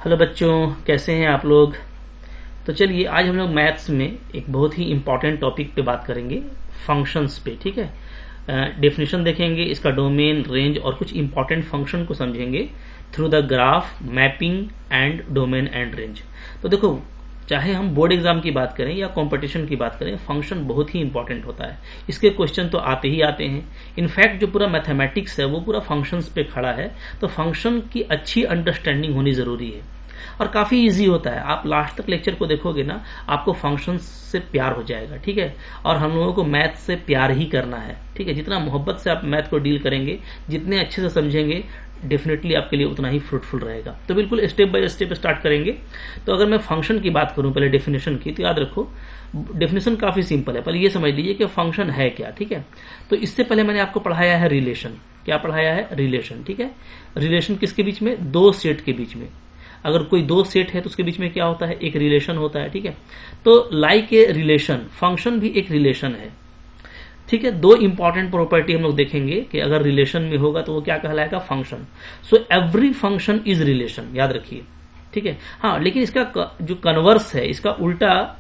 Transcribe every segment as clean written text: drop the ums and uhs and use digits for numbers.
Hello बच्चों, कैसे हैं आप लोग। तो चलिए आज हम लोग मैथ्स में एक बहुत ही इंपॉर्टेंट टॉपिक पे बात करेंगे, फंक्शंस पे। ठीक है, डेफिनेशन देखेंगे, इसका डोमेन, रेंज और कुछ इंपॉर्टेंट फंक्शन को समझेंगे through the graph, mapping and domain and range. तो देखो, चाहे हम बोर्ड एग्जाम की बात करें या कंपटीशन की बात करें, फंक्शन बहुत ही इंपॉर्टेंट होता है। इसके क्वेश्चन तो आते ही आते हैं। इनफैक्ट जो पूरा मैथमेटिक्स है वो पूरा फंक्शंस पे खड़ा है, तो फंक्शन की अच्छी अंडरस्टैंडिंग होनी जरूरी है और काफी इजी होता है। आप लास्ट तक लेक्चर को देखोगे ना, आपको फंक्शंस से प्यार हो जाएगा। ठीक है, और हम लोगों को मैथ से प्यार ही करना है। ठीक है, जितना मोहब्बत से आप मैथ को डील करेंगे, जितने अच्छे से समझेंगे, डेफिनेटली आपके लिए उतना ही फ्रूटफुल रहेगा। तो बिल्कुल स्टेप बाय स्टेप स्टार्ट करेंगे। तो अगर मैं फंक्शन की बात करूं पहले डेफिनेशन की, तो याद रखो डेफिनेशन काफी सिंपल है। पहले ये समझ लीजिए कि फंक्शन है क्या। ठीक है, तो इससे पहले मैंने आपको पढ़ाया है रिलेशन। क्या पढ़ाया है? रिलेशन। ठीक है, रिलेशन किसके बीच में? दो सेट के बीच में। अगर कोई दो सेट है तो उसके बीच में क्या होता है? एक रिलेशन होता है। ठीक है, तो लाइक ए रिलेशन, फंक्शन भी एक रिलेशन है। ठीक है, दो इंपॉर्टेंट प्रॉपर्टी हम लोग देखेंगे कि अगर रिलेशन में होगा तो वो क्या कहलाएगा? Function. So every function is relation, याद रखिए। ठीक है, हाँ, लेकिन इसका जो कन्वर्स है, इसका उल्टा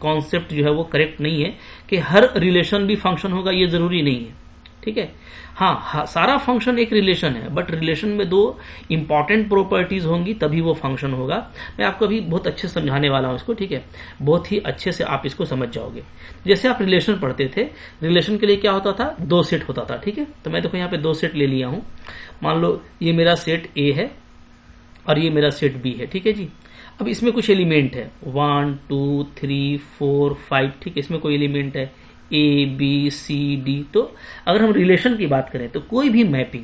कॉन्सेप्ट जो है वो करेक्ट नहीं है कि हर रिलेशन भी फंक्शन होगा, ये जरूरी नहीं है। ठीक है, हाँ, सारा फंक्शन एक रिलेशन है, बट रिलेशन में दो इंपॉर्टेंट प्रॉपर्टीज होंगी तभी वो फंक्शन होगा। मैं आपको अभी बहुत अच्छे से समझाने वाला हूं इसको। ठीक है, बहुत ही अच्छे से आप इसको समझ जाओगे। जैसे आप रिलेशन पढ़ते थे, रिलेशन के लिए क्या होता था? दो सेट होता था। ठीक है, तो मैं देखो यहाँ पे दो सेट ले लिया हूं। मान लो ये मेरा सेट ए है और ये मेरा सेट बी है। ठीक है जी, अब इसमें कुछ एलिमेंट है 1 2 3 4 5। ठीक है, इसमें कोई एलिमेंट है ए बी सी डी। तो अगर हम रिलेशन की बात करें तो कोई भी मैपिंग,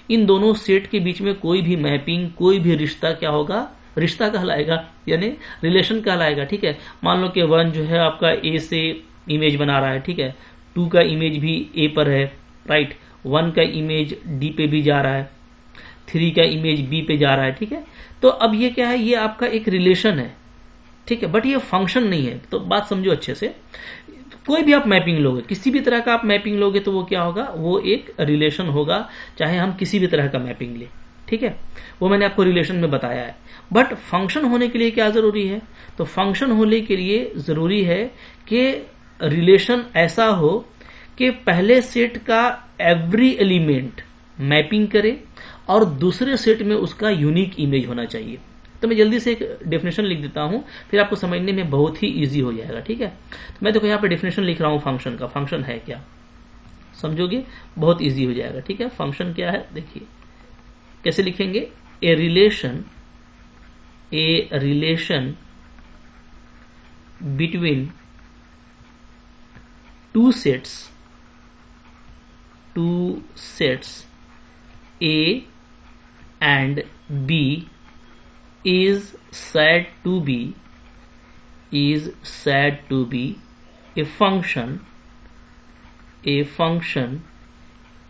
इन दोनों सेट के बीच में कोई भी मैपिंग, कोई भी रिश्ता क्या होगा? रिश्ता कहलाएगा, यानी रिलेशन कहलाएगा। ठीक है, मान लो कि 1 जो है आपका ए से इमेज बना रहा है। ठीक है, 2 का इमेज भी ए पर है, राइट। 1 का इमेज डी पे भी जा रहा है, 3 का इमेज बी पे जा रहा है। ठीक है, तो अब ये क्या है? ये आपका एक रिलेशन है। ठीक है, बट ये फंक्शन नहीं है। तो बात समझो अच्छे से, कोई भी आप मैपिंग लोगे, किसी भी तरह का आप मैपिंग लोगे तो वो क्या होगा? वो एक रिलेशन होगा, चाहे हम किसी भी तरह का मैपिंग ले। ठीक है, वो मैंने आपको रिलेशन में बताया है। बट फंक्शन होने के लिए क्या जरूरी है? तो फंक्शन होने के लिए जरूरी है कि रिलेशन ऐसा हो कि पहले सेट का एवरी एलिमेंट मैपिंग करे और दूसरे सेट में उसका यूनिक इमेज होना चाहिए। तो मैं जल्दी से एक डेफिनेशन लिख देता हूं, फिर आपको समझने में बहुत ही इजी हो जाएगा। ठीक है, तो मैं देखो यहाँ पे डेफिनेशन लिख रहा हूं फंक्शन का। फंक्शन है क्या, समझोगे बहुत इजी हो जाएगा। ठीक है, फंक्शन क्या है देखिए कैसे लिखेंगे। A relation between two sets A and B is said to be a function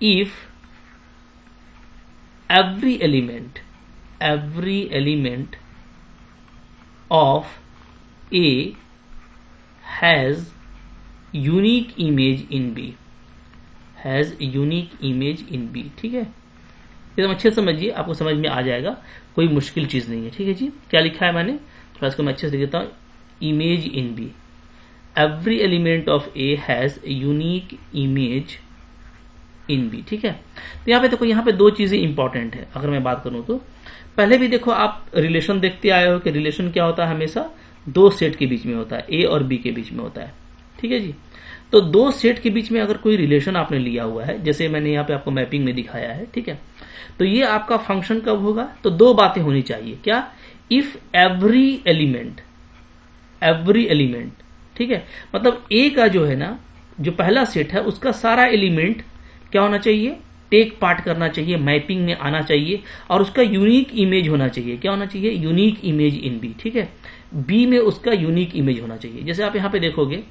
if every element of A has unique image in B, ठीक है, एकदम अच्छे से समझिए, आपको समझ में आ जाएगा, कोई मुश्किल चीज नहीं है। ठीक है जी, क्या लिखा है मैंने, थोड़ा इसको मैं अच्छे से लिख देता हूं। Image in B, every element of A has unique image in B. ठीक है, तो यहाँ पे देखो, यहाँ पे दो चीजें इंपॉर्टेंट है। अगर मैं बात करूं तो पहले भी देखो, आप रिलेशन देखते आए हो कि रिलेशन क्या होता है? हमेशा दो सेट के बीच में होता है, ए और बी के बीच में होता है। ठीक है जी, तो दो सेट के बीच में अगर कोई रिलेशन आपने लिया हुआ है, जैसे मैंने यहाँ पे आपको मैपिंग में दिखाया है। ठीक है, तो ये आपका फंक्शन कब होगा? तो दो बातें होनी चाहिए। क्या? इफ एवरी एलिमेंट, ठीक है, मतलब ए का जो है ना, जो पहला सेट है, उसका सारा एलिमेंट क्या होना चाहिए? टेक पार्ट करना चाहिए, मैपिंग में आना चाहिए और उसका यूनिक इमेज होना चाहिए। क्या होना चाहिए? Unique image in B. ठीक है, बी में उसका यूनिक इमेज होना चाहिए। जैसे आप यहाँ पे देखोगे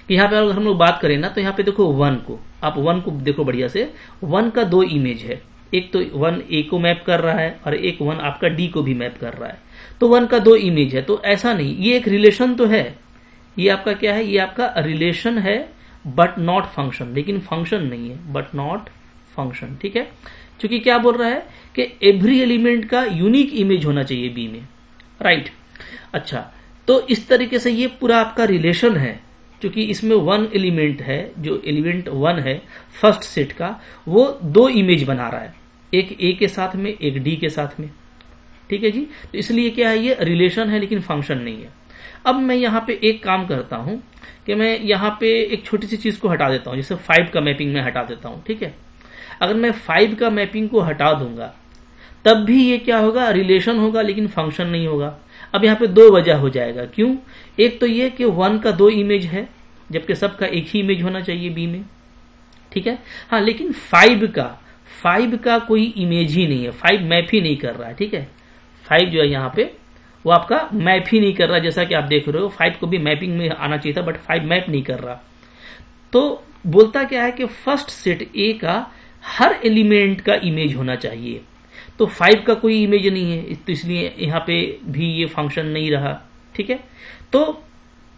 कि यहाँ पे अगर हम लोग बात करें ना, तो यहाँ पे देखो 1 को, आप 1 को देखो बढ़िया से, 1 का दो इमेज है, एक तो 1 ए को मैप कर रहा है और एक 1 आपका डी को भी मैप कर रहा है। तो 1 का दो इमेज है, तो ऐसा नहीं, ये एक रिलेशन तो है, ये आपका क्या है? ये आपका रिलेशन है बट नॉट फंक्शन। लेकिन फंक्शन नहीं है, बट नॉट फंक्शन। ठीक है, क्योंकि क्या बोल रहा है कि एवरी एलिमेंट का यूनिक इमेज होना चाहिए बी में, राइट। अच्छा, तो इस तरीके से ये पूरा आपका रिलेशन है, क्योंकि इसमें वन एलिमेंट है, जो एलिमेंट वन है फर्स्ट सेट का, वो दो इमेज बना रहा है, एक ए के साथ में, एक डी के साथ में, ठीक है जी। तो इसलिए क्या है, ये रिलेशन है लेकिन फंक्शन नहीं है। अब मैं यहाँ पे एक काम करता हूं कि मैं यहाँ पे एक छोटी सी चीज को हटा देता हूं, जैसे 5 का मैपिंग में हटा देता हूं, ठीक है। अगर मैं 5 का मैपिंग को हटा दूंगा तब भी ये क्या होगा, रिलेशन होगा लेकिन फंक्शन नहीं होगा। अब यहाँ पे दो वजह हो जाएगा, क्यों? एक तो ये कि 1 का दो इमेज है, जबकि सबका एक ही इमेज होना चाहिए बी में, ठीक है। हाँ, लेकिन 5 का कोई इमेज ही नहीं है, 5 मैप ही नहीं कर रहा है, ठीक है। 5 जो है यहाँ पे वो आपका मैप ही नहीं कर रहा, जैसा कि आप देख रहे हो 5 को भी मैपिंग में आना चाहिए था, बट 5 मैप नहीं कर रहा। तो बोलता क्या है कि फर्स्ट सेट ए का हर एलिमेंट का इमेज होना चाहिए, तो 5 का कोई इमेज नहीं है, तो इसलिए यहाँ पे भी ये फंक्शन नहीं रहा, ठीक है। तो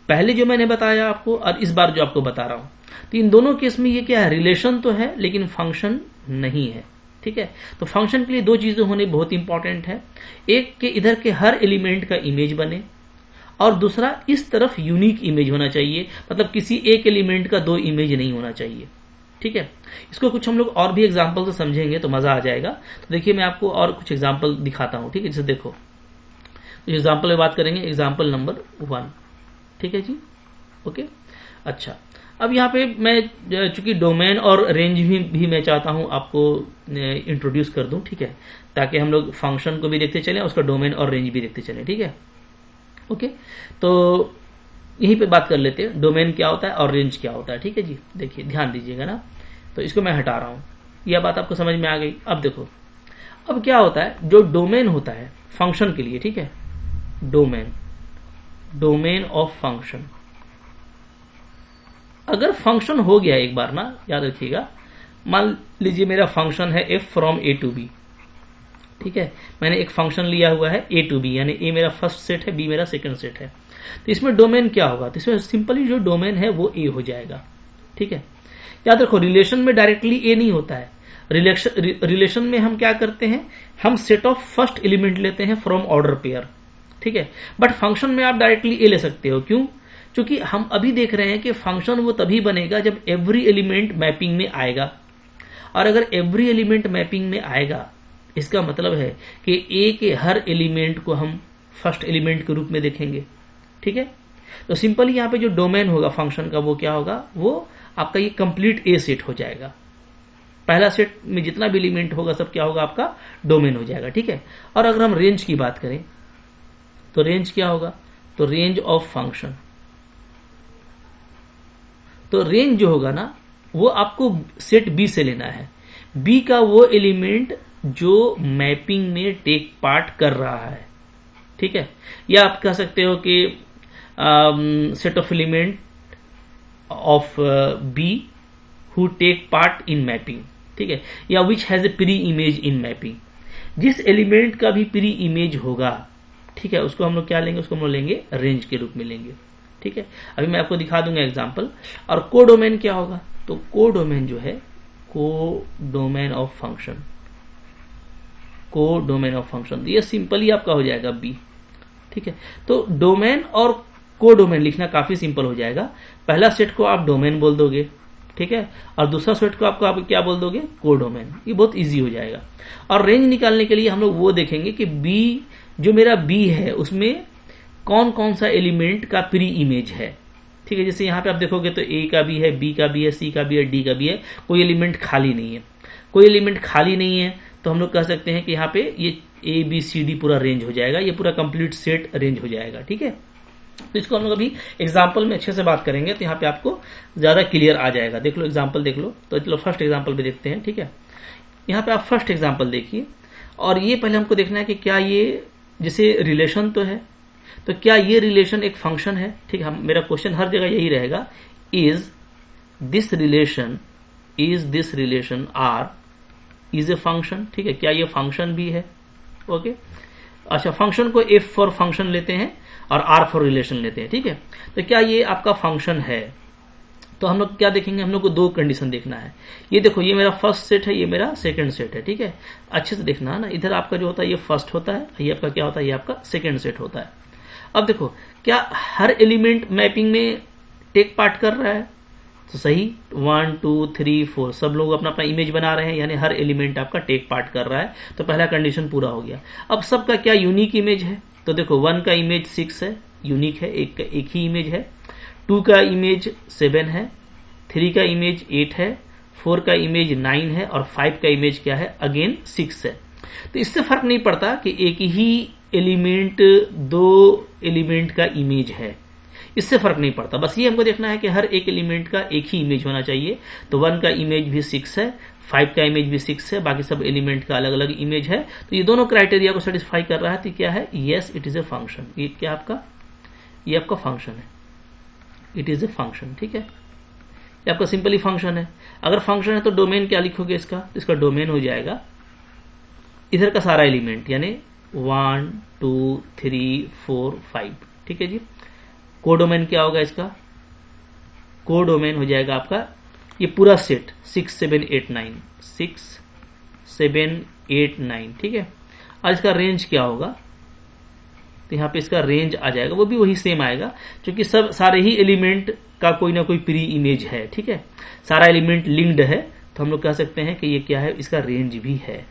पहले जो मैंने बताया आपको और इस बार जो आपको बता रहा हूं, तो इन दोनों केस में ये क्या है, रिलेशन तो है लेकिन फंक्शन नहीं है, ठीक है। तो फंक्शन के लिए दो चीजें होने बहुत इंपॉर्टेंट है, एक के इधर के हर एलिमेंट का इमेज बने, और दूसरा इस तरफ यूनिक इमेज होना चाहिए, मतलब किसी एक एलिमेंट का दो इमेज नहीं होना चाहिए, ठीक है। इसको कुछ हम लोग और भी एग्जाम्पल से समझेंगे तो मजा आ जाएगा। तो देखिए मैं आपको और कुछ एग्जाम्पल दिखाता हूं, ठीक है। जैसे देखो एग्जाम्पल में बात करेंगे, एग्जाम्पल नंबर 1, ठीक है जी, ओके। अच्छा, अब यहाँ पे मैं चूंकि डोमेन और रेंज भी मैं चाहता हूं आपको इंट्रोड्यूस कर दूं, ठीक है, ताकि हम लोग फंक्शन को भी देखते चलें, उसका डोमेन और रेंज भी देखते चलें, ठीक है, ओके। तो यहीं पे बात कर लेते हैं, डोमेन क्या होता है और रेंज क्या होता है, ठीक है जी। देखिए ध्यान दीजिएगा ना, तो इसको मैं हटा रहा हूं, यह बात आपको समझ में आ गई। अब देखो, अब क्या होता है, जो डोमेन होता है फंक्शन के लिए, ठीक है, डोमेन ऑफ फंक्शन, अगर फंक्शन हो गया एक बार ना, याद रखिएगा, मान लीजिए मेरा फंक्शन है f from a to b, ठीक है, मैंने एक फंक्शन लिया हुआ है a टू b, यानी a मेरा फर्स्ट सेट है, b मेरा सेकंड सेट है। तो इसमें डोमेन क्या होगा, तो इसमें सिंपली जो डोमेन है वो a हो जाएगा, ठीक है। याद रखो, रिलेशन में डायरेक्टली a नहीं होता है, रिलेशन में हम क्या करते हैं, हम सेट ऑफ फर्स्ट एलिमेंट लेते हैं फ्रॉम ऑर्डर पेयर, ठीक है। बट फंक्शन में आप डायरेक्टली a ले सकते हो, क्यों? क्योंकि हम अभी देख रहे हैं कि फंक्शन वो तभी बनेगा जब एवरी एलिमेंट मैपिंग में आएगा, और अगर एवरी एलिमेंट मैपिंग में आएगा इसका मतलब है कि ए के हर एलिमेंट को हम फर्स्ट एलिमेंट के रूप में देखेंगे, ठीक है। तो सिंपली यहाँ पे जो डोमेन होगा फंक्शन का वो क्या होगा, वो आपका ये कंप्लीट ए सेट हो जाएगा, पहला सेट में जितना भी एलिमेंट होगा सब क्या होगा, आपका डोमेन हो जाएगा, ठीक है। और अगर हम रेंज की बात करें तो रेंज क्या होगा, तो रेंज ऑफ फंक्शन, तो रेंज जो होगा ना वो आपको सेट बी से लेना है, बी का वो एलिमेंट जो मैपिंग में टेक पार्ट कर रहा है, ठीक है। या आप कह सकते हो कि set of element of B who take part in mapping, ठीक है, या which has a pre image in mapping, जिस एलिमेंट का भी प्री इमेज होगा, ठीक है, उसको हम लोग क्या लेंगे, उसको हम लोग लेंगे रेंज के रूप में लेंगे, ठीक है। अभी मैं आपको दिखा दूंगा एग्जांपल। और को डोमेन क्या होगा, तो को डोमेन जो है, को डोमेन ऑफ फंक्शन, को डोमेन ऑफ फंक्शन, ये सिंपली आपका हो जाएगा बी, ठीक है। तो डोमेन और को डोमेन लिखना काफी सिंपल हो जाएगा, पहला सेट को आप डोमेन बोल दोगे, ठीक है, और दूसरा सेट को आप क्या बोल दोगे, को डोमेन, ये बहुत इजी हो जाएगा। और रेंज निकालने के लिए हम लोग वो देखेंगे कि बी, जो मेरा बी है उसमें कौन कौन सा एलिमेंट का प्री इमेज है, ठीक है। जैसे यहाँ पे आप देखोगे तो ए का भी है, बी का भी है, सी का भी है, डी का भी है, कोई एलिमेंट खाली नहीं है, कोई एलिमेंट खाली नहीं है, तो हम लोग कह सकते हैं कि यहाँ पे ये ए बी सी डी पूरा रेंज हो जाएगा, ये पूरा कंप्लीट सेट रेंज हो जाएगा, ठीक है। तो इसको हम लोग अभी एग्जाम्पल में अच्छे से बात करेंगे, तो यहाँ पे आपको ज्यादा क्लियर आ जाएगा। देख लो एग्जाम्पल देख लो, तो चलो फर्स्ट एग्जाम्पल भी देखते हैं, ठीक है। यहाँ पे आप फर्स्ट एग्जाम्पल देखिए, और ये पहले हमको देखना है कि क्या ये, जैसे रिलेशन तो है, तो क्या ये रिलेशन एक फंक्शन है, ठीक है। मेरा क्वेश्चन हर जगह यही रहेगा, is this relation R is a function, ठीक है, क्या ये फंक्शन भी है, ओके। अच्छा, फंक्शन को एफ फॉर फंक्शन लेते हैं और आर फॉर रिलेशन लेते हैं, ठीक है। तो क्या ये आपका फंक्शन है, तो हम लोग क्या देखेंगे, हम लोग को दो कंडीशन देखना है। ये देखो, ये मेरा फर्स्ट सेट है, ये मेरा सेकंड सेट है, ठीक है। अच्छे से देखना है ना, इधर आपका जो होता है ये फर्स्ट होता है, ये आपका क्या होता है, ये आपका सेकंड सेट होता है। अब देखो, क्या हर एलिमेंट मैपिंग में टेक पार्ट कर रहा है? तो सही, 1 2 3 4 सब लोग अपना अपना इमेज बना रहे हैं, यानी हर एलिमेंट आपका टेक पार्ट कर रहा है। तो पहला कंडीशन पूरा हो गया। अब सबका क्या यूनिक इमेज है? तो देखो 1 का इमेज 6 है, यूनिक है, एक ही इमेज है। 2 का इमेज 7 है, 3 का इमेज 8 है, 4 का इमेज 9 है और 5 का इमेज क्या है, अगेन 6 है। तो इससे फर्क नहीं पड़ता कि एक ही एलिमेंट दो एलिमेंट का इमेज है, इससे फर्क नहीं पड़ता। बस ये हमको देखना है कि हर एक एलिमेंट का एक ही इमेज होना चाहिए। तो 1 का इमेज भी 6 है, 5 का इमेज भी 6 है, बाकी सब एलिमेंट का अलग अलग इमेज है। तो ये दोनों क्राइटेरिया को सेटिस्फाई कर रहा है। तो क्या है, yes it is a function. ये क्या आपका, ये आपका फंक्शन है, इट इज ए फंक्शन, ठीक है। ये आपका सिंपली फंक्शन है। अगर फंक्शन है तो डोमेन क्या लिखोगे इसका? इसका डोमेन हो जाएगा इधर का सारा एलिमेंट, यानी 1 2 3 4 5, ठीक है जी। कोडोमेन क्या होगा इसका? कोडोमेन हो जाएगा आपका ये पूरा सेट 6 7 8 9, 6 7 8 9, ठीक है। और इसका रेंज क्या होगा? तो यहाँ पे इसका रेंज आ जाएगा, वो भी वही सेम आएगा, क्योंकि सब सारे ही एलिमेंट का कोई ना कोई प्री इमेज है, ठीक है। सारा एलिमेंट लिंक्ड है, तो हम लोग कह सकते हैं कि ये क्या है, इसका रेंज भी है,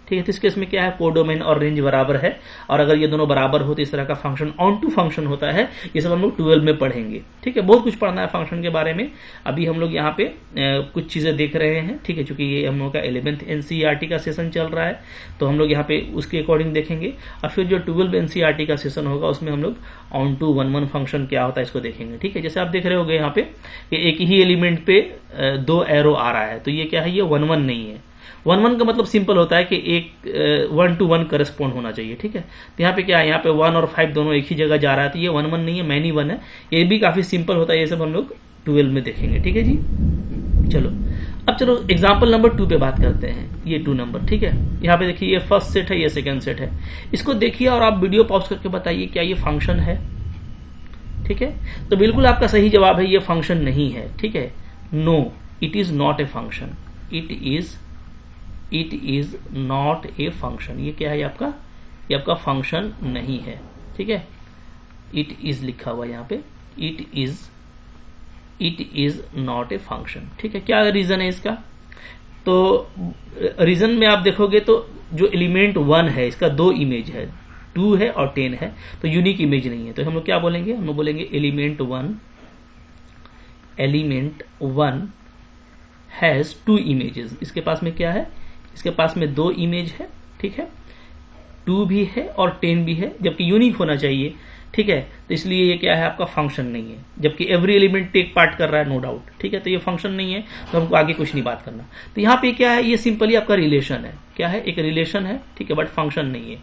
ठीक है। तो इस केस में क्या है, कोडोमेन और रेंज बराबर है। और अगर ये दोनों बराबर हो तो इस तरह का फंक्शन ऑन टू फंक्शन होता है। ये सब हम लोग 12 में पढ़ेंगे, ठीक है। बहुत कुछ पढ़ना है फंक्शन के बारे में। अभी हम लोग यहाँ पे कुछ चीजें देख रहे हैं, ठीक है, क्योंकि ये हम लोग का 11th NCERT का सेशन चल रहा है, तो हम लोग यहाँ पे उसके अकॉर्डिंग देखेंगे। और फिर जो 12 NCERT का सेशन होगा उसमें हम लोग ऑन टू 1 फंक्शन क्या होता है इसको देखेंगे, ठीक है। जैसे आप देख रहे होगे यहाँ पे कि एक ही एलिमेंट पे 2 एरो आ रहा है, तो ये क्या है, ये 1 1 नहीं है। 1 1 का मतलब सिंपल होता है कि एक 1 to 1 करस्पॉन्ड होना चाहिए, ठीक है। तो यहाँ पे क्या है, यहाँ पे 1 और 5 दोनों एक ही जगह जा रहा है, तो ये 1 1 नहीं है, मैनी 1 है। ये भी काफी सिंपल होता है, ये सब हम लोग 12 में देखेंगे, ठीक है जी। चलो अब चलो एग्जाम्पल नंबर 2 पे बात करते हैं। ये 2 नंबर, ठीक है। यहाँ पे देखिए, ये फर्स्ट सेट है, ये सेकंड सेट है। इसको देखिए और आप वीडियो पॉज करके बताइए क्या ये फंक्शन है, ठीक है। तो बिल्कुल आपका सही जवाब है, ये फंक्शन नहीं है, ठीक है। No, it is not a function, it is not a function. ये क्या है आपका, ये आपका फंक्शन नहीं है, ठीक है। इट इज लिखा हुआ यहाँ पे, it is not a function, ठीक है। क्या रीजन है इसका? तो रीजन में आप देखोगे तो जो एलिमेंट 1 है इसका 2 इमेज है, 2 है और 10 है, तो यूनिक इमेज नहीं है। तो हम लोग क्या बोलेंगे, हम लोग बोलेंगे एलिमेंट 1 हैज 2 इमेजेस। इसके पास में क्या है, इसके पास में 2 इमेज है, ठीक है। 2 भी है और 10 भी है, जबकि यूनिक होना चाहिए, ठीक है। तो इसलिए ये क्या है, आपका फंक्शन नहीं है, जबकि एवरी एलिमेंट टेक पार्ट कर रहा है, नो डाउट, ठीक है। तो ये फंक्शन नहीं है, तो हमको आगे कुछ नहीं बात करना। तो यहाँ पे क्या है, ये सिंपली आपका रिलेशन है। क्या है, एक रिलेशन है, ठीक है, बट फंक्शन नहीं है,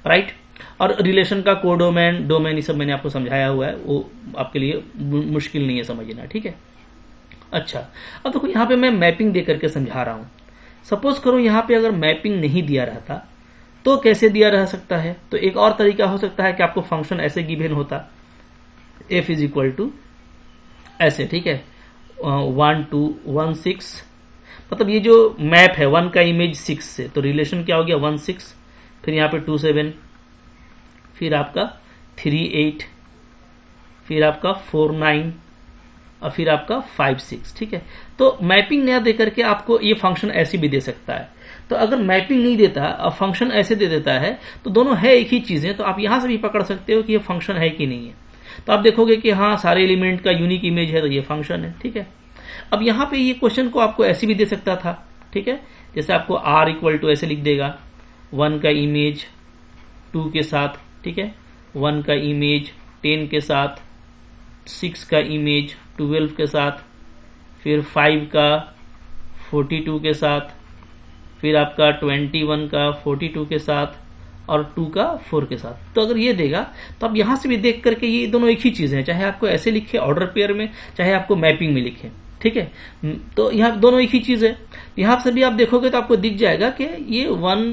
राइट। और रिलेशन का कोडोमेन, डोमेन, ये सब मैंने आपको समझाया हुआ है, वो आपके लिए मुश्किल नहीं है समझना, ठीक है। अच्छा, अब देखो यहाँ पे मैं मैपिंग दे करके समझा रहा हूं। सपोज करो यहाँ पे अगर मैपिंग नहीं दिया रहता तो कैसे दिया रह सकता है? तो एक और तरीका हो सकता है कि आपको फंक्शन ऐसे गिवन होता, f इज इक्वल टू ऐसे, ठीक है, 1 2 1 6। मतलब ये जो मैप है 1 का इमेज 6 से, तो रिलेशन क्या हो गया, 1 6, फिर यहाँ पे 2 7, फिर आपका 3 8, फिर आपका 4 9 और फिर आपका 5 6, ठीक है। तो मैपिंग नया देकर के आपको ये फंक्शन ऐसे भी दे सकता है। तो अगर मैपिंग नहीं देता और फंक्शन ऐसे दे देता है तो दोनों है एक ही चीजें, तो आप यहां से भी पकड़ सकते हो कि ये फंक्शन है कि नहीं है। तो आप देखोगे कि हाँ, सारे एलिमेंट का यूनिक इमेज है, तो ये फंक्शन है, ठीक है। अब यहाँ पे ये क्वेश्चन को आपको ऐसे भी दे सकता था, ठीक है। जैसे आपको r इक्वल टू ऐसे लिख देगा, 1 का इमेज 2 के साथ, ठीक है, 1 का इमेज 10 के साथ, 6 का इमेज 12 के साथ, फिर 5 का 42 के साथ, फिर आपका 21 का 42 के साथ और 2 का 4 के साथ। तो अगर ये देगा तो आप यहां से भी देख करके ये दोनों एक ही चीज है, चाहे आपको ऐसे लिखे ऑर्डर पेयर में, चाहे आपको मैपिंग में लिखे, ठीक है। तो यहाँ दोनों एक ही चीज है। यहां से भी आप देखोगे तो आपको दिख जाएगा कि ये 1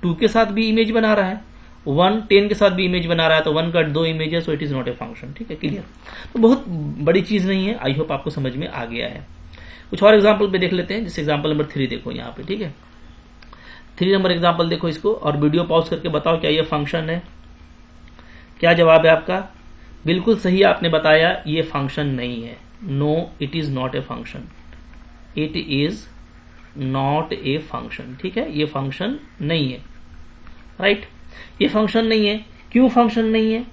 2 के साथ भी इमेज बना रहा है 1 10 के साथ भी इमेज बना रहा है तो 1 का 2 इमेज है, so it is not a function. ठीक है, क्लियर। तो बहुत बड़ी चीज नहीं है, आई होप आपको समझ में आ गया है। कुछ और एग्जाम्पल पे देख लेते हैं, जैसे एग्जाम्पल नंबर 3 देखो यहाँ पे। ठीक है, 3 नंबर एग्जाम्पल देखो इसको, और वीडियो पॉज करके बताओ क्या ये फंक्शन है। क्या जवाब है आपका? बिल्कुल सही आपने बताया, ये फंक्शन नहीं है। No, it is not a function, it is not a function. ठीक है, ये फंक्शन नहीं है, राइट। ये फंक्शन नहीं है। क्यों फंक्शन नहीं है?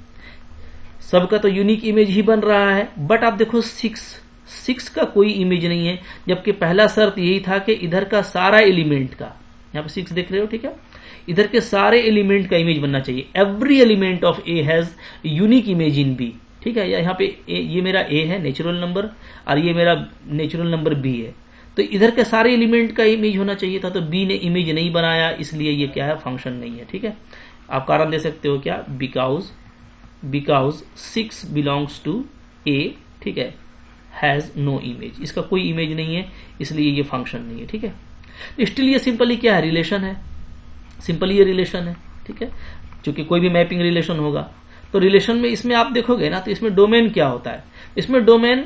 सबका तो यूनिक इमेज ही बन रहा है, बट आप देखो 6 का कोई इमेज नहीं है, जबकि पहला शर्त यही था कि इधर का सारा एलिमेंट का, यहाँ पे 6 देख रहे हो, ठीक है, इधर के सारे एलिमेंट का इमेज बनना चाहिए। Every element of A has unique image in B. ठीक है, यहाँ पे ये मेरा ए है नेचुरल नंबर, और ये मेरा नेचुरल नंबर बी है, तो इधर के सारे एलिमेंट का इमेज होना चाहिए था, तो बी ने इमेज नहीं बनाया, इसलिए ये क्या है? फंक्शन नहीं है। ठीक है, आप कारण दे सकते हो क्या? बिकॉज 6 बिलोंग्स टू ए, ठीक है, हैज नो इमेज, इसका कोई इमेज नहीं है, इसलिए ये फंक्शन नहीं है। ठीक है, स्टिल ये सिंपली क्या है? रिलेशन है, सिंपली ये रिलेशन है। ठीक है, क्योंकि कोई भी मैपिंग रिलेशन होगा तो रिलेशन में इसमें आप देखोगे ना, तो इसमें डोमेन क्या होता है? इसमें डोमेन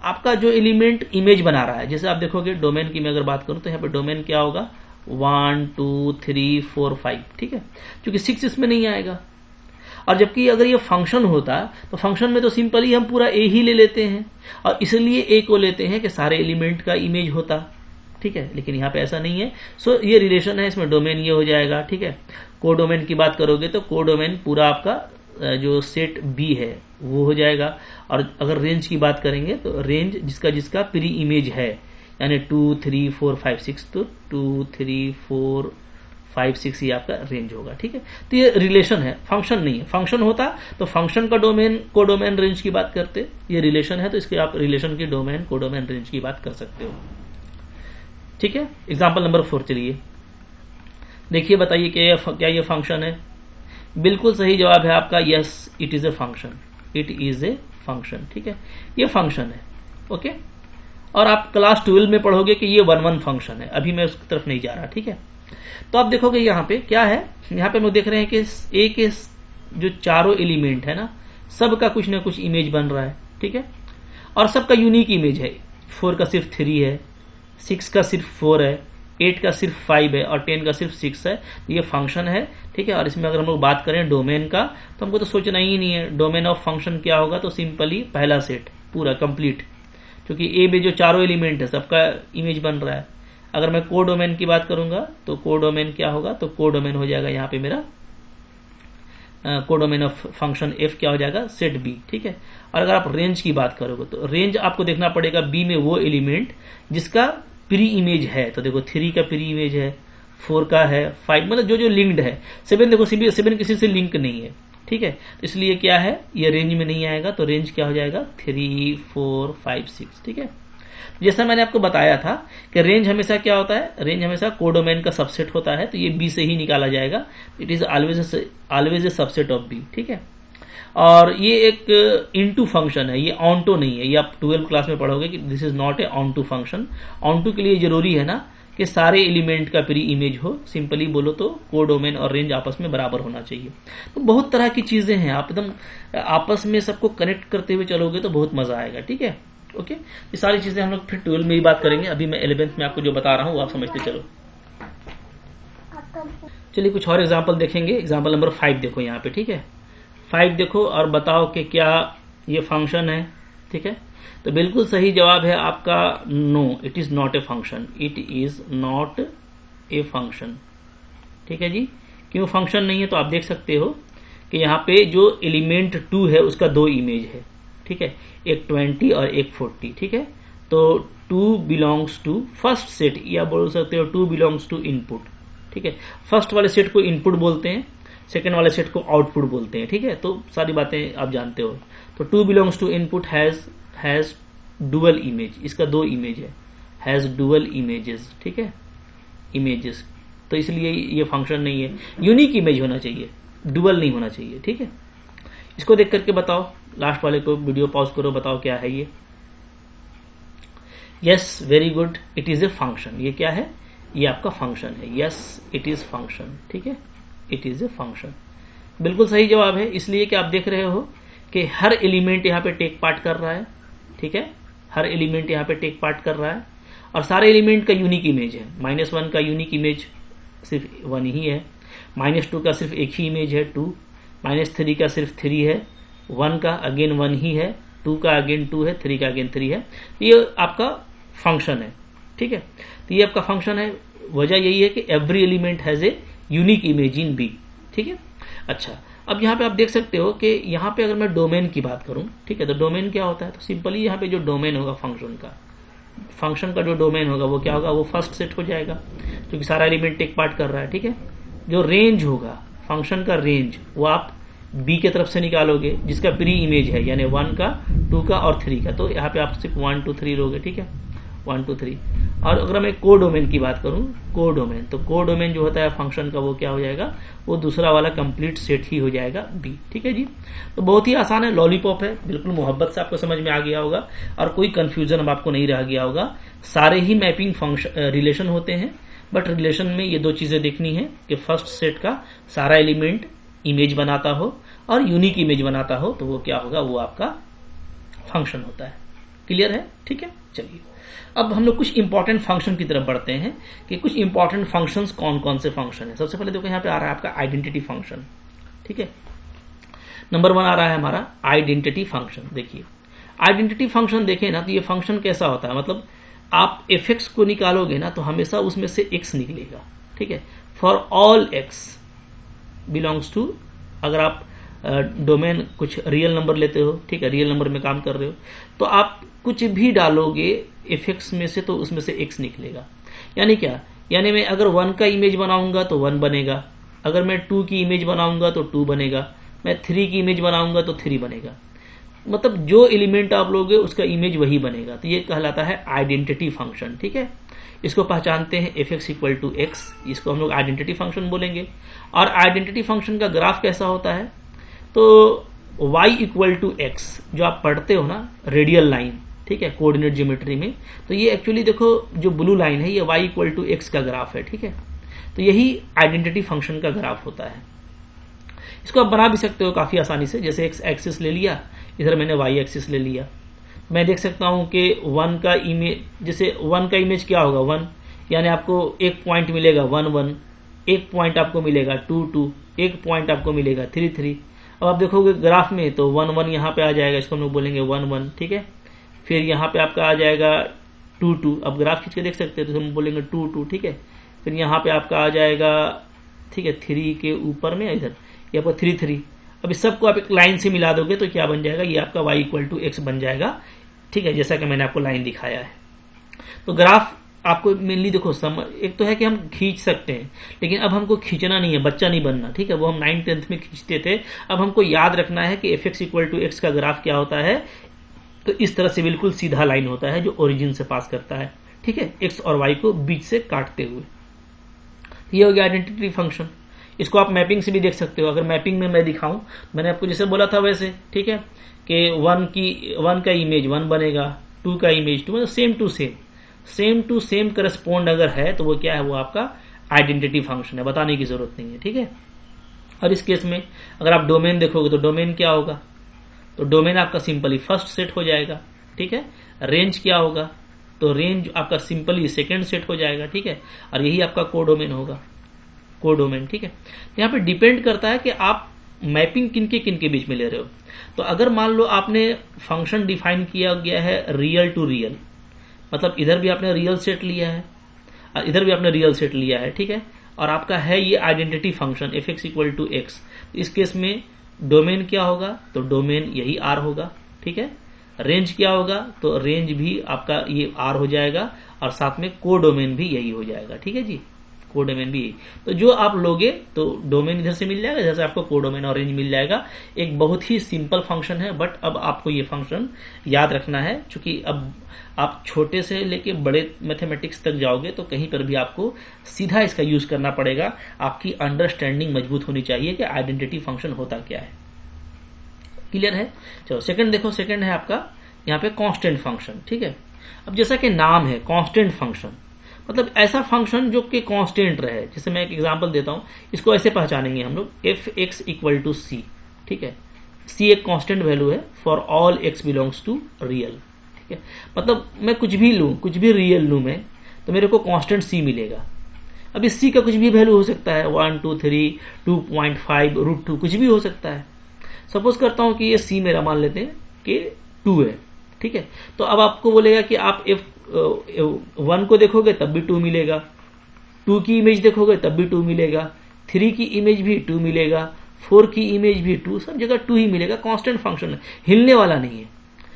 आपका जो एलिमेंट इमेज बना रहा है, जैसे आप देखोगे डोमेन की मैं अगर बात करूं तो यहाँ पे डोमेन क्या होगा? 1 2 3 4 5। ठीक है, क्योंकि 6 इसमें नहीं आएगा। और जबकि अगर ये फंक्शन होता तो फंक्शन में तो सिंपली हम पूरा ए ही ले लेते हैं, और इसलिए ए को लेते हैं कि सारे एलिमेंट का इमेज होता। ठीक है, लेकिन यहाँ पे ऐसा नहीं है, सो ये रिलेशन है, इसमें डोमेन ये हो जाएगा। ठीक है, कोडोमेन की बात करोगे तो कोडोमेन पूरा आपका जो सेट बी है वो हो जाएगा। और अगर रेंज की बात करेंगे तो रेंज जिसका जिसका प्री इमेज है, यानी 2 3 4 5 6, तो 2 3 4 5 6 ये आपका रेंज होगा। ठीक है, तो ये रिलेशन है, फंक्शन नहीं है। फंक्शन होता तो फंक्शन का डोमेन कोडोमेन रेंज की बात करते, ये रिलेशन है तो इसके आप रिलेशन की डोमेन कोडोमेन रेंज की बात कर सकते हो। ठीक है, एग्जाम्पल नंबर 4 चलिए देखिए, बताइए क्या ये फंक्शन है? बिल्कुल सही जवाब है आपका, yes it is a function, it is a function. ठीक है, ये फंक्शन है। ओके, और आप क्लास 12 में पढ़ोगे कि ये 1 फंक्शन है, अभी मैं उसकी तरफ नहीं जा रहा। ठीक है, तो आप देखोगे यहाँ पे क्या है, यहाँ पे हम लोग देख रहे हैं कि ए के जो चारों एलिमेंट है ना, सबका कुछ ना कुछ इमेज बन रहा है। ठीक है, और सबका यूनिक इमेज है। 4 का सिर्फ 3 है, 6 का सिर्फ 4 है, 8 का सिर्फ 5 है, और 10 का सिर्फ 6 है। ये फंक्शन है। ठीक है, और इसमें अगर हम लोग बात करें डोमेन का, तो हमको तो सोचना ही नहीं है डोमेन ऑफ फंक्शन क्या होगा, तो सिंपली पहला सेट पूरा कंप्लीट, क्योंकि ए में जो चारों एलिमेंट है सबका इमेज बन रहा है। अगर मैं कोडोमेन की बात करूंगा तो कोडोमेन क्या होगा, तो कोडोमेन हो जाएगा यहाँ पे मेरा कोडोमेन ऑफ फंक्शन एफ क्या हो जाएगा? Set B. ठीक है, और अगर आप रेंज की बात करोगे तो रेंज आपको देखना पड़ेगा बी में वो एलिमेंट जिसका प्री इमेज है। तो देखो 3 का प्री इमेज है, 4 का है, 5 मतलब जो लिंक्ड है। 7 देखो 7 किसी से लिंक नहीं है। ठीक है, तो इसलिए क्या है, ये रेंज में नहीं आएगा, तो रेंज क्या हो जाएगा? 3 4 5 6। ठीक है, जैसा मैंने आपको बताया था कि रेंज हमेशा क्या होता है, रेंज हमेशा कोडोमेन का सबसेट होता है, तो ये बी से ही निकाला जाएगा। It is always a subset of B. ठीक है, और ये एक इनटू फंक्शन है, ये ऑनटू नहीं है। ये आप 12 क्लास में पढ़ोगे कि this is not A onto function. Onto के लिए जरूरी है ना कि सारे एलिमेंट का प्री इमेज हो। सिंपली बोलो तो कोडोमेन और रेंज आपस में बराबर होना चाहिए। तो बहुत तरह की चीजें हैं, आप एकदम आपस में सबको कनेक्ट करते हुए चलोगे तो बहुत मजा आएगा। ठीक है, ओके, ये सारी चीजें हम लोग फिर 12 में ही बात करेंगे। अभी मैं 11th में आपको जो बता रहा हूँ वो आप समझते चलो। चलिए कुछ और एग्जाम्पल देखेंगे। एग्जाम्पल नंबर 5 देखो यहाँ पे। ठीक है, 5 देखो और बताओ कि क्या ये फंक्शन है। ठीक है, तो बिल्कुल सही जवाब है आपका no, it is not a function, it is not a function. ठीक है जी, क्यों फंक्शन नहीं है? तो आप देख सकते हो कि यहाँ पे जो एलिमेंट 2 है उसका 2 इमेज है। ठीक है, एक 20 और एक 40। ठीक है, तो 2 बिलोंग्स टू फर्स्ट सेट, या बोल सकते हो 2 बिलोंग्स टू इनपुट। ठीक है, फर्स्ट वाले सेट को इनपुट बोलते हैं, सेकेंड वाले सेट को आउटपुट बोलते हैं। ठीक है, तो सारी बातें आप जानते हो। तो 2 belongs to input has dual image, इसका 2 इमेज है, हैज डुअल इमेजेस। ठीक है, इमेजेस, तो इसलिए ये फंक्शन नहीं है। यूनिक इमेज होना चाहिए, डुअल नहीं होना चाहिए। ठीक है, इसको देख करके बताओ, लास्ट वाले को वीडियो पॉज करो, बताओ क्या है ये। Yes, very good, it is a function. ये क्या है? ये आपका फंक्शन है। Yes, it is function. ठीक है, इट इज ए फंक्शन। बिल्कुल सही जवाब है, इसलिए कि आप देख रहे हो कि हर एलिमेंट यहाँ पे टेक पार्ट कर रहा है, ठीक है, हर एलिमेंट यहाँ पे टेक पार्ट कर रहा है और सारे एलिमेंट का यूनिक इमेज है। -1 का यूनिक इमेज सिर्फ 1 ही है, -2 का सिर्फ एक ही इमेज है 2, -3 का सिर्फ 3 है, 1 का अगेन 1 ही है, 2 का अगेन 2 है, 3 का अगेन 3 है। ये आपका फंक्शन है, ठीक है, तो ये आपका फंक्शन है। वजह यही है कि every element has a unique image in B, ठीक है। अच्छा, अब यहाँ पे आप देख सकते हो कि यहाँ पे अगर मैं डोमेन की बात करूं, ठीक है, तो डोमेन क्या होता है, तो सिंपली यहाँ पे जो डोमेन होगा फंक्शन का जो डोमेन होगा वो क्या होगा, वो फर्स्ट सेट हो जाएगा क्योंकि सारा एलिमेंट टेक पार्ट कर रहा है, ठीक है। जो रेंज होगा फंक्शन का रेंज, वो आप बी के तरफ से निकालोगे जिसका प्री इमेज है, यानी 1 का, 2 का और 3 का, तो यहाँ पे आप सिर्फ 1 2 3 लोगे, ठीक है, 1 2 3। और अगर मैं को डोमेन की बात करूं, को डोमेन, तो को डोमेन जो होता है फंक्शन का वो क्या हो जाएगा, वो दूसरा वाला कंप्लीट सेट ही हो जाएगा बी, ठीक है जी। तो बहुत ही आसान है, लॉलीपॉप है, बिल्कुल मोहब्बत से आपको समझ में आ गया होगा और कोई कंफ्यूजन अब आपको नहीं रह गया होगा। सारे ही मैपिंग फंक्शन रिलेशन होते हैं, बट रिलेशन में ये दो चीजें देखनी है कि फर्स्ट सेट का सारा एलिमेंट इमेज बनाता हो और यूनिक इमेज बनाता हो, तो वो क्या होगा, वो आपका फंक्शन होता है। क्लियर है, ठीक है। चलिए अब हम लोग कुछ इंपॉर्टेंट फंक्शन की तरफ बढ़ते हैं कि कुछ इंपॉर्टेंट फंक्शंस कौन कौन से फंक्शन है। सबसे पहले देखो यहाँ पे आ रहा है आपका आइडेंटिटी फंक्शन, ठीक है, नंबर 1 आ रहा है हमारा आइडेंटिटी फंक्शन। देखिए आइडेंटिटी फंक्शन देखें ना, तो ये फंक्शन कैसा होता है, मतलब आप एफ को निकालोगे ना तो हमेशा उसमें से x निकलेगा, ठीक है, for all x belongs to, अगर आप डोमेन कुछ रियल नंबर लेते हो, ठीक है, रियल नंबर में काम कर रहे हो, तो आप कुछ भी डालोगे एफ में से तो उसमें से x निकलेगा। यानी क्या, यानी मैं अगर 1 का इमेज बनाऊंगा तो 1 बनेगा, अगर मैं 2 की इमेज बनाऊंगा तो 2 बनेगा, मैं 3 की इमेज बनाऊंगा तो 3 बनेगा। मतलब जो एलिमेंट आप लोगे उसका इमेज वही बनेगा, तो ये कहलाता है आइडेंटिटी फंक्शन, ठीक है। इसको पहचानते हैं fx इक्वल टू एक्स, इसको हम लोग आइडेंटिटी फंक्शन बोलेंगे। और आइडेंटिटी फंक्शन का ग्राफ कैसा होता है, तो y इक्वल टू एक्स जो आप पढ़ते हो ना, रेडियल लाइन, ठीक है, कोऑर्डिनेट ज्योमेट्री में, तो ये एक्चुअली देखो जो ब्लू लाइन है ये y इक्वल टू एक्स का ग्राफ है, ठीक है। तो यही आइडेंटिटी फंक्शन का ग्राफ होता है। इसको आप बना भी सकते हो काफी आसानी से, जैसे एक्स एक्सिस ले लिया, इधर मैंने वाई एक्सिस ले लिया। मैं देख सकता हूं कि 1 का इमेज, जैसे 1 का इमेज क्या होगा 1, यानी आपको एक पॉइंट मिलेगा 1 1, एक पॉइंट आपको मिलेगा 2 2, एक पॉइंट आपको मिलेगा 3 3। अब आप देखोगे ग्राफ में तो 1 1 यहाँ पे आ जाएगा, इसको हम लोग बोलेंगे 1 1, ठीक है। फिर यहाँ पे आपका आ जाएगा 2 2, अब ग्राफ खींच के देख सकते हैं तो हम बोलेंगे 2 2, ठीक है। फिर यहाँ पे आपका आ जाएगा, ठीक है, 3 के ऊपर में इधर ये आपका 3 3। अब इस सबको आप एक लाइन से मिला दोगे तो क्या बन जाएगा, ये आपका y इक्वल टू एक्स बन जाएगा, ठीक है, जैसा कि मैंने आपको लाइन दिखाया है। तो ग्राफ आपको मेनली देखो एक तो है कि हम खींच सकते हैं, लेकिन अब हमको खींचना नहीं है, बच्चा नहीं बनना, ठीक है, वो हम 9th 10th में खींचते थे। अब हमको याद रखना है कि F X equal to X का ग्राफ क्या होता है, तो इस तरह से बिल्कुल सीधा लाइन होता है जो ओरिजिन से पास करता है, ठीक है, एक्स और वाई को बीच से काटते हुए। ये हो गया आइडेंटिटी फंक्शन। इसको आप मैपिंग से भी देख सकते हो। अगर मैपिंग में मैं दिखाऊं, मैंने आपको जैसे बोला था वैसे, ठीक है, कि 1 का इमेज 1 बनेगा, 2 का इमेज 2, मतलब सेम टू सेम करस्पॉन्ड अगर है तो वो क्या है, वो आपका आइडेंटिटी फंक्शन है, बताने की जरूरत नहीं है, ठीक है। और इस केस में अगर आप डोमेन देखोगे तो डोमेन क्या होगा, तो डोमेन आपका सिंपली फर्स्ट सेट हो जाएगा, ठीक है। रेंज क्या होगा, तो रेंज आपका सिंपली सेकेंड सेट हो जाएगा, ठीक है। और यही आपका कोडोमेन होगा, कोडोमेन, ठीक है। यहाँ पे डिपेंड करता है कि आप मैपिंग किनके बीच में ले रहे हो। तो अगर मान लो आपने फंक्शन डिफाइन किया गया है रियल टू रियल, मतलब इधर भी आपने रियल सेट लिया है और इधर भी आपने रियल सेट लिया है, ठीक है, और आपका है ये identity function F X equal to X, इस केस में डोमेन क्या होगा, तो डोमेन यही आर होगा, ठीक है। रेंज क्या होगा, तो रेंज भी आपका ये आर हो जाएगा और साथ में कोडोमेन भी यही हो जाएगा, ठीक है जी, कोडोमेन भी यही। तो जो आप लोगे तो डोमेन इधर से मिल जाएगा, जैसे आपको कोडोमेन और रेंज मिल जाएगा। एक बहुत ही सिंपल फंक्शन है, बट अब आपको ये फंक्शन याद रखना है, क्योंकि अब आप छोटे से लेके बड़े मैथमेटिक्स तक जाओगे तो कहीं पर भी आपको सीधा इसका यूज करना पड़ेगा। आपकी अंडरस्टैंडिंग मजबूत होनी चाहिए कि आइडेंटिटी फंक्शन होता क्या है। क्लियर है। चलो सेकंड देखो, सेकंड है आपका यहाँ पे कांस्टेंट फंक्शन, ठीक है। अब जैसा कि नाम है कांस्टेंट फंक्शन, मतलब ऐसा फंक्शन जो कि कांस्टेंट रहे। जैसे मैं एक एग्जांपल देता हूं, इसको ऐसे पहचानेंगे हम लोग, F X equal to C, ठीक है। सी एक कांस्टेंट वैल्यू है for all X belongs to real, ठीक है। मतलब मैं कुछ भी लूं, कुछ भी रियल लूं मैं, तो मेरे को कांस्टेंट सी मिलेगा। अब इस सी का कुछ भी वैल्यू हो सकता है, 1 2 3 2.5 √2 कुछ भी हो सकता है। सपोज करता हूं कि ये सी मेरा मान लेते हैं कि 2 है, ठीक है। तो अब आपको बोलेगा कि आप F1 को देखोगे तब भी 2 मिलेगा, 2 की इमेज देखोगे तब भी 2 मिलेगा, 3 की इमेज भी 2 मिलेगा, 4 की इमेज भी 2, सब जगह 2 ही मिलेगा। कांस्टेंट फंक्शन है, हिलने वाला नहीं है।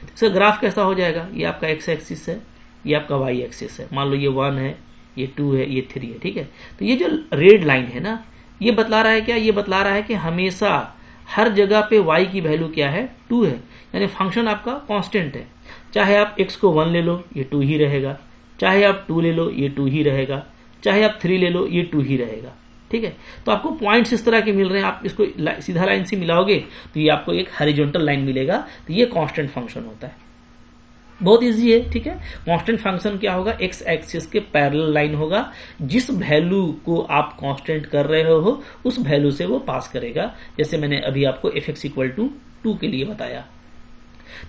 इसका ग्राफ कैसा हो जाएगा, ये आपका एक्स एक्सिस है, ये आपका वाई एक्सिस है। मान लो ये 1 है, ये 2 है, ये 3 है, ठीक है। तो ये जो रेड लाइन है ना, ये बतला रहा है क्या, ये बतला रहा है कि हमेशा हर जगह पे y की वैल्यू क्या है, 2 है, यानी फंक्शन आपका कांस्टेंट है। चाहे आप x को 1 ले लो ये 2 ही रहेगा, चाहे आप 2 ले लो ये 2 ही रहेगा, चाहे आप 3 ले लो ये 2 ही रहेगा, ठीक है। तो आपको पॉइंट्स इस तरह के मिल रहे हैं, आप इसको सीधा लाइन से मिलाओगे तो ये आपको एक हॉरिजॉन्टल लाइन मिलेगा। तो ये कांस्टेंट फंक्शन होता है, बहुत इजी है, ठीक है। कांस्टेंट फंक्शन क्या होगा, एक्स एक्सिस के पैरेलल लाइन होगा, जिस वैल्यू को आप कांस्टेंट कर रहे हो उस वैल्यू से वो पास करेगा। जैसे मैंने अभी आपको एफ एक्स इक्वल टू 2 के लिए बताया,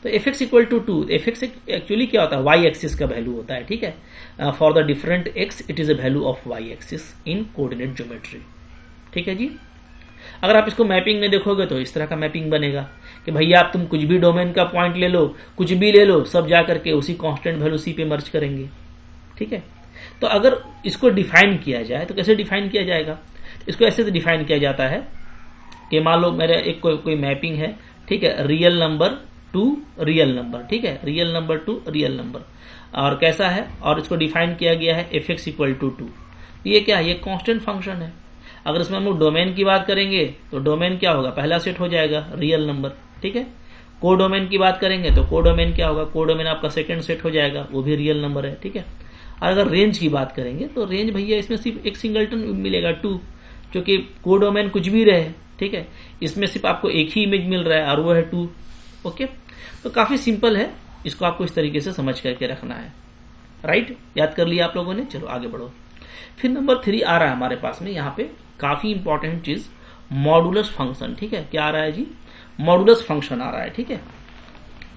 तो F X equal to 2, F X actually क्या होता है, वाई एक्सिस का वैल्यू होता है, ठीक है। For the different X it is a value of Y axis in coordinate geometry, ठीक है जी। अगर आप इसको मैपिंग में देखोगे तो इस तरह का मैपिंग बनेगा कि भैया आप तुम कुछ भी डोमेन का पॉइंट ले लो, कुछ भी ले लो, सब जाकर के उसी कांस्टेंट वैल्यू सी पे मर्ज करेंगे, ठीक है। तो अगर इसको डिफाइन किया जाए तो कैसे डिफाइन किया जाएगा, इसको ऐसे डिफाइन किया जाता है कि मान लो मेरा एक कोई मैपिंग है, ठीक है, real number two real number, ठीक है, real number two real number, और कैसा है, और इसको डिफाइन किया गया है एफ एक्स इक्वल टू 2। ये क्या है, ये कांस्टेंट फंक्शन है। अगर इसमें हम लोग डोमेन की बात करेंगे तो डोमेन क्या होगा, पहला सेट हो जाएगा रियल नंबर, ठीक है। को डोमेन की बात करेंगे तो को डोमेन क्या होगा, को डोमेन आपका सेकंड सेट हो जाएगा, वो भी रियल नंबर है, ठीक है। और अगर रेंज की बात करेंगे तो रेंज भैया इसमें सिर्फ एक सिंगलटन मिलेगा 2, जो कि को डोमेन कुछ भी रहे, ठीक है। इसमें सिर्फ आपको एक ही इमेज मिल रहा है और वो है 2, ओके। तो काफी सिंपल है, इसको आपको इस तरीके से समझ करके रखना है, राइट। याद कर लिया आप लोगों ने, चलो आगे बढ़ो। फिर नंबर 3 आ रहा है हमारे पास में, यहाँ पे काफी इंपॉर्टेंट चीज, मॉडुलस फंक्शन, ठीक है। क्या आ रहा है जी, मॉडुलस फंक्शन आ रहा है, ठीक है।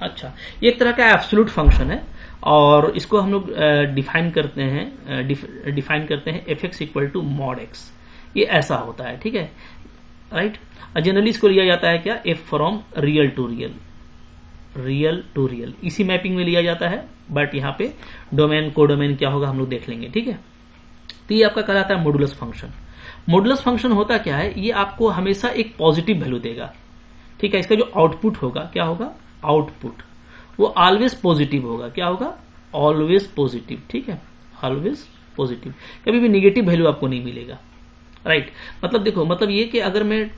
अच्छा, ये एक तरह का एब्सोल्यूट फंक्शन है और इसको हम लोग डिफाइन करते हैं F X equal to mod X, ये ऐसा होता है, ठीक है, राइट। जनरली इसको लिया जाता है क्या, F from real to real, real to real, इसी मैपिंग में लिया जाता है। बट यहाँ पे डोमेन को डोमेन क्या होगा हम लोग देख लेंगे, ठीक है। तो ये आपका कहलाता है मॉडुलस फंक्शन। मॉडुलस फंक्शन होता क्या है, ये आपको हमेशा एक पॉजिटिव वैल्यू देगा, ठीक है। इसका जो आउटपुट होगा क्या होगा, आउटपुट वो ऑलवेज पॉजिटिव होगा, क्या होगा, ऑलवेज पॉजिटिव, ठीक है, ऑलवेज पॉजिटिव, कभी भी निगेटिव वैल्यू आपको नहीं मिलेगा, राइट। मतलब देखो, मतलब ये कि अगर मैं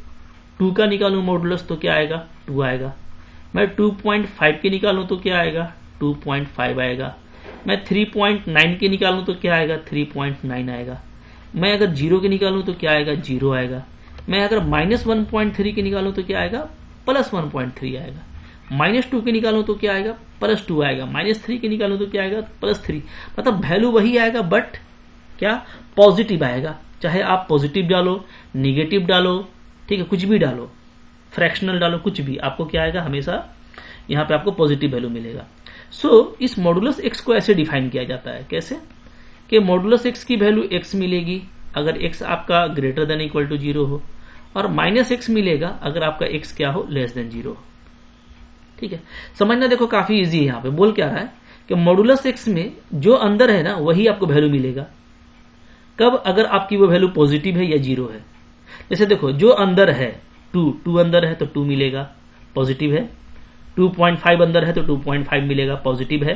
2 का निकालूं मॉडुलस तो क्या आएगा, 2 आएगा। मैं 2.5 के निकालूं तो क्या आएगा, 2.5 आएगा। मैं 3.9 के निकालूं तो क्या आएगा, 3.9 आएगा। मैं अगर 0 के निकालूं तो क्या आएगा, 0 आएगा। मैं अगर -1.3 के निकालूं तो क्या आएगा, +1.3 आएगा। -2 के निकालूं तो क्या आएगा, +2 आएगा। -3 के निकालूं तो क्या आएगा, +3। मतलब वैल्यू वही आएगा बट क्या, पॉजिटिव आएगा। चाहे आप पॉजिटिव डालो, निगेटिव डालो, ठीक है, कुछ भी डालो, फ्रैक्शनल डालो, कुछ भी, आपको क्या आएगा, हमेशा यहाँ पे आपको पॉजिटिव वैल्यू मिलेगा। इस मॉडुलस एक्स को ऐसे डिफाइन किया जाता है, कैसे कि मॉडुलस एक्स की वैल्यू एक्स मिलेगी अगर एक्स आपका ग्रेटर देन इक्वल टू 0 हो, और -x मिलेगा अगर आपका x क्या हो, लेस देन 0 हो, ठीक है। समझना देखो काफी इजी है। यहाँ पे बोल क्या रहा है कि मॉडुलस एक्स में जो अंदर है ना वही आपको वैल्यू मिलेगा। कब, अगर आपकी वो वैल्यू पॉजिटिव है या 0 है। जैसे देखो, जो अंदर है 2 अंदर है तो 2 मिलेगा, पॉजिटिव है। 2.5 अंदर है तो 2.5 मिलेगा, पॉजिटिव है।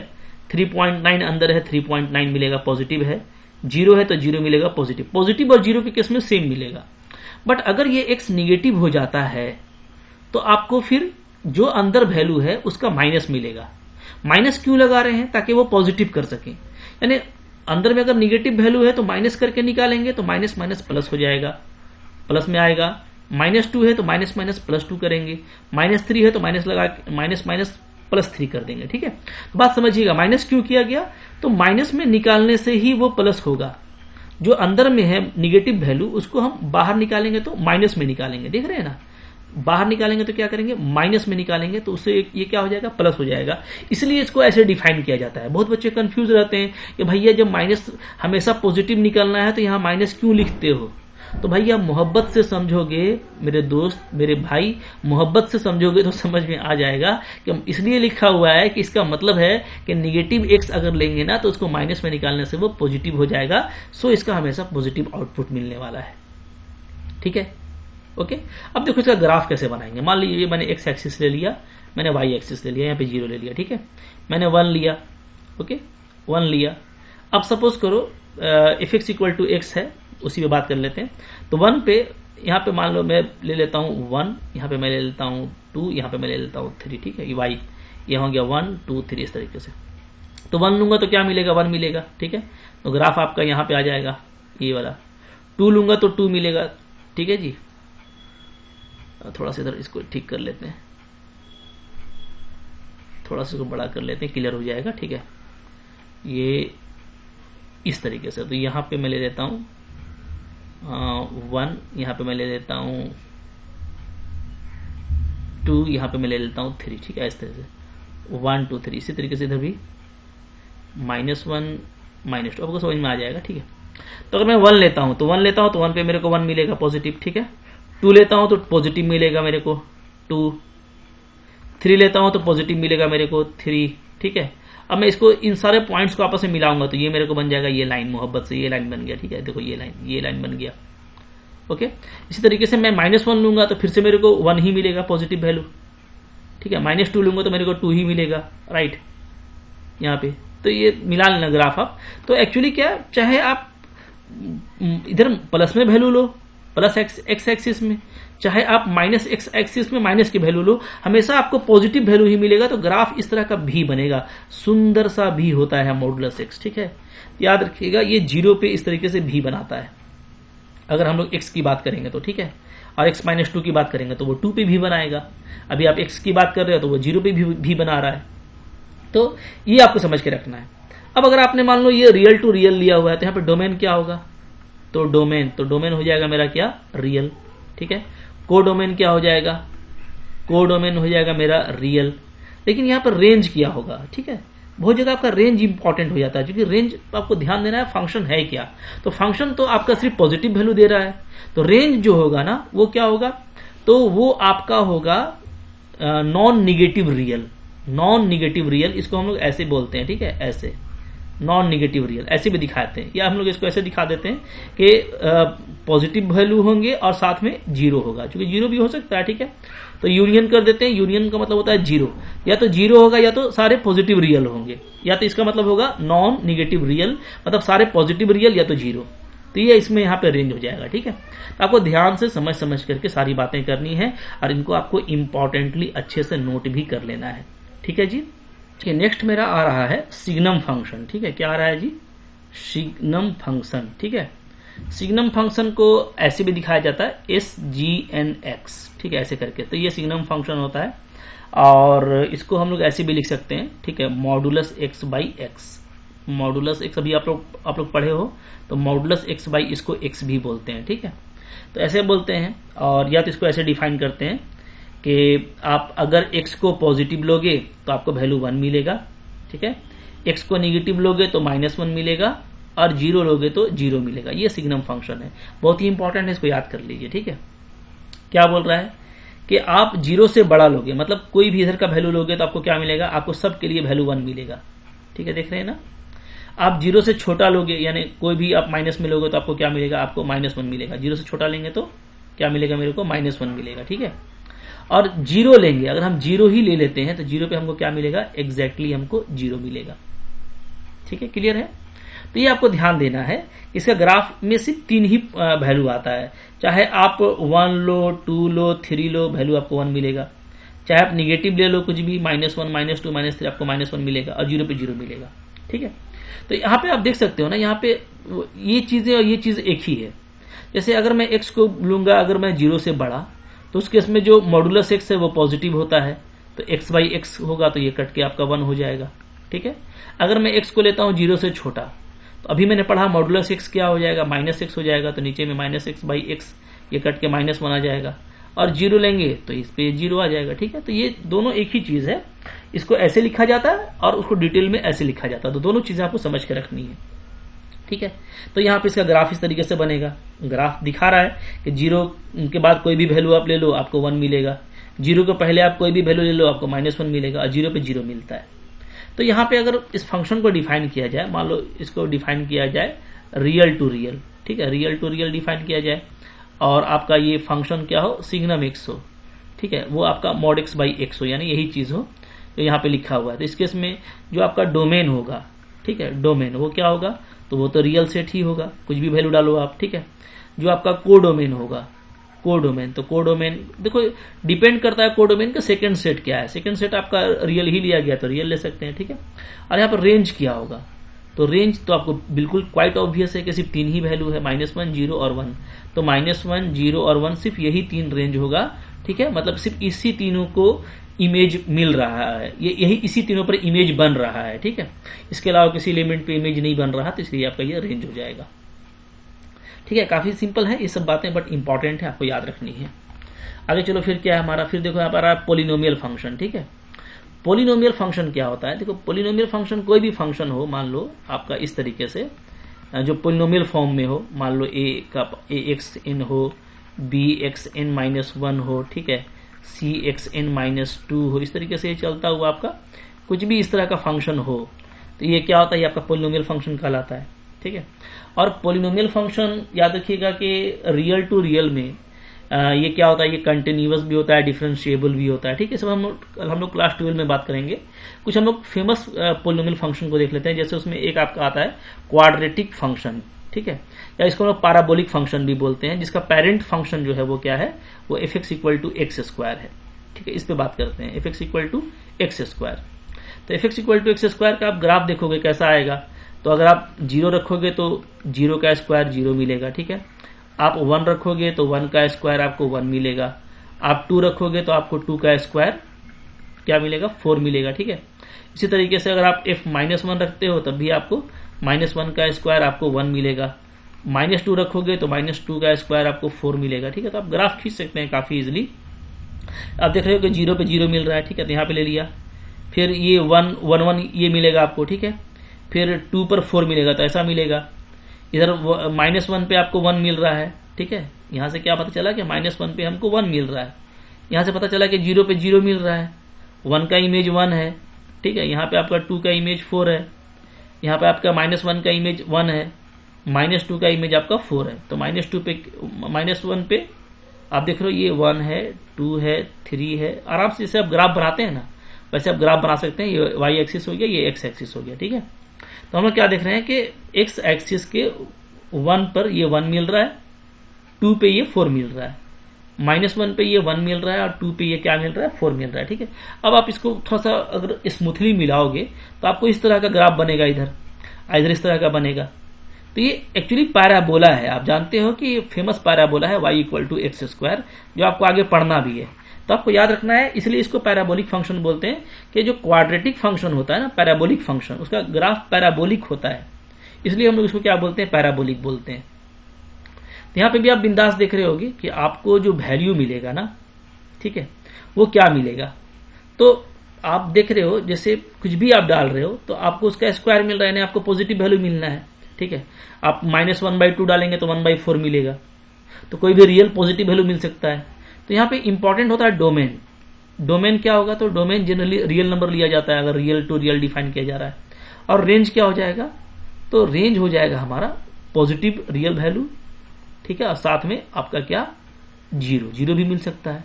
3.9 अंदर है, 3.9 मिलेगा, पॉजिटिव है। 0 है तो 0 मिलेगा, पॉजिटिव। पॉजिटिव और 0 के केस में सेम मिलेगा। बट अगर ये x निगेटिव हो जाता है तो आपको फिर जो अंदर वैल्यू है उसका माइनस मिलेगा। माइनस क्यों लगा रहे हैं, ताकि वो पॉजिटिव कर सके। यानी अंदर में अगर निगेटिव वैल्यू है तो माइनस करके निकालेंगे तो माइनस माइनस प्लस हो जाएगा, प्लस में आएगा। -2 है तो माइनस माइनस +2 करेंगे। -3 है तो माइनस लगा, माइनस माइनस +3 कर देंगे। ठीक है, बात समझिएगा। माइनस क्यों किया गया, तो माइनस में निकालने से ही वो प्लस होगा। जो अंदर में है निगेटिव वैल्यू उसको हम बाहर निकालेंगे तो माइनस में निकालेंगे, देख रहे हैं ना, बाहर निकालेंगे तो क्या करेंगे, माइनस में निकालेंगे तो उससे ये क्या हो जाएगा, प्लस हो जाएगा। इसलिए इसको ऐसे डिफाइन किया जाता है। बहुत बच्चे कंफ्यूज रहते हैं कि भैया जब माइनस हमेशा पॉजिटिव निकलना है तो यहाँ माइनस क्यों लिखते हो। तो भैया मोहब्बत से समझोगे मेरे दोस्त, मेरे भाई, मोहब्बत से समझोगे तो समझ में आ जाएगा कि इसलिए लिखा हुआ है कि इसका मतलब है कि निगेटिव एक्स अगर लेंगे ना तो उसको माइनस में निकालने से वो पॉजिटिव हो जाएगा। सो इसका हमेशा पॉजिटिव आउटपुट मिलने वाला है। ठीक है, ओके। अब देखो इसका ग्राफ कैसे बनाएंगे। मान लीजिए मैंने एक्स एक्सिस ले लिया, मैंने वाई एक्सिस ले लिया, यहाँ पे 0 ले लिया। ठीक है, मैंने 1 लिया, ओके 1 लिया। अब सपोज करो F X equal to X है, उसी पे बात कर लेते हैं। तो 1 पे यहाँ पे मान लो मैं ले लेता हूँ 1, यहाँ पे मैं ले लेता हूँ 2, यहाँ पे मैं ले लेता हूँ 3। ठीक है, ये वाई ये हो गया 1 2 3 इस तरीके से। तो 1 लूंगा तो क्या मिलेगा, 1 मिलेगा। ठीक है, तो ग्राफ आपका यहाँ पे आ जाएगा ये वाला। 2 लूंगा तो 2 मिलेगा। ठीक है जी, थोड़ा सा इधर इसको ठीक कर लेते हैं, थोड़ा सा इसको बड़ा कर लेते हैं, क्लियर हो जाएगा। ठीक है, ये इस तरीके से। तो यहाँ पे मैं ले लेता हूँ 1, यहाँ पे मैं ले लेता हूँ 2, यहाँ पे मैं ले लेता हूँ 3। ठीक है, इस तरह से 1 2 3। इसी तरीके से इधर भी -1 -2 आपको समझ में आ जाएगा। ठीक है, तो अगर मैं 1 लेता हूँ तो 1 लेता हूँ तो 1 पे मेरे को 1 मिलेगा पॉजिटिव। ठीक है, 2 लेता हूँ तो पॉजिटिव मिलेगा मेरे को 2, 3 लेता हूँ तो पॉजिटिव मिलेगा मेरे को 3। ठीक है, अब मैं इसको इन सारे पॉइंट्स को आपस में मिलाऊंगा तो ये मेरे को बन जाएगा ये लाइन, मोहब्बत से ये लाइन बन गया। ठीक है, देखो ये लाइन बन गया। ओके, इसी तरीके से मैं -1 लूंगा तो फिर से मेरे को 1 ही मिलेगा पॉजिटिव वैल्यू। ठीक है, -2 लूंगा तो मेरे को 2 ही मिलेगा, राइट, यहाँ पे। तो ये मिला लेना ग्राफ आप। तो एक्चुअली क्या, चाहे आप इधर प्लस में वैल्यू लो, प्लस एक्स एक्सिस में, चाहे आप माइनस एक्स एक्सिस में माइनस की वैल्यू लो, हमेशा आपको पॉजिटिव वैल्यू ही मिलेगा। तो ग्राफ इस तरह का भी बनेगा, सुंदर सा भी होता है मॉडुलस एक्स। ठीक है, याद रखिएगा ये 0 पे इस तरीके से भी बनाता है अगर हम लोग एक्स की बात करेंगे तो। ठीक है, और x -2 की बात करेंगे तो वो 2 पे भी बनाएगा। अभी आप x की बात कर रहे हो तो वो 0 पे भी बना रहा है। तो ये आपको समझ के रखना है। अब अगर आपने मान लो ये रियल टू रियल लिया हुआ है तो यहाँ पे डोमेन क्या होगा, तो डोमेन हो जाएगा मेरा क्या, रियल। ठीक है, कोडोमेन क्या हो जाएगा, कोडोमेन हो जाएगा मेरा रियल। लेकिन यहाँ पर रेंज क्या होगा। ठीक है, बहुत जगह आपका रेंज इंपॉर्टेंट हो जाता है, क्योंकि रेंज आपको ध्यान देना है फंक्शन है क्या। तो फंक्शन तो आपका सिर्फ पॉजिटिव वैल्यू दे रहा है, तो रेंज जो होगा ना वो क्या होगा, तो वो आपका होगा non negative real. Non negative real इसको हम लोग ऐसे बोलते हैं। ठीक है, ऐसे नॉन निगेटिव रियल ऐसे भी दिखाते हैं, या हम लोग इसको ऐसे दिखा देते हैं कि पॉजिटिव वैल्यू होंगे और साथ में 0 होगा, क्योंकि 0 भी हो सकता है। ठीक है, तो यूनियन कर देते हैं। यूनियन का मतलब होता है 0, या तो 0 होगा या तो सारे पॉजिटिव रियल होंगे, या तो इसका मतलब होगा नॉन निगेटिव रियल, मतलब सारे पॉजिटिव रियल या तो 0। तो ये इसमें यहाँ पे रेंज हो जाएगा। ठीक है, तो आपको ध्यान से समझ करके सारी बातें करनी है और इनको आपको इंपॉर्टेंटली अच्छे से नोट भी कर लेना है। ठीक है जी, नेक्स्ट मेरा आ रहा है सिग्नम फंक्शन। ठीक है, क्या आ रहा है जी, सिग्नम फंक्शन। ठीक है, सिग्नम फंक्शन को ऐसे भी दिखाया जाता है SGNX। ठीक है, ऐसे करके, तो ये सिग्नम फंक्शन होता है और इसको हम लोग ऐसे भी लिख सकते हैं। ठीक है, modulus x by x. Modulus x अभी आप लोग पढ़े हो, तो मॉडुलस x बाई इसको x भी बोलते हैं। ठीक है, तो ऐसे बोलते हैं, और या तो इसको ऐसे डिफाइन करते हैं कि आप अगर x को पॉजिटिव लोगे तो आपको वैल्यू 1 मिलेगा। ठीक है, x को निगेटिव लोगे तो -1 मिलेगा, और 0 लोगे तो 0 मिलेगा। ये सिग्नम फंक्शन है, बहुत ही इंपॉर्टेंट है, इसको याद कर लीजिए। ठीक है, क्या बोल रहा है कि आप 0 से बड़ा लोगे, मतलब कोई भी इधर का वैल्यू लोगे तो आपको क्या मिलेगा, आपको सबके लिए वैल्यू 1 मिलेगा। ठीक है, देख रहे हैं ना। आप 0 से छोटा लोगे, यानी कोई भी आप माइनस में लोगे तो आपको क्या मिलेगा, आपको -1 मिलेगा। 0 से छोटा लेंगे तो क्या मिलेगा, मेरे को -1 मिलेगा। ठीक है, और 0 लेंगे, अगर हम 0 ही ले लेते हैं तो 0 पे हमको क्या मिलेगा, एग्जैक्टली हमको 0 मिलेगा। ठीक है, क्लियर है। तो ये आपको ध्यान देना है, इसका ग्राफ में सिर्फ 3 ही वैल्यू आता है। चाहे आप 1 लो, 2 लो, 3 लो, वैल्यू आपको 1 मिलेगा। चाहे आप निगेटिव ले लो कुछ भी, -1 -2 -3, आपको -1 मिलेगा, और 0 पे 0 मिलेगा। ठीक है, तो यहाँ पे आप देख सकते हो ना, यहाँ पे ये चीजें और ये चीज एक ही है। जैसे अगर मैं x को लूंगा, अगर मैं 0 से बड़ा, तो उस केस में जो मॉडुलस x है वो पॉजिटिव होता है, तो x बाई एक्स होगा तो ये कट के आपका 1 हो जाएगा। ठीक है, अगर मैं x को लेता हूं 0 से छोटा, तो अभी मैंने पढ़ा मॉडुलस x क्या हो जाएगा, माइनस एक्स हो जाएगा, तो नीचे में माइनस एक्स बाई एक्स ये कट के -1 आ जाएगा, और 0 लेंगे तो इस पे 0 आ जाएगा। ठीक है, तो ये दोनों एक ही चीज है, इसको ऐसे लिखा जाता है और उसको डिटेल में ऐसे लिखा जाता है, तो दोनों चीजें आपको समझ के रखनी है। ठीक है, तो यहाँ पे इसका ग्राफ इस तरीके से बनेगा। ग्राफ दिखा रहा है कि 0 के बाद कोई भी वैल्यू आप ले लो आपको 1 मिलेगा, 0 के पहले आप कोई भी वैल्यू ले लो आपको -1 मिलेगा, और 0 पे 0 मिलता है। तो यहाँ पे अगर इस फंक्शन को डिफाइन किया जाए, मान लो इसको डिफाइन किया जाए रियल टू रियल, ठीक है, रियल टू रियल डिफाइन किया जाए, और आपका ये फंक्शन क्या हो, सिग्नम एक्स हो, ठीक है, वो आपका मॉड एक्स बाई एक्स हो, यानी यही चीज हो जो यहाँ पे लिखा हुआ है। तो इस केस में जो आपका डोमेन होगा, ठीक है, डोमेन वो क्या होगा, तो वो तो रियल सेट ही होगा, कुछ भी वैल्यू डालो आप। ठीक है, जो आपका कोडोमेन होगा, कोडोमेन, तो कोडोमेन देखो डिपेंड करता है कोडोमेन का सेकंड सेट क्या है, सेकंड सेट आपका रियल ही लिया गया तो रियल ले सकते हैं। ठीक है, और यहाँ पर रेंज क्या होगा, तो रेंज तो आपको बिल्कुल क्वाइट ऑब्वियस है कि सिर्फ 3 ही वैल्यू है, -1, 0 और 1, तो -1, 0 और 1 सिर्फ यही 3 रेंज होगा। ठीक है, मतलब सिर्फ इसी तीनों को इमेज मिल रहा है, ये यही इसी तीनों पर इमेज बन रहा है। ठीक है, इसके अलावा किसी एलिमेंट पे इमेज नहीं बन रहा, तो इसलिए आपका ये रेंज हो जाएगा। ठीक है, काफी सिंपल है ये सब बातें, बट इंपॉर्टेंट है, आपको याद रखनी है। आगे चलो, फिर क्या है हमारा, फिर देखो यहाँ पर आ पोलिनोमियल फंक्शन। ठीक है, पोलिनोमियल फंक्शन क्या होता है, देखो पोलिनोमियल फंक्शन कोई भी फंक्शन हो, मान लो आपका इस तरीके से जो पोलिनोमियल फॉर्म में हो, मान लो a का ax(n) हो, bxn-1 हो, ठीक है, cxn-2 हो, इस तरीके से ये चलता हुआ आपका कुछ भी इस तरह का फंक्शन हो, तो ये क्या होता है, ये आपका पोलिनोमियल फंक्शन कहलाता है। ठीक है, और पोलिनोमियल फंक्शन याद रखिएगा कि रियल टू रियल में ये क्या होता है, ये कंटिन्यूअस भी होता है, डिफरेंशिएबल भी होता है। ठीक है, सब हम लोग क्लास 12 में बात करेंगे। कुछ हम लोग फेमस पोलिनोमियल फंक्शन को देख लेते हैं, जैसे उसमें एक आपका आता है क्वाड्रेटिक फंक्शन, ठीक है, या इसको हम लोग पैराबोलिक फंक्शन भी बोलते हैं, जिसका पेरेंट फंक्शन जो है वो क्या है, वो fx = x² है। ठीक है, इस पे बात करते हैं, fx = x²। तो fx = x² का आप ग्राफ देखोगे कैसा आएगा, तो अगर आप 0 रखोगे तो 0 का स्क्वायर 0 मिलेगा। ठीक है, आप 1 रखोगे तो 1 का स्क्वायर आपको 1 मिलेगा, आप 2 रखोगे तो आपको 2 का स्क्वायर क्या मिलेगा, 4 मिलेगा। ठीक है, इसी तरीके से अगर आप f-1 रखते हो तब भी आपको -1 का स्क्वायर आपको 1 मिलेगा, -2 रखोगे तो -2 का स्क्वायर आपको 4 मिलेगा। ठीक है, तो आप ग्राफ खींच सकते हैं काफी इजिली। आप देख रहे हो कि 0 पे 0 मिल रहा है, ठीक है, तो यहाँ पे ले लिया, फिर ये 1 1 1 ये मिलेगा आपको। ठीक है, फिर 2 पर 4 मिलेगा तो ऐसा मिलेगा, इधर -1 पे आपको 1 मिल रहा है। ठीक है, यहां से क्या पता चला कि -1 पे हमको 1 मिल रहा है, यहां से पता चला कि 0 पे 0 मिल रहा है, 1 का इमेज 1 है। ठीक है, यहाँ पे आपका 2 का इमेज 4 है, यहाँ पे आपका -1 का इमेज 1 है, -2 का इमेज आपका 4 है, तो -2 पे -1 पे आप देख रहे हो ये 1 है, 2 है, 3 है। आराम से जैसे आप ग्राफ बनाते हैं ना, वैसे आप ग्राफ बना सकते हैं। ये y एक्सिस हो गया, ये x एक्सिस हो गया। ठीक है, तो हम लोग क्या देख रहे हैं कि x एक्सिस के 1 पर ये 1 मिल रहा है, 2 पे ये 4 मिल रहा है, -1 पे ये 1 मिल रहा है, और 2 पे ये क्या मिल रहा है, 4 मिल रहा है। ठीक है, अब आप इसको थोड़ा सा अगर स्मूथली मिलाओगे तो आपको इस तरह का ग्राफ बनेगा, इधर इस तरह का बनेगा। तो ये एक्चुअली पैराबोला है, आप जानते हो कि फेमस पैराबोला है y = x², जो आपको आगे पढ़ना भी है, तो आपको याद रखना है, इसलिए इसको पैराबोलिक फंक्शन बोलते हैं। कि जो क्वाड्रेटिक फंक्शन होता है ना, पैराबोलिक फंक्शन, उसका ग्राफ पैराबोलिक होता है, इसलिए हम लोग इसको क्या बोलते हैं, पैराबोलिक बोलते हैं। तो यहाँ पे भी आप बिंदास देख रहे होगे कि आपको जो वैल्यू मिलेगा ना, ठीक है, वो क्या मिलेगा, तो आप देख रहे हो जैसे कुछ भी आप डाल रहे हो तो आपको उसका स्क्वायर मिल रहा है, यानी आपको पॉजिटिव वैल्यू मिलना है। ठीक है, आप -1/2 डालेंगे तो 1/4 मिलेगा, तो कोई भी रियल पॉजिटिव वैल्यू मिल सकता है। तो यहाँ पे इंपॉर्टेंट होता है डोमेन। डोमेन क्या होगा, तो डोमेन जनरली रियल नंबर लिया जाता है अगर रियल टू रियल डिफाइन किया जा रहा है। और रेंज क्या हो जाएगा, तो रेंज हो जाएगा हमारा पॉजिटिव रियल वैल्यू। ठीक है, और साथ में आपका क्या, 0 भी मिल सकता है,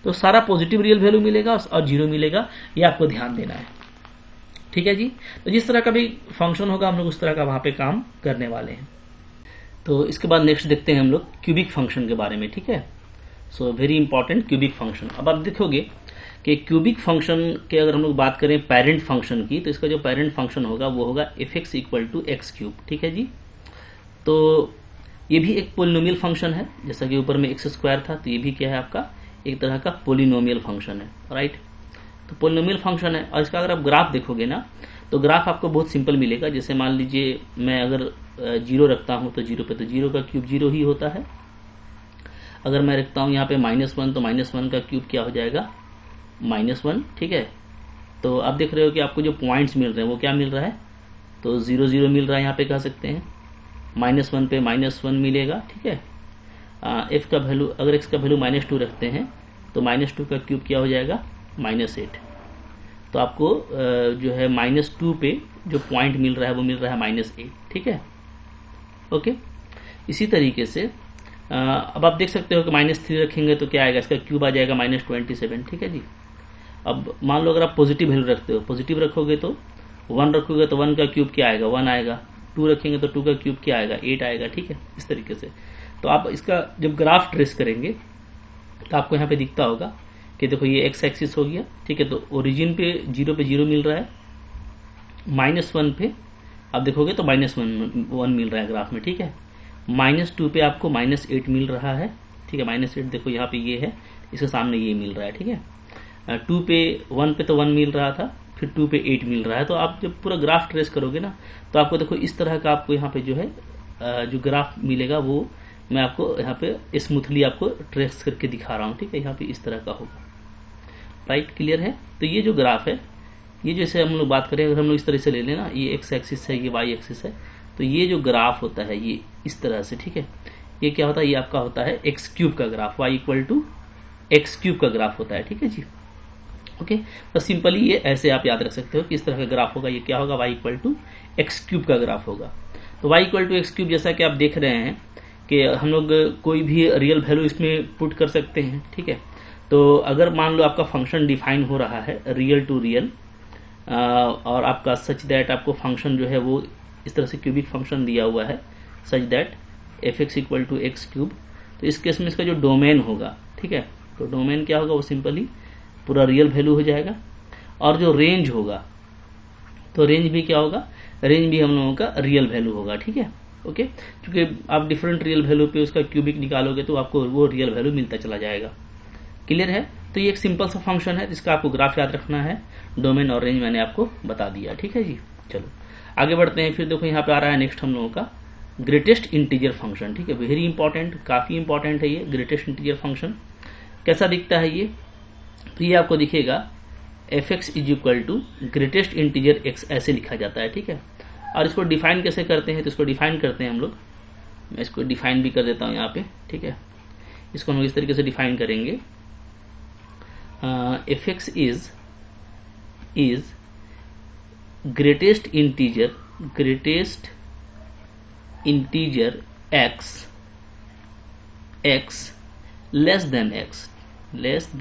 तो सारा पॉजिटिव रियल वैल्यू मिलेगा और 0 मिलेगा, ये आपको ध्यान देना है। ठीक है जी, तो जिस तरह का भी फंक्शन होगा हम लोग उस तरह का वहां पे काम करने वाले हैं। तो इसके बाद नेक्स्ट देखते हैं हम लोग क्यूबिक फंक्शन के बारे में। ठीक है, so very important cubic function. अब आप देखोगे कि क्यूबिक फंक्शन के अगर हम लोग बात करें पेरेंट फंक्शन की, तो इसका जो पेरेंट फंक्शन होगा वो होगा fx = x³। ठीक है जी, तो ये भी एक पोलिनोमियल फंक्शन है, जैसा कि ऊपर में x² था, तो ये भी क्या है आपका एक तरह का पोलिनोमियल फंक्शन है, राइट। तो पोलिनोमियल फंक्शन है। और इसका अगर आप ग्राफ देखोगे ना तो ग्राफ आपको बहुत सिंपल मिलेगा। जैसे मान लीजिए मैं अगर 0 रखता हूँ तो 0 पे तो 0 का क्यूब 0 ही होता है। अगर मैं रखता हूँ यहाँ पे -1 तो -1 का क्यूब क्या हो जाएगा, -1, ठीक है। तो आप देख रहे हो कि आपको जो पॉइंट्स मिल रहे हैं वो क्या मिल रहा है, तो 0 0 मिल रहा है, यहाँ पे कह सकते हैं। -1 पे -1 मिलेगा, ठीक है। f का वैल्यू, अगर x का वैल्यू -2 रखते हैं तो -2 का क्यूब क्या हो जाएगा, -8। तो आपको जो है -2 पे जो पॉइंट मिल रहा है वो मिल रहा है -8, ठीक है, ओके। इसी तरीके से अब आप देख सकते हो कि -3 रखेंगे तो क्या आएगा, इसका क्यूब आ जाएगा -27, ठीक है जी। अब मान लो अगर आप पॉजिटिव वैल्यू रखते हो, पॉजिटिव रखोगे तो 1 रखोगे तो 1 का क्यूब क्या आएगा, 1 आएगा। 2 रखेंगे तो 2 का क्यूब क्या आएगा, 8 आएगा, ठीक है। इस तरीके से तो आप इसका जब ग्राफ ट्रेस करेंगे तो आपको यहाँ पे दिखता होगा कि देखो ये एक्स एक्सिस हो गया, ठीक है। तो ओरिजिन पे 0 पे 0 मिल रहा है, -1 पे आप देखोगे तो -1 मिल रहा है ग्राफ में, ठीक है। -2 पे आपको -8 मिल रहा है, ठीक है। -8 देखो यहाँ पे ये है, इसके सामने ये मिल रहा है, ठीक है। 2 पे 1 पे तो 1 मिल रहा था, फिर 2 पे 8 मिल रहा है। तो आप जब पूरा ग्राफ ट्रेस करोगे ना तो आपको देखो इस तरह का आपको यहाँ पे जो है जो ग्राफ मिलेगा वो मैं आपको यहाँ पे स्मूथली आपको ट्रेस करके दिखा रहा हूँ, ठीक है। यहाँ पे इस तरह का होगा, राइट, क्लियर है। तो ये जो ग्राफ है, ये जैसे हम लोग बात करें, अगर हम लोग इस तरह से ले लेना, ये एक्स एक्सिस है, ये वाई एक्सिस है, तो ये जो ग्राफ होता है ये इस तरह से, ठीक है। ये क्या होता है, ये आपका होता है एक्स क्यूब का ग्राफ, y = x³ का ग्राफ होता है, ठीक है जी, ओके। तो सिंपली ये ऐसे आप याद रख सकते हो कि इस तरह का ग्राफ होगा, ये क्या होगा, y = x³ का ग्राफ होगा। तो y = x³ जैसा कि आप देख रहे हैं कि हम लोग कोई भी रियल वैल्यू इसमें पुट कर सकते हैं, ठीक है। तो अगर मान लो आपका फंक्शन डिफाइन हो रहा है रियल टू रियल और आपका सच दैट आपको फंक्शन जो है वो इस तरह से क्यूबिक फंक्शन दिया हुआ है सच दैट f(x) = x³, तो इस केस में इसका जो डोमेन होगा, ठीक है, तो डोमेन क्या होगा, वो सिंपली पूरा रियल वैल्यू हो जाएगा। और जो रेंज होगा तो रेंज भी क्या होगा, रेंज भी हम लोगों का रियल वैल्यू होगा, ठीक है, ओके। क्योंकि आप डिफरेंट रियल वैल्यू पे उसका क्यूबिक निकालोगे तो आपको वो रियल वैल्यू मिलता चला जाएगा, क्लियर है। तो ये एक सिंपल सा फंक्शन है जिसका आपको ग्राफ याद रखना है, डोमेन और रेंज मैंने आपको बता दिया, ठीक है जी। चलो आगे बढ़ते हैं। फिर देखो यहाँ पे आ रहा है नेक्स्ट हम लोगों का ग्रेटेस्ट इंटीजर फंक्शन, ठीक है, वेरी इंपॉर्टेंट, काफी इंपॉर्टेंट है ये ग्रेटेस्ट इंटीजर फंक्शन। कैसा दिखता है ये, तो ये आपको दिखेगा f(x) = ग्रेटेस्ट इंटीजर x, ऐसे लिखा जाता है, ठीक है। और इसको डिफाइन कैसे करते हैं, तो इसको डिफाइन करते हैं हम लोग, मैं इसको डिफाइन भी कर देता हूँ यहाँ पे, ठीक है। इसको हम लोग इस तरीके से डिफाइन करेंगे, f(x) is greatest integer x less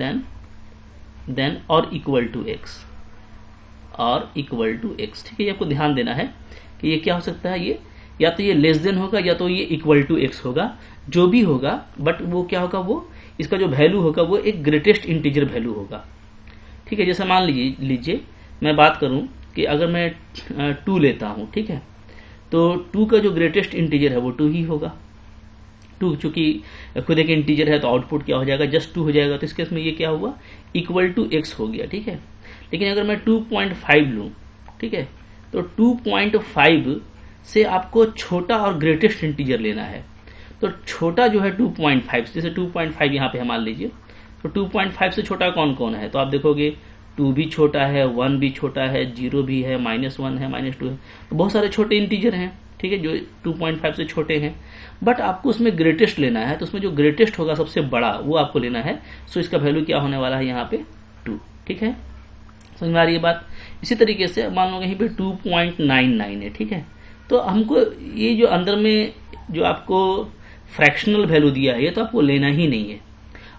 than और इक्वल टू x, ठीक है। ये आपको ध्यान देना है कि ये क्या हो सकता है, ये या तो ये लेस देन होगा या तो ये इक्वल टू x होगा, जो भी होगा, बट वो क्या होगा, वो इसका जो वैल्यू होगा वो एक ग्रेटेस्ट इंटीजर वैल्यू होगा, ठीक है। जैसे मान लीजिए मैं बात करूं कि अगर मैं 2 लेता हूं, ठीक है, तो 2 का जो ग्रेटेस्ट इंटीजर है वो 2 ही होगा। 2 चूंकि खुद एक इंटीजर है तो आउटपुट क्या हो जाएगा, जस्ट 2 हो जाएगा। तो इस केस में ये क्या हुआ, इक्वल टू x हो गया, ठीक है। लेकिन अगर मैं 2.5 लूं, ठीक है, तो 2.5 से आपको छोटा और ग्रेटेस्ट इंटीजर लेना है। तो छोटा जो है 2.5, जैसे 2.5 यहाँ पे मान लीजिए, तो 2.5 से छोटा कौन कौन है, तो आप देखोगे 2 भी छोटा है, 1 भी छोटा है, 0 भी है, -1 है, -2 है, तो बहुत सारे छोटे इंटीजर हैं, ठीक है, जो 2.5 से छोटे हैं। बट आपको उसमें ग्रेटेस्ट लेना है, तो उसमें जो ग्रेटेस्ट होगा सबसे बड़ा वो आपको लेना है। सो इसका वैल्यू क्या होने वाला है यहाँ पे 2, ठीक है, समझ में आ रही है बात। इसी तरीके से मान लो यहीं पे 2.99 है, ठीक है। तो हमको ये जो अंदर में जो आपको फ्रैक्शनल वैल्यू दिया है ये तो आपको लेना ही नहीं है,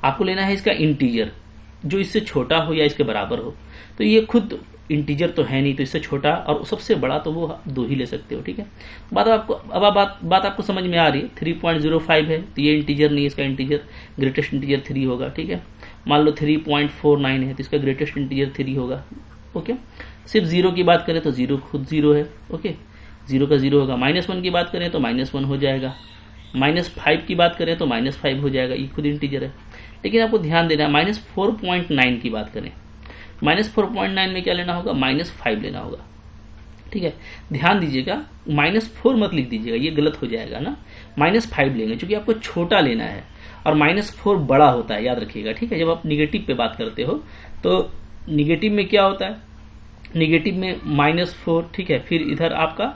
आपको लेना है इसका इंटीजर जो इससे छोटा हो या इसके बराबर हो। तो ये खुद इंटीजर तो है नहीं, तो इससे छोटा और सबसे बड़ा तो वो 2 ही ले सकते हो, ठीक है। बात आपको समझ में आ रही है। 3.05 है तो ये इंटीजर नहीं है, इसका इंटीजर ग्रेटेस्ट इंटीजर 3 होगा, ठीक है। मान लो 3.49 है तो इसका ग्रेटेस्ट इंटीजर 3 होगा, ओके। सिर्फ 0 की बात करें तो 0 खुद 0 है, ओके, 0 का 0 होगा। -1 की बात करें तो -1 हो जाएगा, -5 की बात करें तो -5 हो जाएगा, ये खुद इंटीजर है। लेकिन आपको ध्यान देना है -4.9 की बात करें -4.9 में क्या लेना होगा, -5 लेना होगा। ठीक है, ध्यान दीजिएगा -4 मत लिख दीजिएगा, ये गलत हो जाएगा ना। -5 लेंगे क्योंकि आपको छोटा लेना है और -4 बड़ा होता है, याद रखिएगा। ठीक है, जब आप निगेटिव पे बात करते हो तो निगेटिव में क्या होता है, निगेटिव में -4, ठीक है, फिर इधर आपका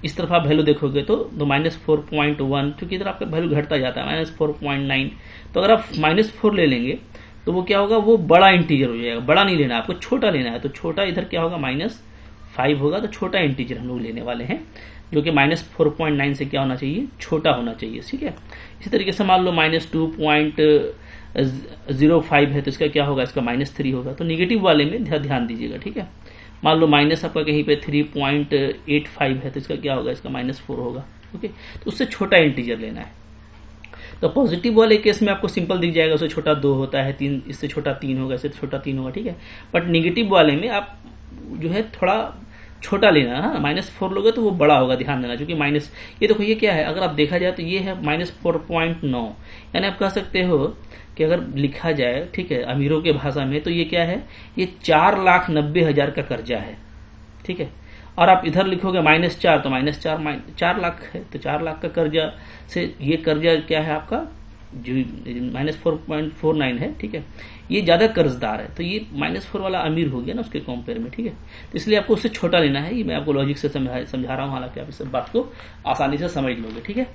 इस तरफ आप वैल्यू देखोगे तो -4.1, क्योंकि इधर आपका वैल्यू घटता जाता है, -4.9। तो अगर आप -4 ले लेंगे तो वो क्या होगा, वो बड़ा इंटीजर हो जाएगा। बड़ा नहीं लेना, आपको छोटा लेना है, तो छोटा इधर क्या होगा, -5 होगा। तो छोटा इंटीजर हम लोग लेने वाले हैं, जो कि -4.9 से क्या होना चाहिए, छोटा होना चाहिए। ठीक है, इसी तरीके से मान लो -2.05 है तो इसका क्या होगा, इसका -3 होगा। तो निगेटिव वाले में ध्यान दीजिएगा। ठीक है, मान लो माइनस आपका कहीं पे 3.85 है तो इसका क्या होगा, इसका -4 होगा। ओके, तो उससे छोटा इंटीजर लेना है। तो पॉजिटिव वाले केस में आपको सिंपल दिख जाएगा, उससे छोटा 2 होता है, 3 इससे छोटा 3 होगा, इससे छोटा 3 होगा। ठीक है, बट निगेटिव वाले में आप जो है थोड़ा छोटा लेना है। -4 लोगे तो वो बड़ा होगा, ध्यान देना। क्योंकि ये देखो ये क्या है, अगर आप देखा जाए तो ये है -4.9, यानी आप कह सकते हो कि अगर लिखा जाए, ठीक है, अमीरों के भाषा में, तो ये क्या है, ये 4,90,000 का कर्जा है। ठीक है, और आप इधर लिखोगे -4 तो -4 लाख है, तो 4 लाख का कर्जा से ये कर्जा क्या है आपका, जो -4.49 है। ठीक है, ये ज्यादा कर्जदार है, तो ये -4 वाला अमीर हो गया ना उसके कंपेयर में। ठीक है, तो इसलिए आपको उससे छोटा लेना है। ये मैं आपको लॉजिक से समझा रहा हूँ, हालांकि आप इस बात को आसानी से समझ लोगे। ठीक है,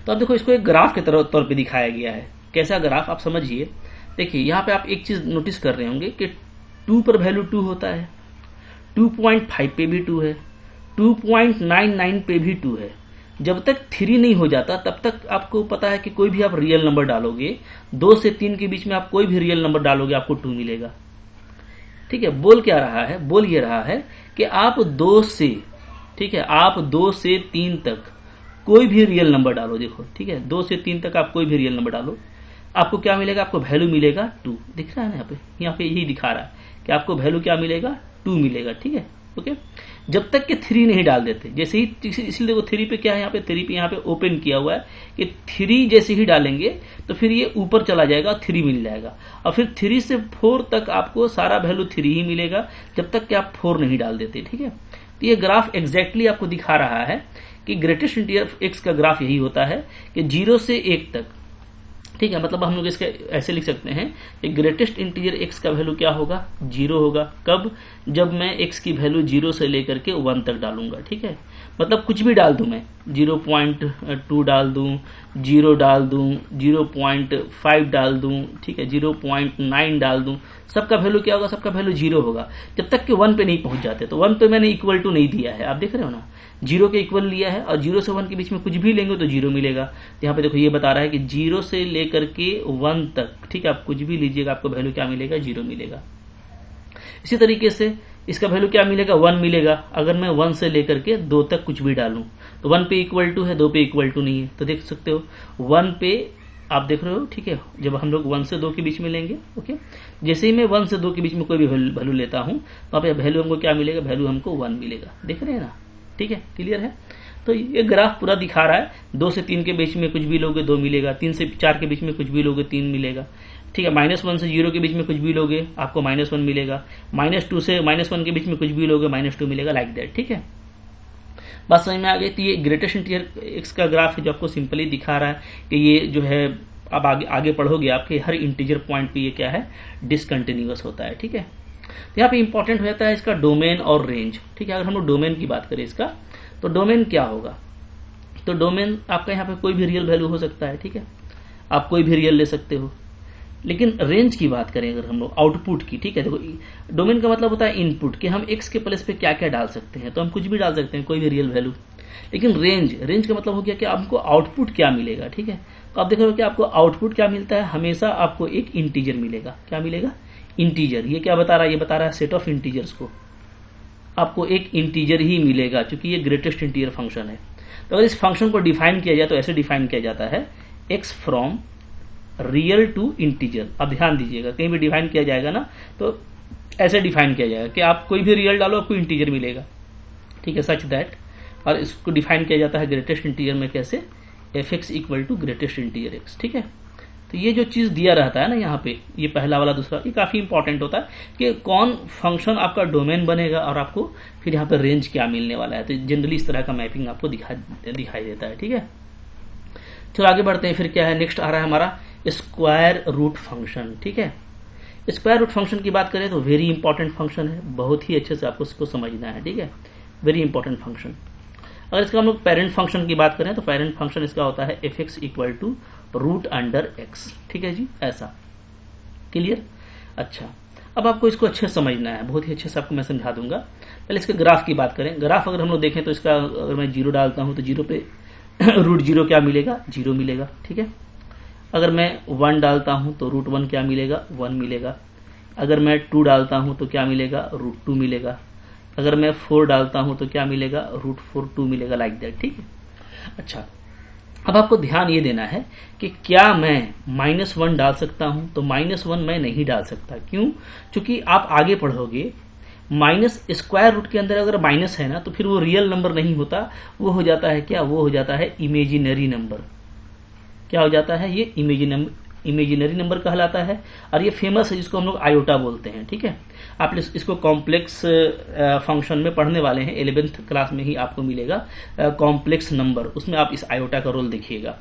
तो अब देखो इसको एक ग्राफ के तौर पे दिखाया गया है। कैसा ग्राफ, आप समझिए। देखिए यहाँ पे आप एक चीज नोटिस कर रहे होंगे कि 2 पर वैल्यू 2 होता है, 2.5 पे भी 2 है, 2.99 पे भी 2 है। जब तक 3 नहीं हो जाता तब तक आपको पता है कि कोई भी आप रियल नंबर डालोगे, 2 से 3 के बीच में आप कोई भी रियल नंबर डालोगे आपको 2 मिलेगा। ठीक है, बोल क्या रहा है, बोल ये रहा है कि आप 2 से, ठीक है, आप 2 से 3 तक कोई भी रियल नंबर डालो। देखो, ठीक है, 2 से 3 तक आप कोई भी रियल नंबर डालो, आपको क्या मिलेगा, आपको वैल्यू मिलेगा 2। दिख रहा है ना यहाँ पे यही दिखा रहा है कि आपको वैल्यू क्या मिलेगा, 2 मिलेगा। ठीक है, ओके, जब तक कि 3 नहीं डाल देते। जैसे ही, इसलिए देखो 3 पे क्या है, यहाँ पे 3 पे यहाँ पे ओपन किया हुआ है कि 3 जैसे ही डालेंगे तो फिर ये ऊपर चला जाएगा, 3 मिल जाएगा, और फिर 3 से 4 तक आपको सारा वैल्यू 3 ही मिलेगा, जब तक कि आप 4 नहीं डाल देते। ठीक है, तो ये ग्राफ एग्जैक्टली आपको दिखा रहा है कि ग्रेटेस्ट इंटीजर एक्स का ग्राफ यही होता है कि 0 से 1 तक। ठीक है, मतलब हम लोग इसके ऐसे लिख सकते हैं कि ग्रेटेस्ट इंटीजर एक्स का वैल्यू क्या होगा, 0 होगा। कब, जब मैं एक्स की वैल्यू 0 से लेकर के 1 तक डालूंगा। ठीक है, मतलब कुछ भी डाल दूं मैं, 0.2 डाल दूं, 0 डाल दूं, 0.5 डाल दूं, ठीक है, 0.9 डाल दूं, सबका वैल्यू क्या होगा, सबका वैल्यू 0 होगा, जब तक कि 1 पे नहीं पहुंच जाते। तो 1 पे मैंने इक्वल टू नहीं दिया है, आप देख रहे हो ना, 0 के इक्वल लिया है, और 0 से 1 के बीच में कुछ भी लेंगे तो 0 मिलेगा। तो यहाँ पे देखो ये बता रहा है कि 0 से लेकर के 1 तक, ठीक है, आप कुछ भी लीजिएगा आपको वैल्यू क्या मिलेगा, 0 मिलेगा। इसी तरीके से इसका वैल्यू क्या मिलेगा, 1 मिलेगा। अगर मैं 1 से लेकर के 2 तक कुछ भी डालूं तो 1 पे इक्वल टू है, 2 पे इक्वल टू नहीं है। तो देख सकते हो 1 पे आप देख रहे हो। ठीक है, जब हम लोग 1 से 2 के बीच में लेंगे, ओके, जैसे ही मैं 1 से 2 के बीच में कोई भी वैल्यू लेता हूं तो आप वैल्यू हमको क्या मिलेगा, वैल्यू हमको 1 मिलेगा। देख रहे हैं ना, ठीक है, क्लियर है। तो ये ग्राफ पूरा दिखा रहा है, 2 से 3 के बीच में कुछ भी लोगे 2 मिलेगा, 3 से 4 के बीच में कुछ भी लोगे 3 मिलेगा। ठीक है, -1 से 0 के बीच में कुछ भी लोगे आपको -1 मिलेगा, -2 से -1 के बीच में कुछ भी लोगे -2 मिलेगा, लाइक दैट। ठीक है, बात समझ में आ गई। तो ये ग्रेटेस्ट इंटीजर एक्स का ग्राफ है जो आपको सिंपली दिखा रहा है कि ये जो है, अब आगे पढ़ोगे आपके हर इंटीजर पॉइंट पे ये क्या है, डिसकंटिन्यूअस होता है। ठीक है, तो यहाँ पे इंपॉर्टेंट हो जाता है इसका डोमेन और रेंज। ठीक है, अगर हम लोग डोमेन की बात करें इसका, तो डोमेन क्या होगा, तो डोमेन आपका यहाँ पे कोई भी रियल वैल्यू हो सकता है। ठीक है, आप कोई भी रियल ले सकते हो। लेकिन रेंज की बात करें अगर हम लोग आउटपुट की, ठीक है, देखो डोमेन का मतलब होता है इनपुट, कि हम एक्स के प्लेस पे क्या क्या डाल सकते हैं, तो हम कुछ भी डाल सकते हैं, कोई भी रियल वैल्यू। लेकिन रेंज का मतलब हो गया कि आपको आउटपुट क्या मिलेगा। ठीक है, तो आप देख रहे हो कि आपको आउटपुट क्या मिलता है, हमेशा आपको एक इंटीजर मिलेगा। क्या मिलेगा, इंटीजर। ये क्या बता रहा है, ये बता रहा है सेट ऑफ इंटीजर्स को आपको एक इंटीजर ही मिलेगा, क्योंकि ये ग्रेटेस्ट इंटीजर फंक्शन है। तो अगर इस फंक्शन को डिफाइन किया जाए तो ऐसे डिफाइन किया जाता है, X from real to integer. अब ध्यान दीजिएगा, कहीं भी डिफाइन किया जाएगा ना तो ऐसे डिफाइन किया जाएगा कि आप कोई भी रियल डालो आपको इंटीजर मिलेगा। ठीक है, सच दैट। और इसको डिफाइन किया जाता है ग्रेटेस्ट इंटीजर में कैसे, F X equal to greatest integer X. ठीक है, तो ये जो चीज दिया रहता है ना यहाँ पे, ये पहला वाला दूसरा, ये काफी इंपॉर्टेंट होता है कि कौन फंक्शन आपका डोमेन बनेगा और आपको फिर यहाँ पे रेंज क्या मिलने वाला है। तो जनरली इस तरह का मैपिंग आपको दिखाई देता है। ठीक है, चलो आगे बढ़ते हैं। फिर क्या है, नेक्स्ट आ रहा है हमारा स्क्वायर रूट फंक्शन। ठीक है, स्क्वायर रूट फंक्शन की बात करें तो वेरी इंपॉर्टेंट फंक्शन है, बहुत ही अच्छे से आपको इसको समझना है। ठीक है, वेरी इंपॉर्टेंट फंक्शन। अगर इसका हम लोग पेरेंट फंक्शन की बात करें तो पेरेंट फंक्शन इसका होता है F X equal to root under X. ठीक है जी, ऐसा क्लियर। अच्छा, अब आपको इसको अच्छे से समझना है, बहुत ही अच्छे से आपको मैं समझा दूंगा। पहले इसके ग्राफ की बात करें। ग्राफ अगर हम लोग देखें तो इसका अगर मैं 0 डालता हूं तो 0 पे रूट 0 क्या मिलेगा, 0 मिलेगा। ठीक है, अगर मैं 1 डालता हूं तो रूट 1 क्या मिलेगा, 1 मिलेगा। अगर मैं 2 डालता हूं तो क्या मिलेगा, रूट 2 मिलेगा। अगर मैं 4 डालता हूं तो क्या मिलेगा, रूट 4 2 मिलेगा, लाइक दैट। ठीक है, अच्छा, अब आपको ध्यान ये देना है कि क्या मैं -1 डाल सकता हूं, तो -1 मैं नहीं डाल सकता। क्यों? क्योंकि आप आगे पढ़ोगे माइनस स्क्वायर रूट के अंदर अगर माइनस है ना तो फिर वो रियल नंबर नहीं होता, वो हो जाता है क्या, वो हो जाता है इमेजिनरी नंबर। क्या हो जाता है, ये इमेजिनरी नंबर कहलाता है। और ये फेमस है, जिसको हम लोग आयोटा बोलते हैं। ठीक है, आप इसको कॉम्प्लेक्स फंक्शन में पढ़ने वाले हैं, 11th क्लास में ही आपको मिलेगा कॉम्प्लेक्स नंबर, उसमें आप इस आयोटा का रोल देखिएगा।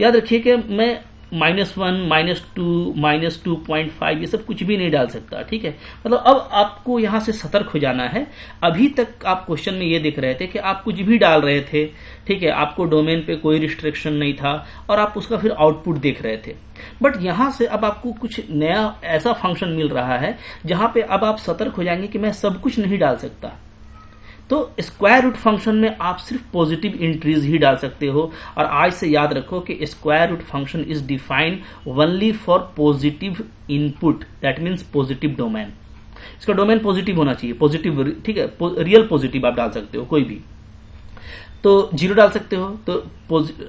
याद रखिए कि मैं -1, -2, -2.5 ये सब कुछ भी नहीं डाल सकता। ठीक है, मतलब अब आपको यहां से सतर्क हो जाना है। अभी तक आप क्वेश्चन में ये देख रहे थे कि आप कुछ भी डाल रहे थे। ठीक है, आपको डोमेन पे कोई रिस्ट्रिक्शन नहीं था और आप उसका फिर आउटपुट देख रहे थे। बट यहां से अब आपको कुछ नया ऐसा फंक्शन मिल रहा है जहां पे अब आप सतर्क हो जाएंगे कि मैं सब कुछ नहीं डाल सकता। तो स्क्वायर रूट फंक्शन में आप सिर्फ पॉजिटिव एंट्रीज ही डाल सकते हो। और आज से याद रखो कि square root function is defined only for positive input, that means positive domain. इसका डोमेन पॉजिटिव होना चाहिए, पॉजिटिव। ठीक है, रियल पॉजिटिव आप डाल सकते हो कोई भी, तो 0 डाल सकते हो। तो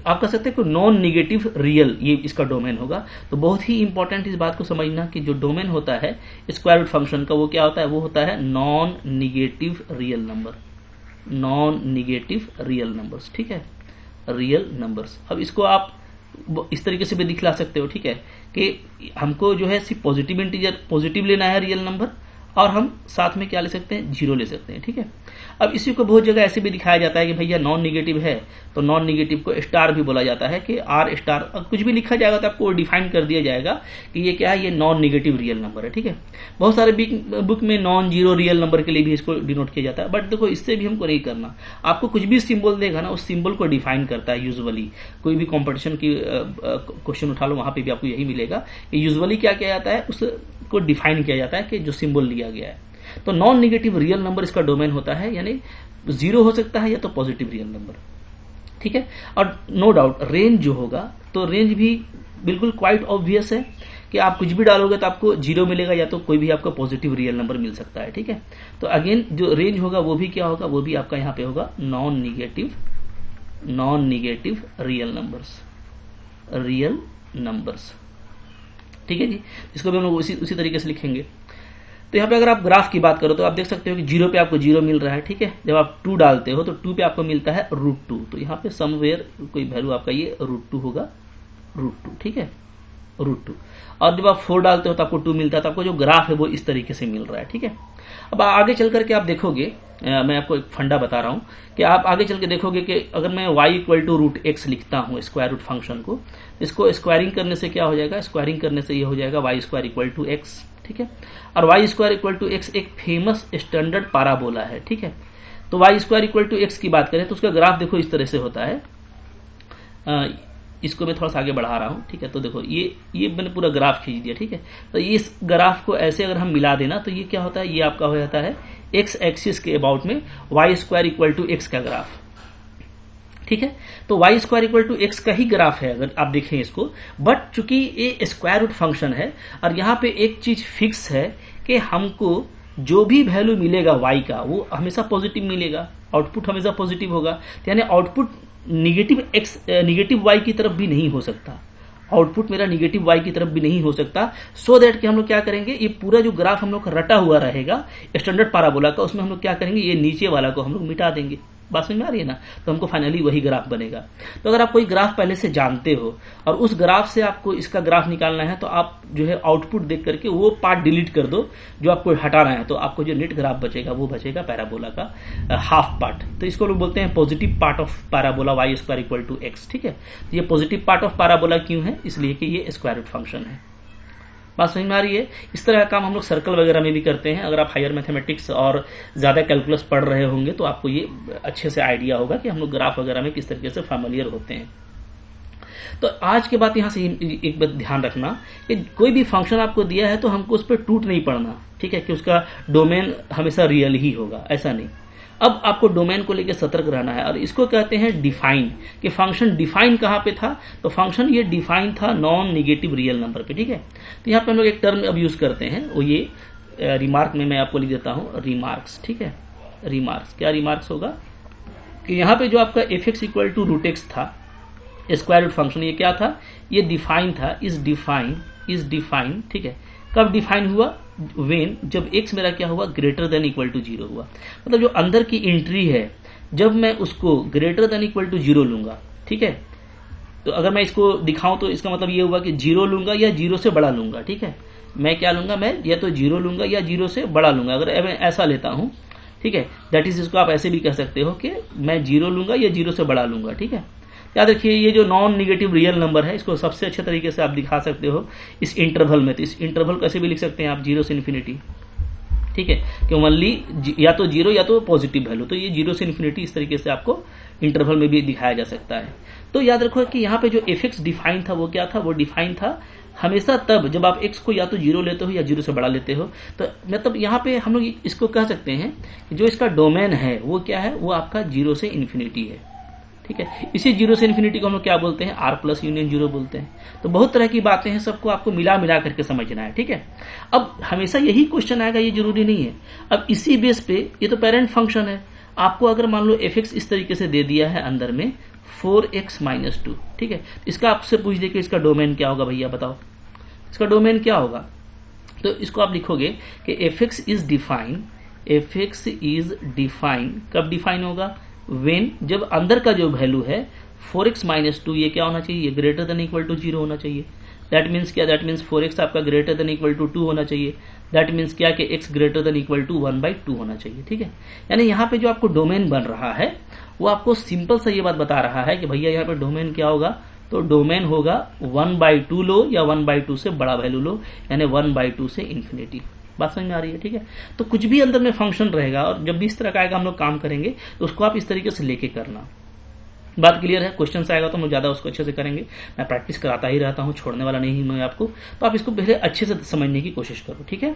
आप कह सकते हो नॉन निगेटिव रियल, ये इसका डोमेन होगा। तो बहुत ही इंपॉर्टेंट इस बात को समझना कि जो डोमेन होता है स्क्वायर रूट फंक्शन का, वो क्या होता है, वो होता है non negative real number, non negative real numbers. ठीक है, रियल नंबर्स। अब इसको आप इस तरीके से भी दिखला सकते हो। ठीक है, कि हमको जो है सिर्फ पॉजिटिव इंटीजर पॉजिटिव लेना है रियल नंबर, और हम साथ में क्या ले सकते हैं, 0 ले सकते हैं। ठीक है, अब इसी को बहुत जगह ऐसे भी दिखाया जाता है कि भैया नॉन निगेटिव है तो नॉन निगेटिव को स्टार भी बोला जाता है कि R स्टार। कुछ भी लिखा जाएगा तो आपको डिफाइन कर दिया जाएगा कि ये क्या है, ये नॉन निगेटिव रियल नंबर है। ठीक है, बहुत सारे बुक में नॉन जीरो रियल नंबर के लिए भी इसको डिनोट किया जाता है। बट देखो, इससे भी हमको नहीं करना। आपको कुछ भी सिंबल देगा ना, उस सिंबल को डिफाइन करता है यूजुअली। कोई भी कॉम्पिटिशन की क्वेश्चन उठा लो, वहां पर भी आपको यही मिलेगा कि यूजुअली क्या किया जाता है, उसको डिफाइन किया जाता है कि जो सिंबल लिया गया है। तो नॉन निगेटिव रियल नंबर इसका डोमेन होता है, यानी 0 हो सकता है या तो पॉजिटिव रियल नंबर। ठीक है, और नो डाउट रेंज जो होगा, तो रेंज भी बिल्कुल क्वाइट ऑब्वियस है कि आप कुछ भी डालोगे तो आपको 0 मिलेगा या तो कोई भी आपको पॉजिटिव रियल नंबर मिल सकता है। ठीक है, तो अगेन जो रेंज होगा वो भी क्या होगा, वो भी आपका यहाँ पे होगा नॉन निगेटिव रियल नंबर्स। ठीक है जी, इसको भी हम लोग उसी तरीके से लिखेंगे। तो यहाँ पे अगर आप ग्राफ की बात करो तो आप देख सकते हो कि 0 पे आपको 0 मिल रहा है। ठीक है, जब आप 2 डालते हो तो 2 पे आपको मिलता है √2, तो यहाँ पे समवेयर कोई वैल्यू आपका ये √2 होगा, √2। ठीक है, √2। और जब आप 4 डालते हो तो आपको 2 मिलता है। तो आपको जो ग्राफ है वो इस तरीके से मिल रहा है। ठीक है, अब आगे चल करके आप देखोगे, मैं आपको एक फंडा बता रहा हूं कि आप आगे चल के देखोगे कि अगर मैं y = √x लिखता हूं स्क्वायर रूट फंक्शन को, इसको स्क्वायरिंग करने से क्या हो जाएगा, स्क्वायरिंग करने से ये हो जाएगा y² = x। ठीक है, और y² = x एक फेमस स्टैंडर्ड पाराबोला है। ठीक है, तो y² = x की बात करें तो उसका ग्राफ देखो इस तरह से होता है। इसको मैं थोड़ा सा आगे बढ़ा रहा हूं। ठीक है, तो देखो ये मैंने पूरा ग्राफ खींच दिया। ठीक है, तो इस ग्राफ को ऐसे अगर हम मिला देना तो ये क्या होता है, ये आपका हो जाता है x एक्सिस के अबाउट में y² = x का ग्राफ। ठीक है, तो y² = x का ही ग्राफ है अगर आप देखें इसको। बट चूंकि ये स्क्वायर रूट फंक्शन है और यहाँ पे एक चीज फिक्स है कि हमको जो भी वैल्यू मिलेगा y का वो हमेशा पॉजिटिव मिलेगा, आउटपुट हमेशा पॉजिटिव होगा। यानी आउटपुट निगेटिव y की तरफ भी नहीं हो सकता, आउटपुट मेरा निगेटिव y की तरफ भी नहीं हो सकता। सो दैट कि हम लोग क्या करेंगे, ये पूरा जो ग्राफ हम लोग का रटा हुआ रहेगा स्टैंडर्ड पाराबोला का, उसमें हम लोग क्या करेंगे, ये नीचे वाला को हम लोग मिटा देंगे। बात समझ में आ रही है ना। तो हमको फाइनली वही ग्राफ बनेगा। तो अगर आप कोई ग्राफ पहले से जानते हो और उस ग्राफ से आपको इसका ग्राफ निकालना है, तो आप जो है आउटपुट देख करके वो पार्ट डिलीट कर दो जो आपको हटाना है, तो आपको जो नेट ग्राफ बचेगा वो बचेगा पैराबोला का हाफ पार्ट। तो इसको लोग बोलते हैं positive part of parabola y square equal to X. ठीक है, तो ये पॉजिटिव पार्ट ऑफ पैराबोला क्यों है? इसलिए कि ये स्क्वायर रूट फंक्शन है। बात समझ में आ रही है। इस तरह का काम हम लोग सर्कल वगैरह में भी करते हैं। अगर आप हायर मैथमेटिक्स और ज्यादा कैलकुलस पढ़ रहे होंगे तो आपको ये अच्छे से आइडिया होगा कि हम लोग ग्राफ वगैरह में किस तरीके से फैमिलियर होते हैं। तो आज के बाद यहां से एक बात ध्यान रखना कि कोई भी फंक्शन आपको दिया है तो हमको उस पर टूट नहीं पड़ना, ठीक है, कि उसका डोमेन हमेशा रियल ही होगा, ऐसा नहीं। अब आपको डोमेन को लेकर सतर्क रहना है, और इसको कहते हैं डिफाइन, कि फंक्शन डिफाइन कहां पे था? तो फंक्शन ये डिफाइन था नॉन निगेटिव रियल नंबर पे। ठीक है, तो यहाँ पे हम लोग एक टर्म अब यूज करते हैं, वो ये रिमार्क में मैं आपको लिख देता हूं रिमार्क्स। ठीक है, रिमार्क्स, क्या रिमार्क्स होगा कि यहाँ पे जो आपका F X equal to root X था स्क्वायर रूट फंक्शन, ये क्या था? ये डिफाइन था, इज डिफाइन। ठीक है, कब डिफाइन हुआ? वेन, जब x मेरा क्या हुआ? ग्रेटर देन इक्वल टू 0 हुआ। मतलब जो अंदर की एंट्री है, जब मैं उसको ग्रेटर देन इक्वल टू 0 लूंगा, ठीक है, तो अगर मैं इसको दिखाऊं तो इसका मतलब ये हुआ कि 0 लूंगा या 0 से बड़ा लूंगा। ठीक है, मैं क्या लूंगा? मैं या तो 0 लूंगा या 0 से बड़ा लूंगा। अगर मैं ऐसा लेता हूं, ठीक है, दैट इज, इसको आप ऐसे भी कह सकते हो कि मैं 0 लूंगा या 0 से बड़ा लूंगा। ठीक है, याद रखिए ये जो नॉन निगेटिव रियल नंबर है, इसको सबसे अच्छे तरीके से आप दिखा सकते हो इस इंटरवल में। तो इस इंटरवल कैसे भी लिख सकते हैं आप? 0 से इन्फिनिटी। ठीक है, कि ओनली या तो 0 या तो पॉजिटिव वैल्यू, तो ये 0 से इन्फिनिटी इस तरीके से आपको इंटरवल में भी दिखाया जा सकता है। तो याद रखो कि यहाँ पे जो एफ एक्स डिफाइन था वो क्या था? वो डिफाइन था हमेशा तब जब आप x को या तो 0 लेते हो या 0 से बड़ा लेते हो। तो मतलब यहाँ पे हम लोग इसको कह सकते हैं कि जो इसका डोमेन है वो क्या है? वो आपका 0 से इन्फिनिटी है। ठीक है, इसी 0 से इन्फिनिटी को हम लोग क्या बोलते हैं? r प्लस यूनियन 0 बोलते हैं। तो बहुत तरह की बातें हैं, सबको आपको मिला करके समझना है। ठीक है, अब हमेशा यही क्वेश्चन आएगा, ये जरूरी नहीं है। अब इसी बेस पे ये तो पेरेंट फंक्शन है, आपको अगर मान लो एफ एक्स इस तरीके से दे दिया है अंदर में 4x माइनस 2, ठीक है, इसका आपसे पूछ दे कि इसका डोमेन क्या होगा, भैया बताओ इसका डोमेन क्या होगा? तो इसको आप लिखोगे कि एफ एक्स इज डिफाइन, कब डिफाइन होगा? वेन, जब अंदर का जो वैल्यू है 4x माइनस 2, ये क्या होना चाहिए? ये ग्रेटर देन इक्वल टू 0 होना चाहिए। दैट मीन्स क्या? दैट मीन्स 4x आपका ग्रेटर देन इक्वल टू 2 होना चाहिए। दैट मीन्स क्या कि x greater than equal to 1/2 होना चाहिए। ठीक है, यानी यहाँ पे जो आपको डोमेन बन रहा है वो आपको सिंपल सा ये बात बता रहा है कि भैया यहाँ पे डोमेन क्या होगा? तो डोमेन होगा 1/2 लो या 1/2 से बड़ा वैल्यू लो, यानी 1/2 से इन्फिनिटी। बात समझ में आ रही है? ठीक है, तो कुछ भी अंदर में फंक्शन रहेगा और जब भी इस तरह का आएगा हम लोग काम करेंगे तो उसको आप इस तरीके से लेके करना। बात क्लियर है? क्वेश्चन आएगा तो हम ज्यादा उसको अच्छे से करेंगे। मैं प्रैक्टिस कराता ही रहता हूँ, छोड़ने वाला नहीं मैं आपको। तो आप इसको पहले अच्छे से समझने की कोशिश करो। ठीक है,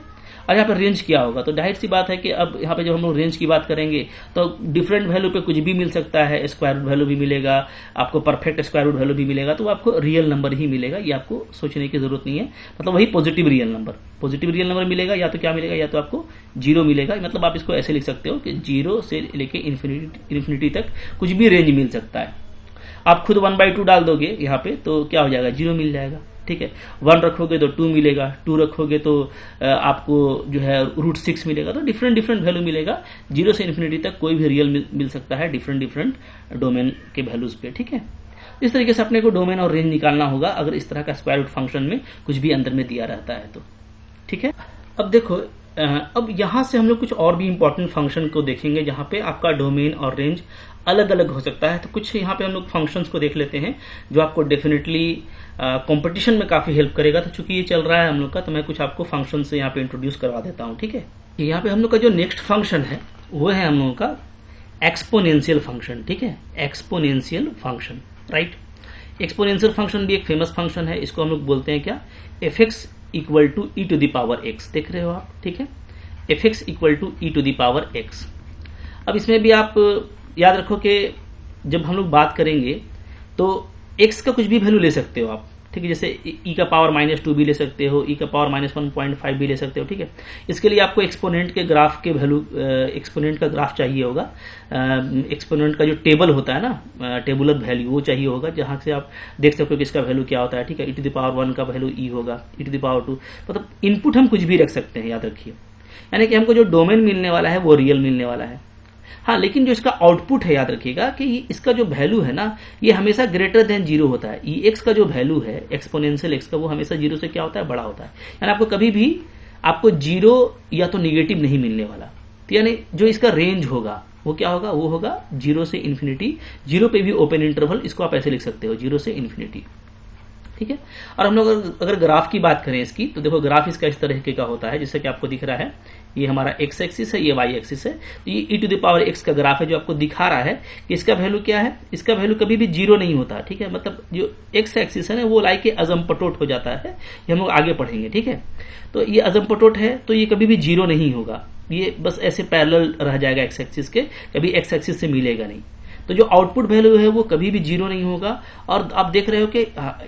और यहाँ पे रेंज क्या होगा? तो जाहिर सी बात है कि अब यहाँ पे जब हम लोग रेंज की बात करेंगे तो डिफरेंट वैल्यू पे कुछ भी मिल सकता है। स्क्वायर रूट वैल्यू भी मिलेगा, आपको परफेक्ट स्क्वायर रूट वैल्यू भी मिलेगा, तो आपको रियल नंबर ही मिलेगा। ये आपको सोचने की जरूरत नहीं है। मतलब वही पॉजिटिव रियल नंबर मिलेगा, या तो क्या मिलेगा? या तो आपको 0 मिलेगा। मतलब आप इसको ऐसे लिख सकते हो कि 0 से लेके इन्फिनिटी तक कुछ भी रेंज मिल सकता है। आप खुद 1/2 डाल दोगे यहाँ पे तो क्या हो जाएगा? 0 मिल जाएगा। ठीक है, 1 रखोगे तो 2 मिलेगा, 2 रखोगे तो आपको जो है √6 मिलेगा। तो डिफरेंट वैल्यू मिलेगा। 0 से इन्फिनिटी तक कोई भी रियल मिल सकता है डिफरेंट डोमेन के वैल्यूज पे। ठीक है, इस तरीके से अपने को डोमेन और रेंज निकालना होगा अगर इस तरह का स्क्वायर रूट फंक्शन में कुछ भी अंदर में दिया रहता है तो। ठीक है, अब देखो, अब यहां से हम लोग कुछ और भी इंपॉर्टेंट फंक्शन को देखेंगे जहां पे आपका डोमेन और रेंज अलग अलग हो सकता है। तो कुछ यहाँ पे हम लोग फंक्शंस को देख लेते हैं जो आपको डेफिनेटली कंपटीशन में काफी हेल्प करेगा। तो चूंकि ये चल रहा है हम लोग का, तो मैं कुछ आपको फंक्शन से यहाँ पे इंट्रोड्यूस करवा देता हूँ। ठीक है, यहाँ पे हम लोग का जो नेक्स्ट फंक्शन है वो है हम लोगों का एक्सपोनेंशियल फंक्शन। ठीक है, exponential function, right. Exponential function भी एक फेमस फंक्शन है। इसको हम लोग बोलते हैं क्या? F X equal to E to the power X. देख रहे हो आप? ठीक है, F X equal to E to the power X. अब इसमें भी आप याद रखो कि जब हम लोग बात करेंगे तो x का कुछ भी वैल्यू ले सकते हो आप। ठीक है, जैसे e का पावर -2 भी ले सकते हो, e का पावर -1.5 भी ले सकते हो। ठीक है, इसके लिए आपको एक्सपोनेंट के ग्राफ के वैल्यू, एक्सपोनेंट का ग्राफ चाहिए होगा। एक्सपोनेंट का जो टेबल होता है ना, टेबुलर वैल्यू, वो चाहिए होगा जहां से आप देख सकते हो कि इसका वैल्यू क्या होता है। ठीक है, e⁻1 का वैल्यू e होगा, e⁻2, मतलब इनपुट हम कुछ भी रख सकते हैं, याद रखिए। यानी कि हमको जो डोमेन मिलने वाला है वो रियल मिलने वाला है। हाँ, लेकिन जो इसका आउटपुट है याद रखिएगा कि इसका जो वैल्यू है ना, ये हमेशा ग्रेटर देन जीरो होता है। ई एक्स का जो वैल्यू है एक्सपोनेंशियल एक्स का, वो हमेशा जीरो से क्या होता है, बड़ा होता है। यानी आपको कभी भी आपको जीरो या तो निगेटिव नहीं मिलने वाला। तो यानी जो इसका रेंज होगा वो क्या होगा, वो होगा जीरो से इन्फिनिटी। जीरो पे भी ओपन इंटरवल, इसको आप ऐसे लिख सकते हो, जीरो से इन्फिनिटी, ठीक है। और हम लोग अगर ग्राफ की बात करें इसकी, तो देखो ग्राफ इसका इस तरीके का होता है, जैसे कि आपको दिख रहा है, ये हमारा एक्स एक्सिस है, ये वाई एक्सिस है। तो ये ई टू द पावर एक्स का ग्राफ है जो आपको दिखा रहा है कि इसका वैल्यू क्या है, इसका वैल्यू कभी भी जीरो नहीं होता, ठीक है। मतलब जो एक्स एक्सिस है ना, वो लाइक अजम्पटोट हो जाता है, ये हम लोग आगे पढ़ेंगे, ठीक है। तो ये अजम्पटोट है, तो ये कभी भी जीरो नहीं होगा, ये बस ऐसे पैरेलल रह जाएगा एक्स एक्सिस के, कभी एक्स एक्सिस से मिलेगा नहीं। तो जो आउटपुट वैल्यू है वो कभी भी जीरो नहीं होगा। और आप देख रहे हो कि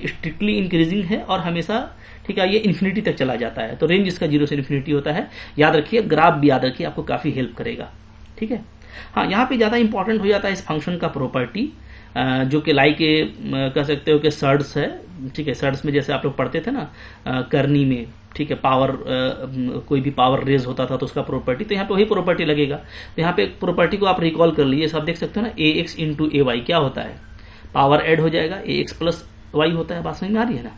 स्ट्रिक्टली इंक्रीजिंग है और हमेशा, ठीक है, ये इन्फिनिटी तक चला जाता है। तो रेंज इसका जीरो से इन्फिनिटी होता है। याद रखिए, ग्राफ भी याद रखिए, आपको काफी हेल्प करेगा, ठीक है। हाँ, यहाँ पे ज्यादा इंपॉर्टेंट हो जाता है इस फंक्शन का प्रॉपर्टी, जो कि लाइक कह सकते हो कि सर्ड्स है, ठीक है। सर्ड्स में जैसे आप लोग पढ़ते थे ना करनी में, ठीक है, पावर कोई भी पावर रेज होता था तो उसका प्रॉपर्टी, तो यहाँ पे वही प्रॉपर्टी लगेगा। तो यहाँ पे प्रॉपर्टी को आप रिकॉल कर लीजिए, सब देख सकते हो ना, ए एक्स इंटू ए वाई क्या होता है, पावर ऐड हो जाएगा, ए एक्स प्लस वाई होता है। बात समझ में आ रही है ना,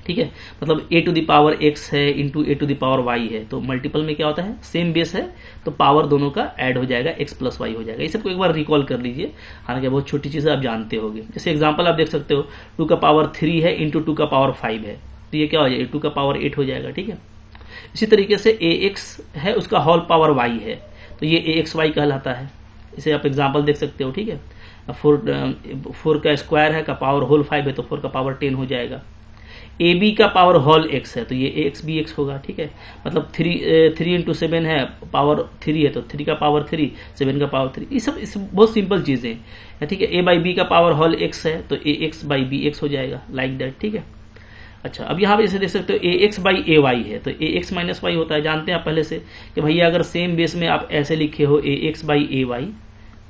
ठीक है। मतलब A to the power X है into A to the power Y है, तो मल्टीपल में क्या होता है, सेम बेस है, तो पावर दोनों का ऐड हो जाएगा, एक्स प्लस वाई हो जाएगा। ये सबको एक बार रिकॉल कर लीजिए, हालांकि बहुत छोटी चीजें आप जानते होंगे। जैसे एग्जांपल आप देख सकते हो, 2 का पावर 3 है इंटू 2 का पावर 5 है, तो ये क्या हो जाएगा, 2 का पावर 8 हो जाएगा, ठीक है। इसी तरीके से ए एक्स है, उसका होल पावर वाई है, तो ये ए एक्स वाई कहलाता है। इसे आप एग्जाम्पल देख सकते हो, ठीक है। 4 का स्क्वायर है, का पावर होल 5 है, तो 4 का पावर 10 हो जाएगा। ए बी का पावर होल एक्स है, तो ये ए एक्स बी एक्स होगा, ठीक है। मतलब 3 इंटू 7 है, पावर 3 है, तो 3 का पावर 3, 7 का पावर 3। ये सब बहुत सिंपल चीजें हैं, ठीक है। ए बाई बी का पावर होल एक्स है, तो ए एक्स बाई बी एक्स हो जाएगा, लाइक दैट, ठीक है। अच्छा, अब यहाँ पे जैसे देख सकते हो, ए एक्स बाई ए वाई है, तो ए एक्स माइनस वाई होता है। जानते हैं आप पहले से कि भैया अगर सेम बेस में आप ऐसे लिखे हो ए एक्स बाई ए वाई,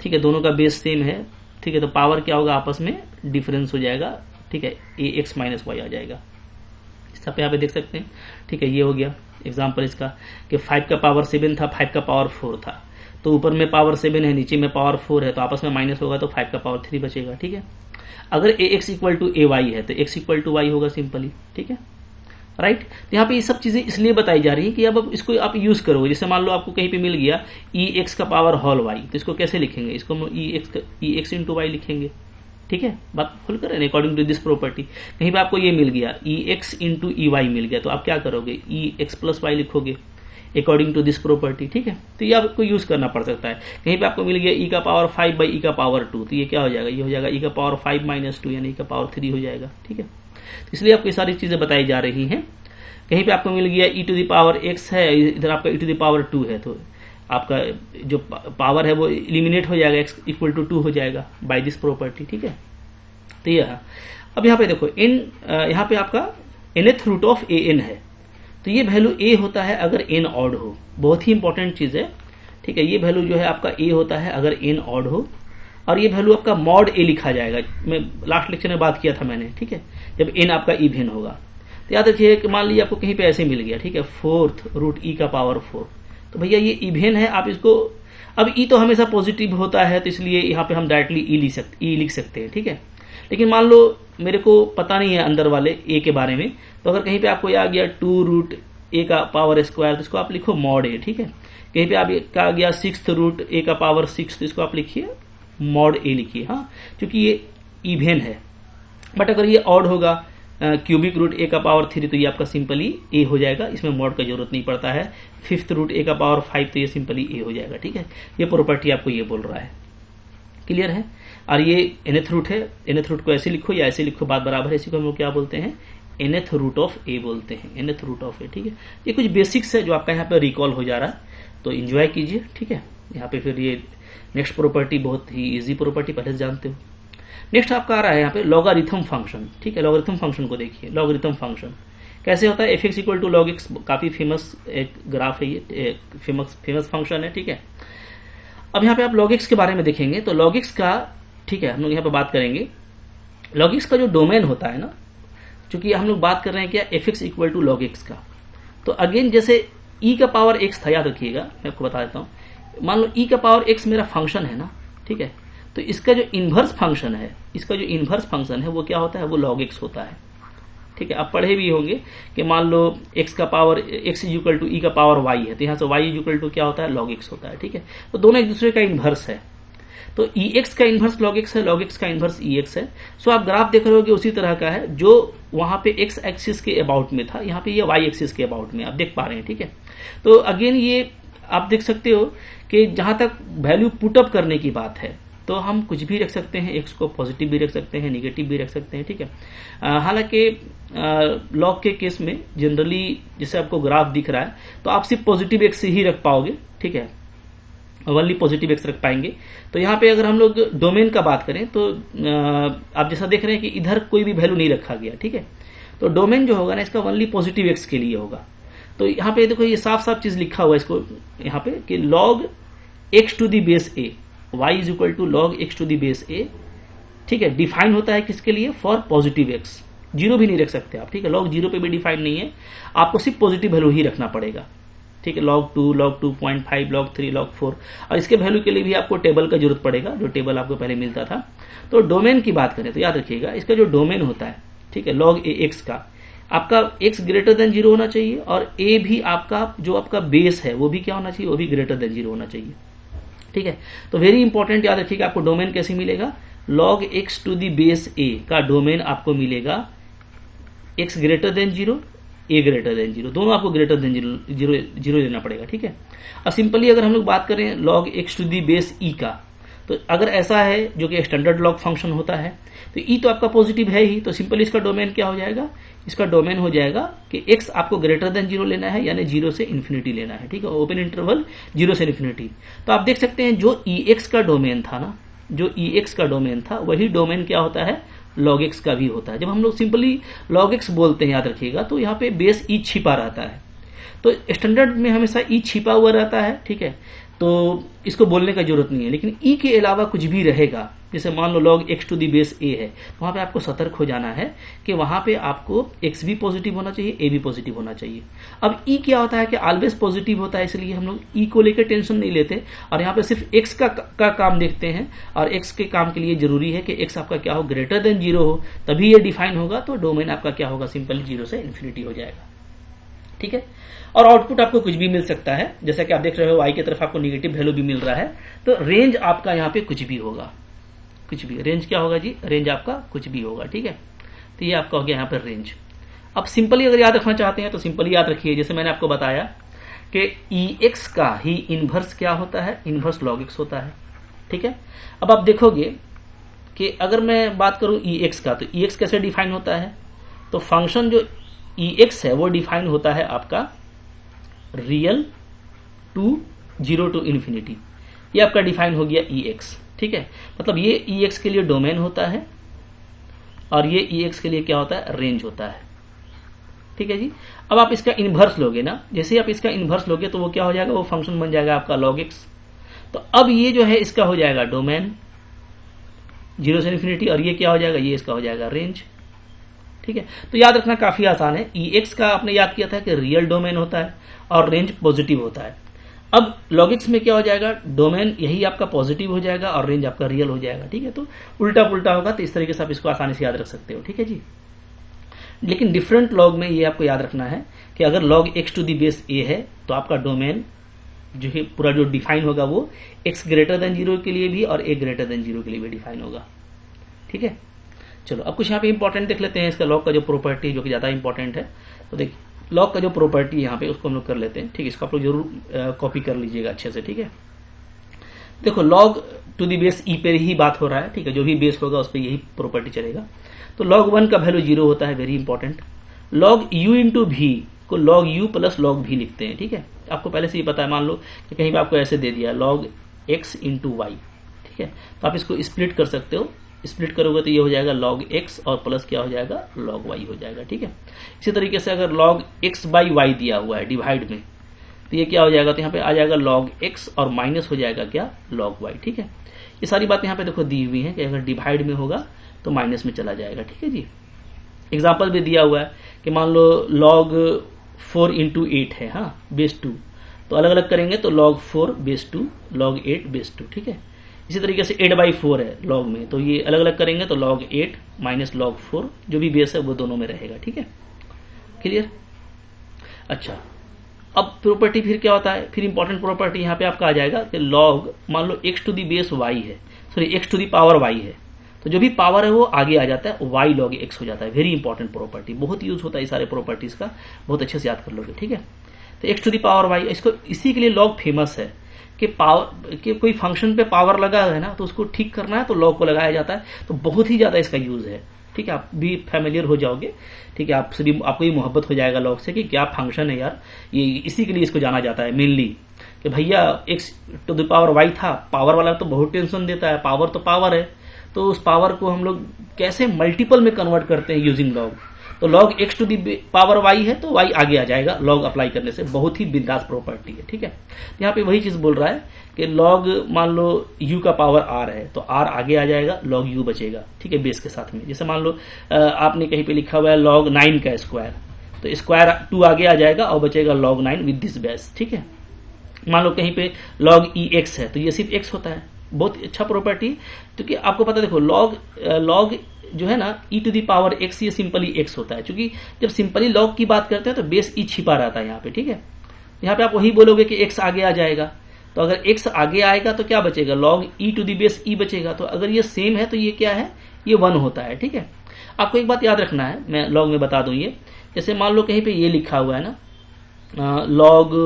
ठीक है, दोनों का बेस सेम है, ठीक है, तो पावर क्या होगा, आपस में डिफरेंस हो जाएगा, ठीक है, ए एक्स माइनस वाई आ जाएगा। सब यहाँ पे देख सकते हैं, ठीक है। ये हो गया एग्जाम्पल इसका कि 5 का पावर 7 था, 5 का पावर 4 था, तो ऊपर में पावर 7 है, नीचे में पावर 4 है, तो आपस में माइनस होगा, तो 5 का पावर 3 बचेगा, ठीक है। अगर A X equal to A Y है, तो एक्स इक्वल टू वाई होगा सिंपली, ठीक है, राइट। तो यहाँ पे ये सब चीजें इसलिए बताई जा रही है कि अब इसको आप यूज करोगे। जैसे मान लो आपको कहीं पे मिल गया ई एक्स का पावर होल वाई, तो इसको कैसे लिखेंगे, इसको ई एक्स इंटू वाई लिखेंगे, ठीक है। बात खुल कर अकॉर्डिंग टू दिस प्रॉपर्टी। कहीं पे आपको ये मिल गया ई एक्स इंटू ई वाई मिल गया, तो आप क्या करोगे, ई एक्स प्लस वाई लिखोगे अकॉर्डिंग टू दिस प्रॉपर्टी, ठीक है। तो ये आपको यूज करना पड़ सकता है। कहीं पे आपको मिल गया ई का पावर 5 बाई ई का पावर 2, तो ये क्या हो जाएगा, ये हो जाएगा ई का पावर 5 माइनस 2, यानी ई का पावर 3 हो जाएगा, ठीक है। इसलिए आपको ये सारी चीजें बताई जा रही हैं। कहीं पे आपको मिल गया ई टू द पावर एक्स है, इधर आपका ई टू द पावर 2 है, तो आपका जो पावर है वो इलिमिनेट हो जाएगा, एक्स इक्वल टू 2 हो जाएगा बाय दिस प्रॉपर्टी, ठीक है। तो यह अब यहाँ पे देखो इन यहाँ पे आपका nth root of A N है, तो ये वैल्यू ए होता है अगर एन ऑड हो। बहुत ही इंपॉर्टेंट चीज है, ठीक है। ये वैल्यू जो है आपका ए होता है अगर एन ऑड हो, और ये वैल्यू आपका मॉड ए लिखा जाएगा। मैं लास्ट लेक्चर में बात किया था मैंने, ठीक है, जब एन आपका इवन होगा। तो याद रखिए कि मान लीजिए आपको कहीं पे ऐसे मिल गया, ठीक है, 4th रूट ई का पावर 4, तो भैया ये इवन है, आप इसको, अब ई तो हमेशा पॉजिटिव होता है, तो इसलिए यहाँ पे हम डायरेक्टली ई लिख सकते हैं, ठीक है। लेकिन मान लो मेरे को पता नहीं है अंदर वाले ए के बारे में, तो अगर कहीं पे आपको आ गया 2 रूट ए का पावर स्क्वायर, तो इसको आप लिखो मॉड ए, ठीक है। कहीं पे आप आ गया 6th रूट ए का पावर 6, तो इसको आप लिखिए मॉड ए लिखिए, हाँ, क्योंकि ये इवन है। बट अगर ये ऑड होगा क्यूबिक रूट ए का पावर 3, तो ये आपका सिंपली ए हो जाएगा, इसमें मॉड का जरूरत नहीं पड़ता है। 5th रूट ए का पावर 5, तो ये सिंपली ए हो जाएगा, ठीक है। ये प्रॉपर्टी आपको ये बोल रहा है, क्लियर है। और ये nth रूट है, nth रूट को ऐसे लिखो या ऐसे लिखो, बात बराबर है। इसी को हम लोग क्या बोलते हैं, nth रूट ऑफ ए बोलते हैं, nth रूट ऑफ ए, ठीक है। ये कुछ बेसिक्स है जो आपका यहाँ पे रिकॉल हो जा रहा है, तो एंजॉय कीजिए, ठीक है। यहाँ पे फिर ये नेक्स्ट प्रॉपर्टी बहुत ही इजी प्रॉपर्टी पहले से जानते हो। नेक्स्ट आपका आ रहा है यहाँ पे लॉगरिथम फंक्शन, ठीक है। लॉगरिथम फंक्शन को देखिए, लॉगरिथम फंक्शन कैसे होता है, F X equal to log X, काफी फेमस एक ग्राफ है, ये फेमस फंक्शन है, ठीक है। अब यहाँ पे आप लॉग एक्स के बारे में देखेंगे, तो लॉग एक्स का, ठीक है, हम लोग यहाँ पे बात करेंगे लॉग एक्स का जो डोमेन होता है ना, चूंकि हम लोग बात कर रहे हैं क्या, F X equal to log X का, तो अगेन जैसे ई का पावर एक्स था, याद रखिएगा, मैं आपको बता देता हूँ, मान लो e का पावर x मेरा फंक्शन है ना, ठीक है, तो इसका जो इनवर्स फंक्शन है, इसका जो इनवर्स फंक्शन है वो क्या होता है, वो log x होता है, ठीक है। आप पढ़े भी होंगे कि मान लो x का power x is equal to e का पावर y है, तो यहाँ से y इज इक्वल टू क्या होता है, log x होता है, ठीक है। तो दोनों एक दूसरे का इनवर्स है, तो ex का इनवर्स log x है, log x का इनवर्स ex है। सो आप ग्राफ देख रहे होगे उसी तरह का है, जो वहां पे x एक्सिस के अबाउट में था, यहाँ पे ये y एक्सिस के अबाउट में आप देख पा रहे हैं, ठीक है। तो अगेन ये आप देख सकते हो कि जहां तक वैल्यू पुटअप करने की बात है तो हम कुछ भी रख सकते हैं, x को पॉजिटिव भी रख सकते हैं, नेगेटिव भी रख सकते हैं, ठीक है। हालांकि लॉग के केस में जनरली जैसे आपको ग्राफ दिख रहा है तो आप सिर्फ पॉजिटिव x ही रख पाओगे, ठीक है, ओनली पॉजिटिव x रख पाएंगे। तो यहाँ पे अगर हम लोग डोमेन का बात करें तो आप जैसा देख रहे हैं कि इधर कोई भी वैल्यू नहीं रखा गया, ठीक है। तो डोमेन जो होगा ना इसका ओनली पॉजिटिव x के लिए होगा। तो यहाँ पे देखो ये साफ साफ चीज लिखा हुआ है इसको यहाँ पे कि log x to the base a, y is equal to log x to the base a, ठीक है। डिफाइन होता है किसके लिए, फॉर पॉजिटिव x, जीरो भी नहीं रख सकते आप, ठीक है। log 0 पे भी डिफाइन नहीं है, आपको सिर्फ पॉजिटिव वैल्यू ही रखना पड़ेगा, ठीक है। log 2, log 2.5, log 3, log 4, और इसके वैल्यू के लिए भी आपको टेबल का जरूरत पड़ेगा, जो टेबल आपको पहले मिलता था। तो डोमेन की बात करें तो याद रखिएगा इसका जो डोमेन होता है, ठीक है, log ax का आपका x ग्रेटर देन 0 होना चाहिए, और a भी आपका जो आपका बेस है वो भी क्या होना चाहिए, वो भी ग्रेटर देन 0 होना चाहिए, ठीक है। तो वेरी इंपॉर्टेंट याद रखिएगा आपको डोमेन कैसे मिलेगा, log x to the base a का डोमेन आपको मिलेगा x greater than 0, a greater than 0, दोनों आपको ग्रेटर देन 0 लेना पड़ेगा, ठीक है। और सिंपली अगर हम लोग बात करें log x to the base e का, तो अगर ऐसा है जो कि स्टैंडर्ड लॉग फंक्शन होता है तो e तो आपका पॉजिटिव है ही, तो सिंपली इसका डोमेन क्या हो जाएगा, इसका डोमेन हो जाएगा कि x आपको ग्रेटर देन 0 लेना है, यानी 0 से इन्फिनिटी लेना है, ठीक है, ओपन इंटरवल 0 से इन्फिनिटी। तो आप देख सकते हैं जो ex का डोमेन था ना, जो ex का डोमेन था वही डोमेन क्या होता है, log x का भी होता है। जब हम लोग सिंपली log x बोलते हैं याद रखिएगा तो यहाँ पे बेस e छिपा रहता है, तो स्टैंडर्ड में हमेशा e छिपा हुआ रहता है, ठीक है, तो इसको बोलने का जरूरत नहीं है। लेकिन e के अलावा कुछ भी रहेगा, जैसे मान लो log x to the base a है, वहां पे आपको सतर्क हो जाना है कि वहां पे आपको x भी पॉजिटिव होना चाहिए, a भी पॉजिटिव होना चाहिए। अब e क्या होता है कि ऑलवेज पॉजिटिव होता है, इसलिए हम लोग e को लेकर टेंशन नहीं लेते और यहाँ पे सिर्फ x का काम देखते हैं, और x के काम के लिए जरूरी है कि x आपका क्या हो, ग्रेटर देन 0 हो, तभी ये डिफाइन होगा। तो डोमेन आपका क्या होगा, सिंपली 0 से इन्फिनिटी हो जाएगा, ठीक है। और आउटपुट आपको कुछ भी मिल सकता है, जैसा कि आप देख रहे हो y की तरफ आपको निगेटिव वैल्यू भी मिल रहा है, तो रेंज आपका यहाँ पे कुछ भी होगा, कुछ भी। रेंज क्या होगा जी, रेंज आपका कुछ भी होगा, ठीक है। तो ये आपका हो गया यहाँ पर रेंज। अब सिंपली अगर याद रखना चाहते हैं तो सिंपली याद रखिए, जैसे मैंने आपको बताया कि ex का ही इनवर्स क्या होता है, इनवर्स log x होता है, ठीक है। अब आप देखोगे कि अगर मैं बात करूं ex का, तो ex कैसे डिफाइन होता है, तो फंक्शन जो ex है वो डिफाइन होता है आपका रियल टू 0 टू इन्फिनिटी, ये आपका डिफाइन हो गया ex, ठीक है। मतलब ये ex के लिए डोमेन होता है और ये ex के लिए क्या होता है, रेंज होता है, ठीक है जी। अब आप इसका इनवर्स लोगे ना, जैसे आप इसका इनवर्स लोगे तो वो क्या हो जाएगा, वो फंक्शन बन जाएगा आपका log x। तो अब ये जो है इसका हो जाएगा डोमेन 0 से इन्फिनिटी, और ये क्या हो जाएगा, ये इसका हो जाएगा रेंज, ठीक है। तो याद रखना काफी आसान है, ex का आपने याद किया था कि रियल डोमेन होता है और रेंज पॉजिटिव होता है। अब log x में क्या हो जाएगा, डोमेन यही आपका पॉजिटिव हो जाएगा और रेंज आपका रियल हो जाएगा, ठीक है। तो उल्टा पुल्टा होगा, तो इस तरीके से आप इसको आसानी से याद रख सकते हो, ठीक है जी। लेकिन डिफरेंट लॉग में ये आपको याद रखना है कि अगर log x to the base a है तो आपका डोमेन जो है पूरा जो डिफाइन होगा वो x ग्रेटर देन 0 के लिए भी और a ग्रेटर देन 0 के लिए भी डिफाइन होगा, ठीक है। चलो अब कुछ यहाँ पे इंपॉर्टेंट देख लेते हैं, इसका लॉग का जो प्रॉपर्टी जो कि ज्यादा इंपॉर्टेंट है। तो देखिए लॉग का जो प्रॉपर्टी यहाँ पे उसको हम लोग कर लेते हैं, ठीक है। इसको आप लोग जरूर कॉपी कर लीजिएगा अच्छे से, ठीक है। देखो log to the base e पे ही बात हो रहा है, ठीक है, जो भी बेस होगा उस पर यही प्रॉपर्टी चलेगा। तो log 1 का वैल्यू 0 होता है, very important. log u into v को log u plus log v लिखते हैं, ठीक है। आपको पहले से ही पता है, मान लो कि कहीं भी आपको ऐसे दे दिया log x इंटू वाई, ठीक है, तो आप इसको स्प्लिट कर सकते हो। स्प्लिट करोगे तो ये हो जाएगा log x और प्लस क्या हो जाएगा, log y हो जाएगा, ठीक है। इसी तरीके से अगर log x बाई वाई दिया हुआ है डिवाइड में, तो ये क्या हो जाएगा, तो यहाँ पे आ जाएगा log x और माइनस हो जाएगा क्या, log y, ठीक है। ये सारी बातें यहाँ पे देखो दी हुई हैं कि अगर डिवाइड में होगा तो माइनस में चला जाएगा, ठीक है जी। एग्जाम्पल भी दिया हुआ है कि मान लो log 4 इंटू 8 है, हाँ, बेस 2, तो अलग अलग करेंगे तो log 4 बेस 2 log 8 बेस 2, ठीक है। इसी तरीके से 8/4 है log में, तो ये अलग अलग करेंगे तो log 8 माइनस log 4 जो भी बेस है वो दोनों में रहेगा, ठीक है। क्लियर। अच्छा, अब प्रॉपर्टी फिर क्या होता है, फिर इंपॉर्टेंट प्रॉपर्टी यहाँ पे आपका आ जाएगा कि log, मान लो x to the base y है, sorry x to the power y है, तो जो भी पावर है वो आगे आ जाता है, y log x हो जाता है। वेरी इंपॉर्टेंट प्रॉपर्टी, बहुत यूज होता है सारे प्रॉपर्टीज का, बहुत अच्छे से याद कर लोगे, ठीक है। तो x to the power y, इसको इसी के लिए log फेमस है कि पावर कि कोई फंक्शन पे पावर लगा है ना तो उसको ठीक करना है तो log को लगाया जाता है, तो बहुत ही ज्यादा इसका यूज है, ठीक है। आप भी फैमिलियर हो जाओगे, ठीक है, आपसे भी आपको ये मोहब्बत हो जाएगा log से कि क्या फंक्शन है यार, ये इसी के लिए इसको जाना जाता है मेनली कि भैया x to the power y था, पावर वाला तो बहुत टेंशन देता है, पावर तो पावर है, तो उस पावर को हम लोग कैसे मल्टीपल में कन्वर्ट करते हैं यूजिंग log, तो log x to the power y है तो y आगे आ जाएगा log अप्लाई करने से, बहुत ही बिंदास प्रॉपर्टी है, ठीक है। यहाँ पे वही चीज बोल रहा है कि log मान लो u का पावर r है तो r आगे आ जाएगा, log u बचेगा, ठीक है, बेस के साथ में। जैसे मान लो आपने कहीं पे लिखा हुआ है log 9 का स्क्वायर, तो स्क्वायर 2 आगे आ जाएगा और बचेगा log 9 विद दिस बेस, ठीक है। मान लो कहीं पे log ex है तो ये सिर्फ x होता है, बहुत अच्छा प्रॉपर्टी, क्योंकि आपको पता देखो log जो है ना e to the power x, ये सिंपली x होता है, क्योंकि जब सिंपली log की बात करते हैं तो बेस e छिपा रहता है यहाँ पे, ठीक है। यहाँ पे आप वही बोलोगे कि x आगे आ जाएगा, तो अगर x आगे आएगा तो क्या बचेगा, log e to the base e बचेगा, तो अगर ये सेम है तो ये क्या है, ये 1 होता है, ठीक है। आपको एक बात याद रखना है, मैं log में बता दूं, ये जैसे मान लो कहीं पे ये लिखा हुआ है ना log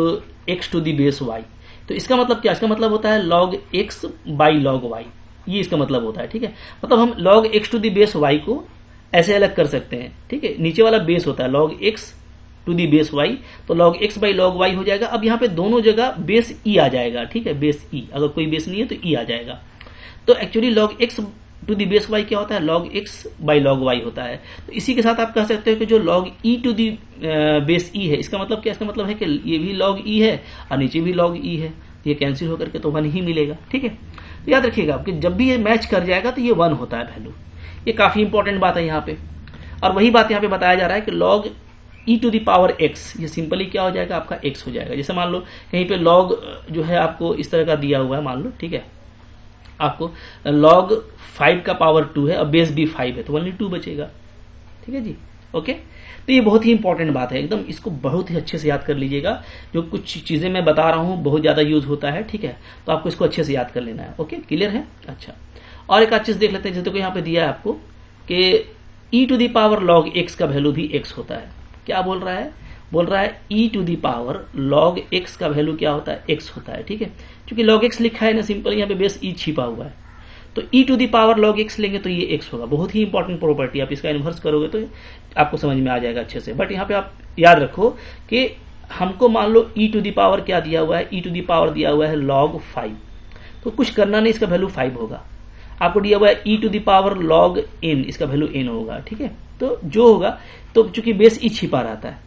x to the base y, तो इसका मतलब क्या, इसका मतलब होता है log x by log y, ये इसका मतलब होता है, ठीक है। मतलब हम log x to the base y को ऐसे अलग कर सकते हैं, ठीक है। नीचे वाला बेस होता है log x to the base y, तो log x by log y हो जाएगा। अब यहाँ पे दोनों जगह बेस e आ जाएगा, ठीक है, बेस e, अगर कोई बेस नहीं है तो e आ जाएगा। तो actually log x to the base y क्या होता है, log x by log y होता है। तो इसी के साथ आप कह सकते हो कि जो log e to the base e है, इसका मतलब क्या, इसका मतलब है कि ये भी log e है और नीचे भी log e है, ये कैंसिल होकर के तो 1 ही मिलेगा, ठीक है। तो याद रखिएगा कि जब भी ये मैच कर जाएगा तो ये 1 होता है वैल्यू, ये काफी इंपॉर्टेंट बात है यहाँ पे। और वही बात यहाँ पे बताया जा रहा है कि log e to the power x, ये सिंपली क्या हो जाएगा, आपका x हो जाएगा। जैसे मान लो कहीं पे log जो है आपको इस तरह का दिया हुआ है, मान लो, ठीक है, आपको log 5 का पावर 2 है और बेस भी 5 है, तो ओनली 2 बचेगा, ठीक है जी, ओके। तो ये बहुत ही इंपॉर्टेंट बात है, एकदम इसको बहुत ही अच्छे से याद कर लीजिएगा। जो कुछ चीजें मैं बता रहा हूँ बहुत ज्यादा यूज होता है, ठीक है, तो आपको इसको अच्छे से याद कर लेना है, ओके, क्लियर है। अच्छा, और एक चीज देख लेते हैं, जैसे देखो यहाँ पे दिया है आपको कि e to the power log x का वैल्यू भी x होता है। क्या बोल रहा है, बोल रहा है e to the power log x का वैल्यू क्या होता है, x होता है, ठीक है। क्योंकि log x लिखा है ना, सिंपल यहाँ पे बेस e छिपा हुआ है, तो e to the power log x लेंगे तो ये x होगा। बहुत ही इंपॉर्टेंट प्रॉपर्टी, आप इसका इन्वर्स करोगे तो आपको समझ में आ जाएगा अच्छे से। बट यहाँ पे आप याद रखो कि हमको मान लो e टू दी पावर क्या दिया हुआ है, e टू दी पावर दिया हुआ है log 5, तो कुछ करना नहीं, इसका वैल्यू 5 होगा। आपको दिया हुआ है e to the power log n, इसका वैल्यू n होगा, ठीक है। तो जो होगा, तो चूंकि बेस e छिपा रहता है,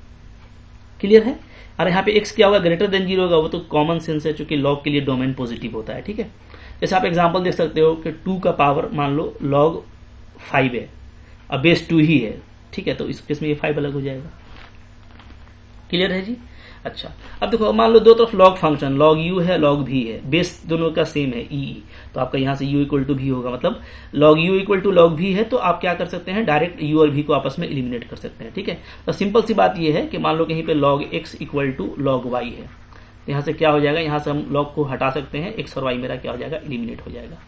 क्लियर है। और यहाँ पे x क्या होगा, ग्रेटर देन 0 होगा, वो तो कॉमन सेंस है, चूंकि log के लिए डोमेन पॉजिटिव होता है, ठीक है। जैसे आप एग्जांपल देख सकते हो कि 2 का पावर मान लो log 5 है और बेस 2 ही है, ठीक है, तो इस केस में ये 5 अलग हो जाएगा, क्लियर है जी। अच्छा, अब देखो मान लो दो तरफ log फंक्शन log u है log v है, बेस दोनों का सेम है e, तो आपका यहाँ से u इक्वल टू v होगा। मतलब log u equal to log v है तो आप क्या कर सकते हैं, डायरेक्ट u और v को आपस में एलिमिनेट कर सकते हैं, ठीक है। तो सिंपल सी बात ये है कि मान लो कहीं पे log x equal to log y है, यहाँ से क्या हो जाएगा, यहाँ से हम log को हटा सकते हैं, x और y मेरा क्या हो जाएगा, एलिमिनेट हो जाएगा।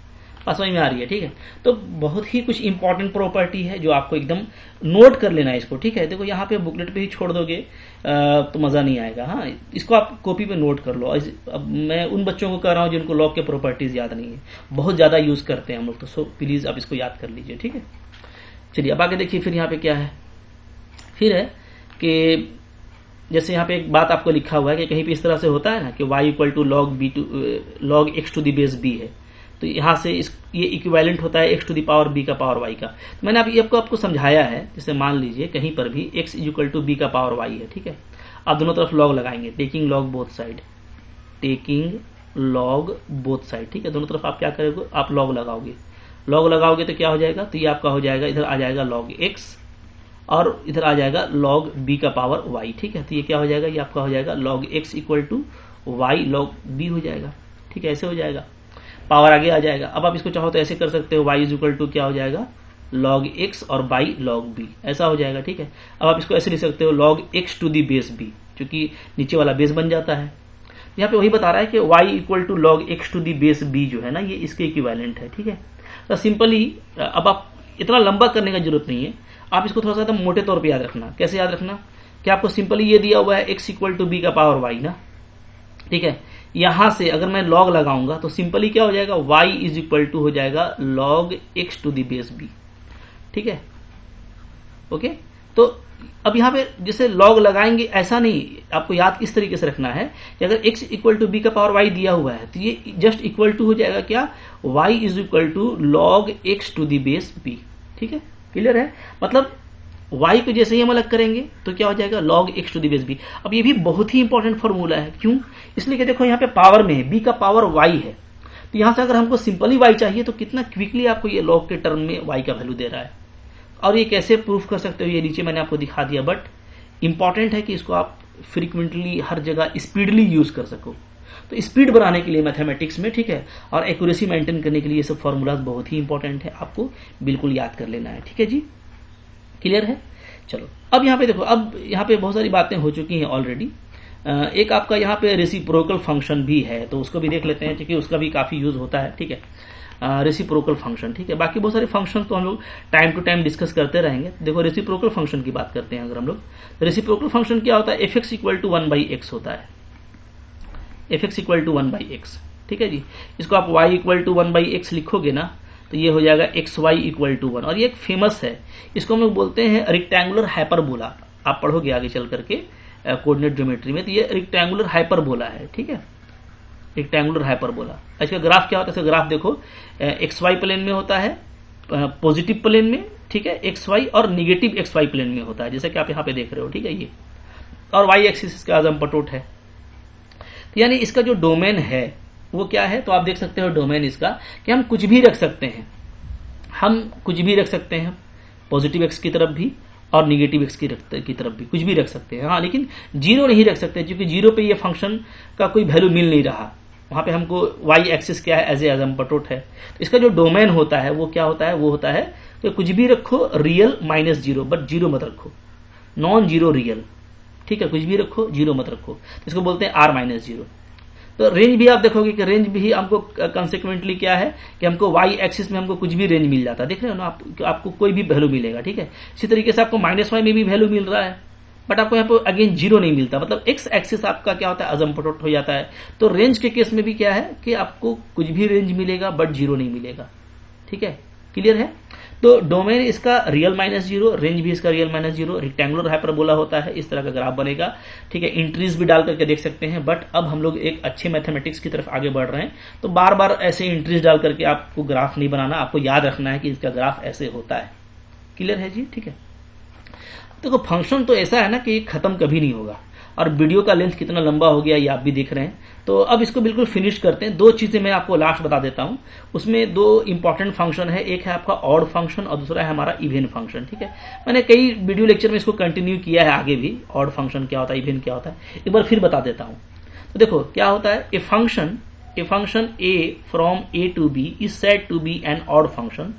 बात समझ में आ रही है, ठीक है। तो बहुत ही कुछ इंपॉर्टेंट प्रॉपर्टी है जो आपको एकदम नोट कर लेना है इसको, ठीक है। देखो यहाँ पे बुकलेट पे ही छोड़ दोगे तो मजा नहीं आएगा, हाँ, इसको आप कॉपी पे नोट कर लो। अब मैं उन बच्चों को कह रहा हूँ जिनको log के प्रॉपर्टीज याद नहीं है, बहुत ज्यादा यूज करते हैं हम लोग, तो सो प्लीज आप इसको याद कर लीजिए, ठीक है। चलिए अब आगे देखिए, फिर यहाँ पे क्या है, फिर है कि जैसे यहाँ पे एक बात आपको लिखा हुआ है कि कहीं पे इस तरह से होता है ना कि y equal to log x to the base b है, तो यहाँ से ये इक्विवेलेंट होता है x to the power b का पावर y का। तो मैंने अभी आपको समझाया है, जैसे मान लीजिए कहीं पर भी x इक्वल टू b का पावर y है, ठीक है। आप दोनों तरफ log लगाएंगे, taking log both side, taking log both side, ठीक है। दोनों तरफ आप क्या करोगे, आप log लगाओगे तो क्या हो जाएगा, तो ये आपका हो जाएगा, इधर आ जाएगा log x और इधर आ जाएगा log b का पावर y, ठीक है। तो ये क्या हो जाएगा, ये आपका हो जाएगा log x equal to y log b हो जाएगा। ठीक है, ऐसे हो जाएगा, पावर आगे आ जाएगा। अब आप इसको चाहो तो ऐसे कर सकते हो, वाई इज इक्वल टू क्या हो जाएगा, लॉग एक्स और बाई लॉग बी, ऐसा हो जाएगा। ठीक है, अब आप इसको ऐसे लिख सकते हो, log x to the base b, क्योंकि नीचे वाला बेस बन जाता है। यहाँ पे वही बता रहा है कि y equal to log x to the base b जो है ना, ये इसके इक्विवेलेंट है। ठीक है, तो सिंपली अब आप इतना लंबा करने का जरूरत नहीं है, आप इसको थोड़ा सा मोटे तौर पे याद रखना। कैसे याद रखना कि आपको सिंपली ये दिया हुआ है x इक्वल टू बी का पावर y ना। ठीक है, यहां से अगर मैं लॉग लगाऊंगा तो सिंपली क्या हो जाएगा, y इज इक्वल टू हो जाएगा log x to the base b। ठीक है, ओके। तो अब यहाँ पे जैसे लॉग लगाएंगे ऐसा नहीं, आपको याद किस तरीके से रखना है कि अगर x इक्वल टू बी का पावर y दिया हुआ है तो ये जस्ट इक्वल टू हो जाएगा क्या, y is equal to log x to the base b। ठीक है, क्लियर है। मतलब y को जैसे ही हम अलग करेंगे तो क्या हो जाएगा, log x to the base b। अब ये भी बहुत ही इंपॉर्टेंट फॉर्मूला है, क्यों, इसलिए कि देखो यहाँ पे पावर में है, b का पावर y है, तो यहां से अगर हमको सिंपली y चाहिए तो कितना क्विकली आपको ये लॉग के टर्म में y का वैल्यू दे रहा है। और ये कैसे प्रूफ कर सकते हो, ये नीचे मैंने आपको दिखा दिया, बट इंपॉर्टेंट है कि इसको आप फ्रीक्वेंटली हर जगह स्पीडली यूज कर सको। तो स्पीड बनाने के लिए मैथमेटिक्स में, ठीक है, और एक्यूरेसी मेंटेन करने के लिए ये सब फॉर्मूलाज बहुत ही इंपॉर्टेंट है, आपको बिल्कुल याद कर लेना है। ठीक है जी, क्लियर है। चलो अब यहाँ पे देखो, अब यहाँ पे बहुत सारी बातें हो चुकी हैं ऑलरेडी। एक आपका यहाँ पे रेसिप्रोकल फंक्शन भी है, तो उसको भी देख लेते हैं, क्योंकि उसका भी काफी यूज होता है। ठीक है, रेसिप्रोकल फंक्शन। ठीक है, बाकी बहुत सारे फंक्शन तो हम लोग टाइम टू टाइम डिस्कस करते रहेंगे। देखो रेसिप्रोकल फंक्शन की बात करते हैं अगर हम लोग, रेसिप्रोकल फंक्शन क्या होता है, F X equal to 1/x होता है, F X equal to 1/x। ठीक है जी, इसको आप y इक्वल टू 1/x लिखोगे ना तो ये हो जाएगा एक्स वाई इक्वल टू 1। और ये एक फेमस है, इसको हम लोग बोलते हैं रेक्टेंगुलर हाइपरबोला। आप पढ़ोगे आगे चल करके कोऑर्डिनेट ज्योमेट्री में, तो ये रेक्टेंगुलर हाइपरबोला है। ठीक है, रेक्टेंगुलर हाइपरबोला। इसका ग्राफ क्या होता है, इसका ग्राफ देखो एक्स वाई प्लेन में होता है, पॉजिटिव प्लेन में, ठीक है, एक्स वाई, और निगेटिव एक्स वाई प्लेन में होता है, जैसा कि आप यहाँ पे देख रहे हो। ठीक है, ये और वाई एक्सिस इसका आजमपटोट है। तो यानी इसका जो डोमेन है वो क्या है, तो आप देख सकते हो डोमेन इसका कि हम कुछ भी रख सकते हैं, हम कुछ भी रख सकते हैं, पॉजिटिव एक्स की तरफ भी और निगेटिव एक्स की तरफ भी कुछ भी रख सकते हैं। हाँ, लेकिन जीरो नहीं रख सकते, क्योंकि जीरो पे ये फंक्शन का कोई वैल्यू मिल नहीं रहा। वहां पे हमको वाई एक्सिस क्या है, एज ए आजमपटोट है। तो इसका जो डोमेन होता है वो क्या होता है, वो होता है कि कुछ भी रखो real minus zero, but zero मत रखो, नॉन जीरो रियल। ठीक है, कुछ भी रखो, जीरो मत रखो, तो इसको बोलते हैं आर माइनस जीरो। तो रेंज भी आप देखोगे कि रेंज भी हमको कंसेक्वेंटली क्या है कि हमको वाई एक्सिस में हमको कुछ भी रेंज मिल जाता है। देख रहे हो ना आप, आपको कोई भी वैल्यू मिलेगा। ठीक है, इसी तरीके से आपको माइनस वाई में भी वैल्यू मिल रहा है, बट आपको यहाँ पे अगेन जीरो नहीं मिलता, मतलब एक्स एक्सिस आपका क्या होता है, आजमपटोट हो जाता है। तो रेंज के केस में भी क्या है कि आपको कुछ भी रेंज मिलेगा बट जीरो नहीं मिलेगा। ठीक है, क्लियर है। तो डोमेन इसका रियल माइनस जीरो, रेंज भी इसका real minus zero, rectangular hyperbola होता है, इस तरह का ग्राफ बनेगा। ठीक है, इंट्रीज भी डाल करके देख सकते हैं, बट अब हम लोग एक अच्छे मैथमेटिक्स की तरफ आगे बढ़ रहे हैं, तो बार बार ऐसे इंट्रीज डाल करके आपको ग्राफ नहीं बनाना, आपको याद रखना है कि इसका ग्राफ ऐसे होता है। क्लियर है जी, ठीक है। देखो फंक्शन तो ऐसा है ना कि खत्म कभी नहीं होगा, और वीडियो का लेंथ कितना लंबा हो गया ये आप भी देख रहे हैं। तो अब इसको बिल्कुल फिनिश करते हैं। दो चीजें मैं आपको लास्ट बता देता हूं, उसमें दो इंपॉर्टेंट फंक्शन है, एक है आपका ऑड फंक्शन और दूसरा है हमारा इवन फंक्शन। ठीक है, मैंने कई वीडियो लेक्चर में इसको कंटिन्यू किया है आगे भी, ऑड फंक्शन क्या होता है, इवन क्या होता है, एक बार फिर बता देता हूं। तो देखो क्या होता है, a function a from a to b is said to be an odd function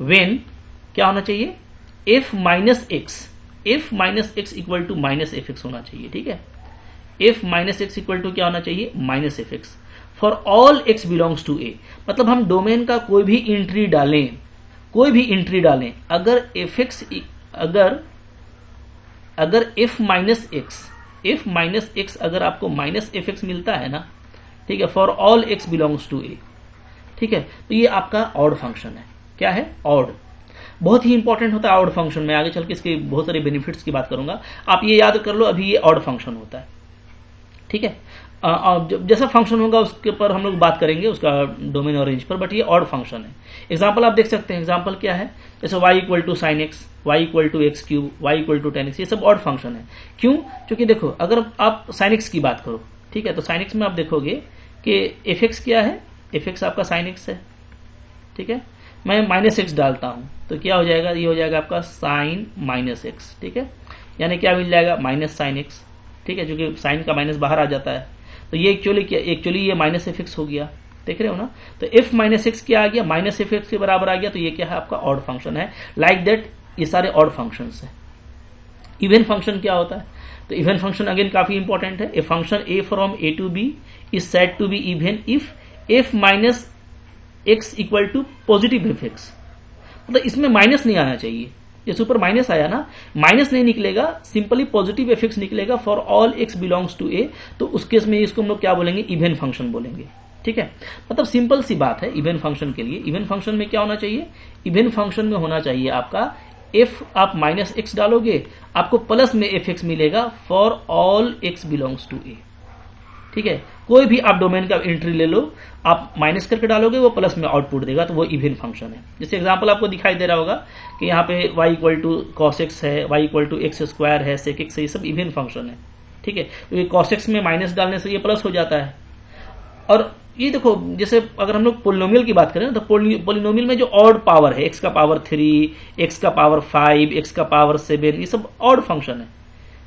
when क्या होना चाहिए, f minus x equal to minus f x होना चाहिए। ठीक है, f minus x equal to क्या होना चाहिए, minus f x, for all x belongs to a। मतलब हम डोमेन का कोई भी एंट्री डालें, अगर एफ एक्स अगर f माइनस एक्स अगर आपको माइनस एफ एक्स मिलता है ना, ठीक है, for all x belongs to a। ठीक है, तो ये आपका ऑड फंक्शन है। क्या है, ऑड। बहुत ही इंपॉर्टेंट होता है ऑड फंक्शन में, आगे चल के इसके बहुत सारे बेनिफिट्स की बात करूंगा, आप ये याद कर लो, अभी ये ऑड फंक्शन होता है। ठीक है, जैसा फंक्शन होगा उसके पर हम लोग बात करेंगे, उसका डोमेन और रेंज पर, बट ये ऑड फंक्शन है। एग्जांपल आप देख सकते हैं, एग्जांपल क्या है, जैसे y equal to sine x, y equal to x cube, y equal to 10x, ये सब ऑड फंक्शन है। क्यों, क्योंकि देखो अगर आप साइन एक्स की बात करो, ठीक है, तो साइन एक्स में आप देखोगे कि एफ एक्स क्या है, एफ एक्स आपका साइन एक्स है। ठीक है, मैं माइनस एक्स डालता हूं तो क्या हो जाएगा, ये हो जाएगा आपका साइन माइनस एक्स। ठीक है, यानी क्या मिल जाएगा, माइनस साइन एक्स। ठीक है, क्योंकि साइन का माइनस बाहर आ जाता है, तो ये एक्चुअली ये माइनस एफ एक्स हो गया, देख रहे हो ना। तो एफ माइनस एक्स क्या आ गया, माइनस एफ एक्स के बराबर आ गया, तो ये क्या है आपका ऑड फंक्शन है। लाइक दैट ये सारे ऑड फंक्शन है। इवन फंक्शन क्या होता है, तो इवन फंक्शन अगेन काफी इंपॉर्टेंट है। A function a from a to b is said to be even if f minus x equal to positive F x. मतलब इसमें माइनस नहीं आना चाहिए, जैसे ऊपर माइनस आया ना, माइनस नहीं निकलेगा, सिंपली पॉजिटिव एफ एक्स निकलेगा for all X belongs to A. तो उस केस में इसको हम लोग क्या बोलेंगे, इवन फंक्शन बोलेंगे, ठीक है। मतलब सिंपल सी बात है इवन फंक्शन के लिए। इवन फंक्शन में क्या होना चाहिए, इवन फंक्शन में होना चाहिए आपका एफ आप माइनस एक्स डालोगे, आपको प्लस में एफ एक्स मिलेगा for all X belongs to A, ठीक है। कोई भी आप डोमेन का एंट्री ले लो, आप माइनस करके डालोगे, वो प्लस में आउटपुट देगा, तो वो इवन फंक्शन है। जैसे एग्जांपल आपको दिखाई दे रहा होगा कि यहाँ पे y equal to cos x है, y equal to x square है, सेक एक्स है, ये सब इवन फंक्शन है, ठीक है। तो ये कॉस एक्स में माइनस डालने से ये प्लस हो जाता है। और ये देखो, जैसे अगर हम लोग पोलिनोमियल की बात करें तो पोलिनोमियल में जो ऑड पावर है, एक्स का पावर 3, एक्स का पावर 5, एक्स का पावर 7, ये सब ऑड फंक्शन है,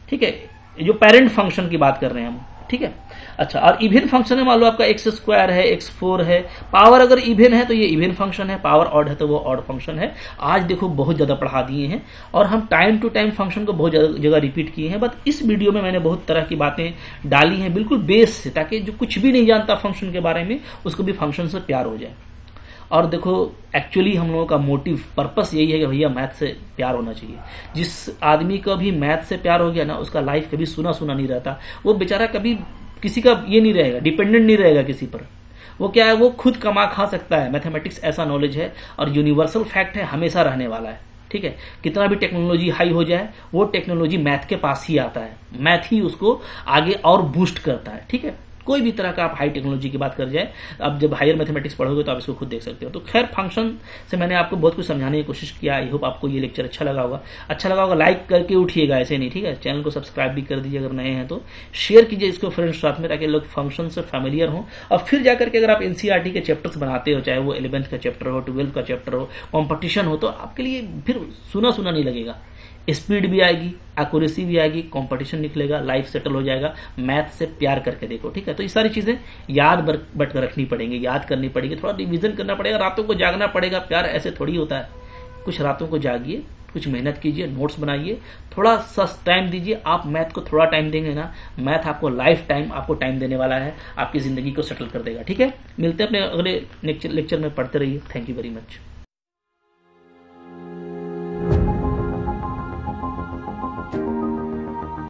ठीक है। जो पेरेंट फंक्शन की बात कर रहे हैं हम, ठीक है। अच्छा, और इवन फंक्शन है, मान लो आपका एक्स स्क्वायर है, एक्स 4 है, पावर अगर इवन है तो ये इवन फंक्शन है, पावर ऑड है तो वो ऑड फंक्शन है। आज देखो बहुत ज्यादा पढ़ा दिए हैं और हम टाइम टू टाइम फंक्शन को बहुत जगह रिपीट किए हैं, बट इस वीडियो में मैंने बहुत तरह की बातें डाली हैं बिल्कुल बेस से, ताकि जो कुछ भी नहीं जानता फंक्शन के बारे में उसको भी फंक्शन से प्यार हो जाए। और देखो एक्चुअली हम लोगों का मोटिव पर्पस यही है कि भैया मैथ से प्यार होना चाहिए। जिस आदमी का भी मैथ से प्यार हो गया ना, उसका लाइफ कभी सुना नहीं रहता, वो बेचारा कभी किसी का ये नहीं रहेगा, डिपेंडेंट नहीं रहेगा किसी पर। वो क्या है, वो खुद कमा खा सकता है। मैथमेटिक्स ऐसा नॉलेज है और यूनिवर्सल फैक्ट है, हमेशा रहने वाला है, ठीक है। कितना भी टेक्नोलॉजी हाई हो जाए, वो टेक्नोलॉजी मैथ के पास ही आता है, मैथ ही उसको आगे और बूस्ट करता है, ठीक है। कोई भी तरह का आप हाई टेक्नोलॉजी की बात कर जाए, अब जब हायर मैथमेटिक्स पढ़ोगे तो आप इसको खुद देख सकते हो। तो खैर, फंक्शन से मैंने आपको बहुत कुछ समझाने की कोशिश किया। आई होप आपको ये लेक्चर अच्छा लगा होगा। लाइक करके उठिएगा, ऐसे नहीं, ठीक है। चैनल को सब्सक्राइब भी कर दीजिए, अगर नए हैं तो शेयर कीजिए इसको फ्रेंड्स साथ में, ताकि लोग फंक्शन से फैमिलियर हों। और फिर जाकर के अगर आप एनसीईआरटी के चैप्टर्स बनाते हो, चाहे वो 11th का चैप्टर हो, 12th का चैप्टर हो, कॉम्पिटिशन हो, तो आपके लिए फिर सुना नहीं लगेगा। स्पीड भी आएगी, एक्यूरेसी भी आएगी, कंपटीशन निकलेगा, लाइफ सेटल हो जाएगा। मैथ से प्यार करके देखो, ठीक है। तो ये सारी चीजें याद बट कर रखनी पड़ेंगी, याद करनी पड़ेगी, थोड़ा रिवीजन करना पड़ेगा, रातों को जागना पड़ेगा। प्यार ऐसे थोड़ी होता है, कुछ रातों को जागिए, कुछ मेहनत कीजिए, नोट्स बनाइए, थोड़ा सा टाइम दीजिए। आप मैथ को थोड़ा टाइम देंगे ना, मैथ आपको लाइफ टाइम आपको टाइम देने वाला है, आपकी जिंदगी को सेटल कर देगा, ठीक है। मिलते हैं अपने अगले लेक्चर में, पढ़ते रहिए। Thank you very much.